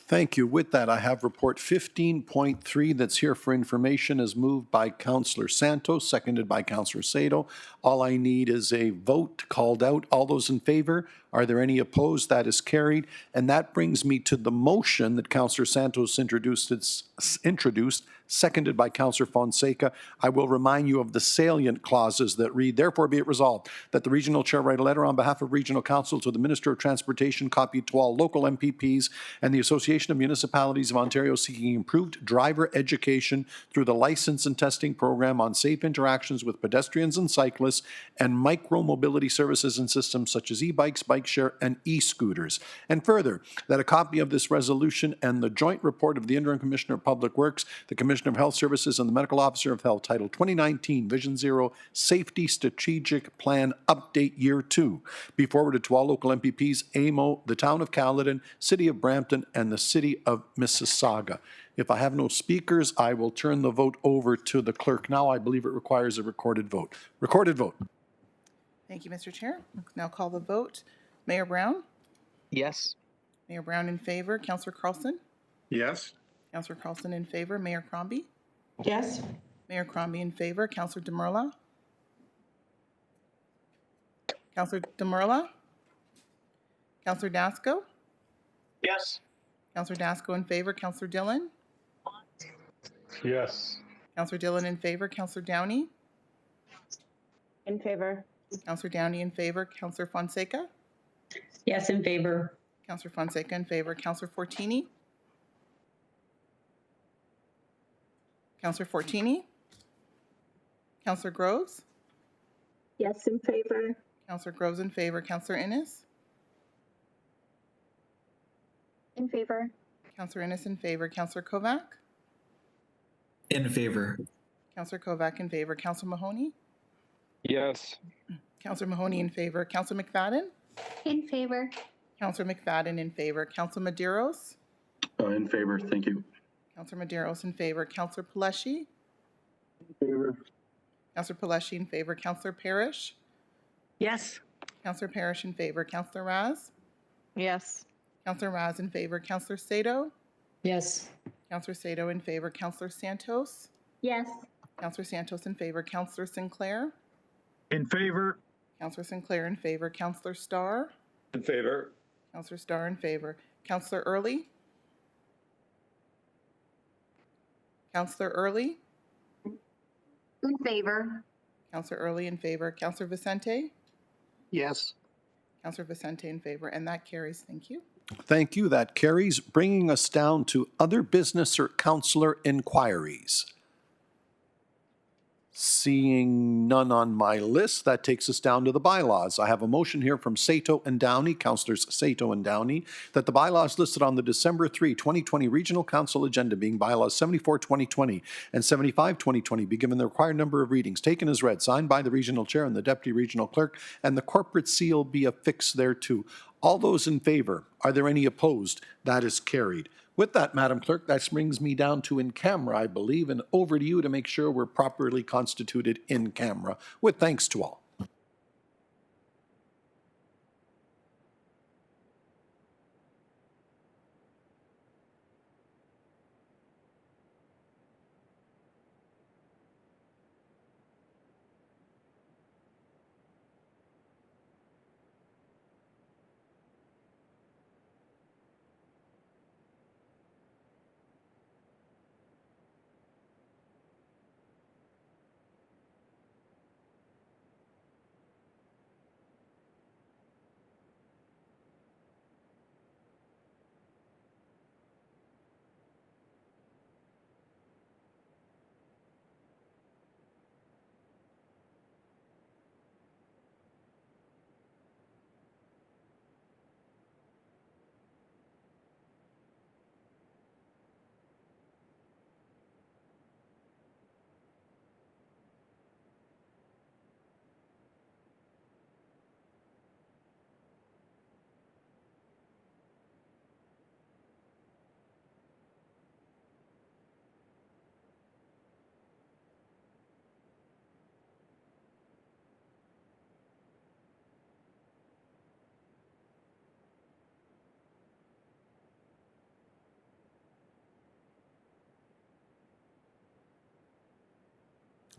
Thank you. With that, I have report 15.3 that's here for information as moved by Councillor Santos, seconded by Councillor Sato. All I need is a vote called out. All those in favor? Are there any opposed? That is carried. And that brings me to the motion that Councillor Santos introduced, seconded by Councillor Fonseca. I will remind you of the salient clauses that read, therefore be it resolved that the regional chair write a letter on behalf of regional council to the Minister of Transportation, copied to all local MPPs and the Association of Municipalities of Ontario seeking improved driver education through the license and testing program on safe interactions with pedestrians and cyclists and micro-mobility services and systems such as e-bikes, bike share, and e-scooters. And further, that a copy of this resolution and the joint report of the Interim Commissioner of Public Works, the Commissioner of Health Services, and the Medical Officer of Health, titled 2019 Vision Zero Safety Strategic Plan Update Year 2, be forwarded to all local MPPs, AMO, the Town of Caledon, City of Brampton, and the City of Mississauga. If I have no speakers, I will turn the vote over to the clerk. Now I believe it requires a recorded vote. Recorded vote. Thank you, Mr. Chair. Now call the vote. Mayor Brown? Yes. Mayor Brown in favor. Councillor Carlson? Yes. Councillor Carlson in favor. Mayor Crombie? Yes. Mayor Crombie in favor. Councillor Demurla? Councillor Demurla? Councillor Dasco? Yes. Councillor Dasco in favor. Councillor Dillon? Yes. Councillor Dillon in favor. Councillor Downey? In favor. Councillor Downey in favor. Councillor Fonseca? Yes, in favor. Councillor Fonseca in favor. Councillor Fortini? Councillor Fortini? Councillor Groves? Yes, in favor. Councillor Groves in favor. Councillor Innes? In favor. Councillor Innes in favor. Councillor Kovac? In favor. Councillor Kovac in favor. Councillor Mahoney? Yes. Councillor Mahoney in favor. Councillor McFadden? In favor. Councillor McFadden in favor. Councillor Medeiros? In favor. Thank you. Councillor Medeiros in favor. Councillor Paleshi? In favor. Councillor Paleshi in favor. Councillor Parrish? Yes. Councillor Parrish in favor. Councillor Raz? Yes. Councillor Raz in favor. Councillor Sato? Yes. Councillor Sato in favor. Councillor Santos? Yes. Councillor Santos in favor. Councillor Sinclair? In favor. Councillor Sinclair in favor. Councillor Starr? In favor. Councillor Starr in favor. Councillor Early? Councillor Early? In favor. Councillor Early in favor. Councillor Vicente? Yes. Councillor Vicente in favor, and that carries. Thank you. Thank you. That carries, bringing us down to other business or councillor inquiries. Seeing none on my list, that takes us down to the bylaws. I have a motion here from Sato and Downey, Councillors Sato and Downey, that the bylaws listed on the December 3, 2020 Regional Council agenda, being bylaws 74-2020 and 75-2020, be given the required number of readings, taken as read, signed by the regional chair and the deputy regional clerk, and the corporate seal be affixed thereto. All those in favor? Are there any opposed? That is carried. With that, Madam Clerk, that brings me down to in camera, I believe, and over to you to make sure we're properly constituted in camera, with thanks to all.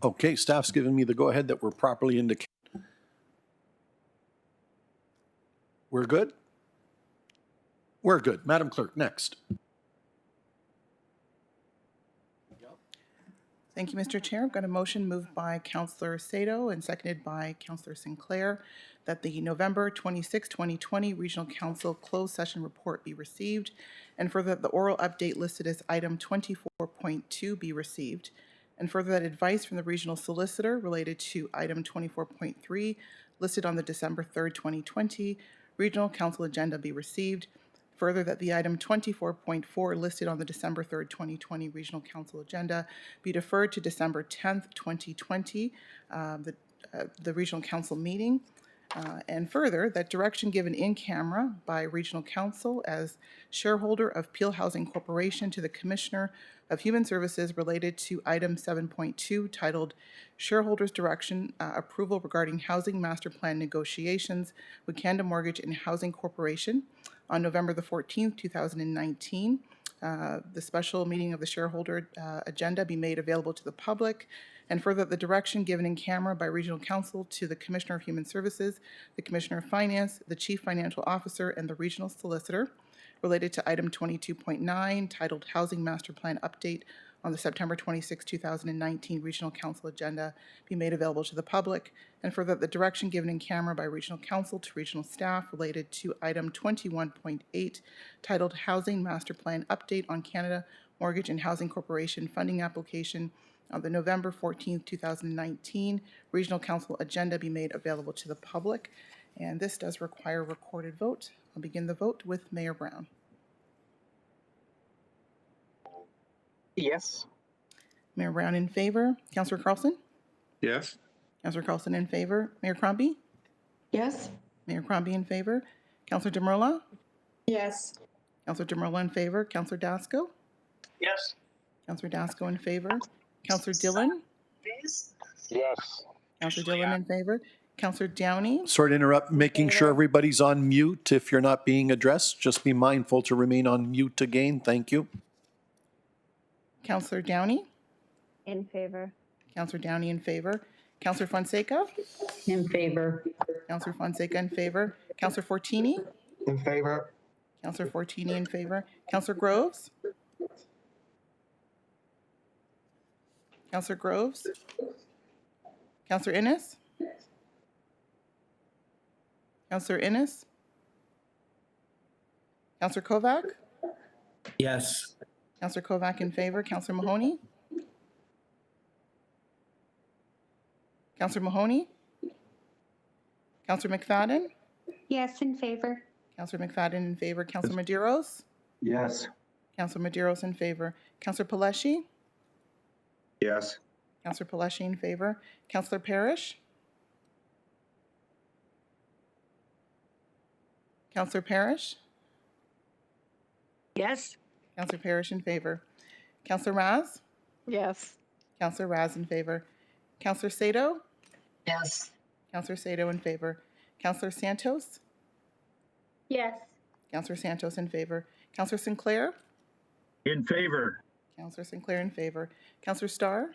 Okay, staff's given me the go-ahead that we're properly indicated. We're good? We're good. Madam Clerk, next. Thank you, Mr. Chair. I've got a motion moved by Councillor Sato and seconded by Councillor Sinclair that the November 26, 2020 Regional Council closed session report be received, and further that the oral update listed as item 24.2 be received, and further that advice from the regional solicitor related to item 24.3 listed on the December 3rd, 2020 Regional Council agenda be received. Further, that the item 24.4 listed on the December 3rd, 2020 Regional Council agenda be deferred to December 10th, 2020, the Regional Council meeting. And further, that direction given in camera by Regional Council as shareholder of Peel Housing Corporation to the Commissioner of Human Services related to item 7.2 titled Shareholders Direction Approval Regarding Housing Master Plan Negotiations with Canada Mortgage and Housing Corporation on November the 14th, 2019. The special meeting of the shareholder agenda be made available to the public, and further the direction given in camera by Regional Council to the Commissioner of Human Services, the Commissioner of Finance, the Chief Financial Officer, and the Regional Solicitor related to item 22.9 titled Housing Master Plan Update on the September 26, 2019 Regional Council agenda be made available to the public, and further the direction given in camera by Regional Council to regional staff related to item 21.8 titled Housing Master Plan Update on Canada Mortgage and Housing Corporation funding application on the November 14th, 2019 Regional Council agenda be made available to the public. And this does require a recorded vote. I'll begin the vote with Mayor Brown. Yes. Mayor Brown in favor. Councillor Carlson? Yes. Councillor Carlson in favor. Mayor Crombie? Yes. Mayor Crombie in favor. Councillor Demerla? Yes. Councillor Demerla in favor. Councillor Dasco? Yes. Councillor Dasco in favor. Councillor Dillon? Yes. Councillor Dillon in favor. Councillor Downey? Sorry to interrupt, making sure everybody's on mute. If you're not being addressed, just be mindful to remain on mute again. Thank you. Councillor Downey? In favor. Councillor Downey in favor. Councillor Fonseca? In favor. Councillor Fonseca in favor. Councillor Fortini? In favor. Councillor Fortini in favor. Councillor Groves? Councillor Groves? Councillor Innes? Councillor Innes? Councillor Kovac? Yes. Councillor Kovac in favor. Councillor Mahoney? Councillor Mahoney? Councillor McFadden? Yes, in favor. Councillor McFadden in favor. Councillor Medeiros? Yes. Councillor Medeiros in favor. Councillor Paleshi? Yes. Councillor Paleshi in favor. Councillor Parrish? Councillor Parrish? Yes. Councillor Parrish in favor. Councillor Raz? Yes. Councillor Raz in favor. Councillor Sato? Yes. Councillor Sato in favor. Councillor Santos? Yes. Councillor Santos in favor. Councillor Sinclair? In favor. Councillor Sinclair in favor. Councillor Starr?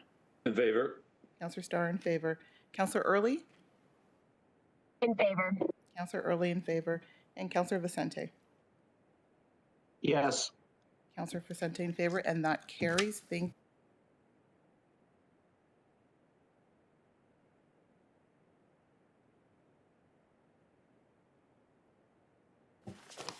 In favor. Councillor Starr in favor. Councillor Early? In favor. Councillor Early in favor. And Councillor Vicente? Yes. Councillor Vicente in favor, and that carries. Thank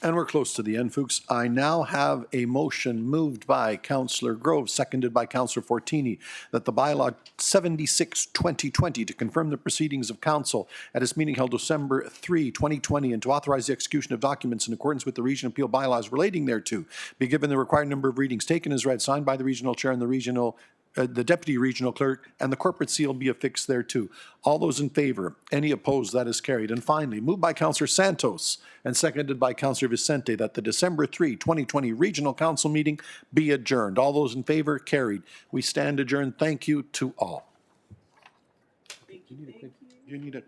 And we're close to the end, folks. I now have a motion moved by Councillor Grove, seconded by Councillor Fortini, that the bylaw 76-2020 to confirm the proceedings of council at its meeting held December 3, 2020, and to authorize the execution of documents in accordance with the Region Appeal bylaws relating thereto, be given the required number of readings taken as read, signed by the regional chair and the deputy regional clerk, and the corporate seal be affixed thereto. All those in favor? Any opposed? That is carried. And finally, moved by Councillor Santos and seconded by Councillor Vicente that the December 3, 2020 Regional Council meeting be adjourned. All those in favor? Carried. We stand adjourned. Thank you to all. You need a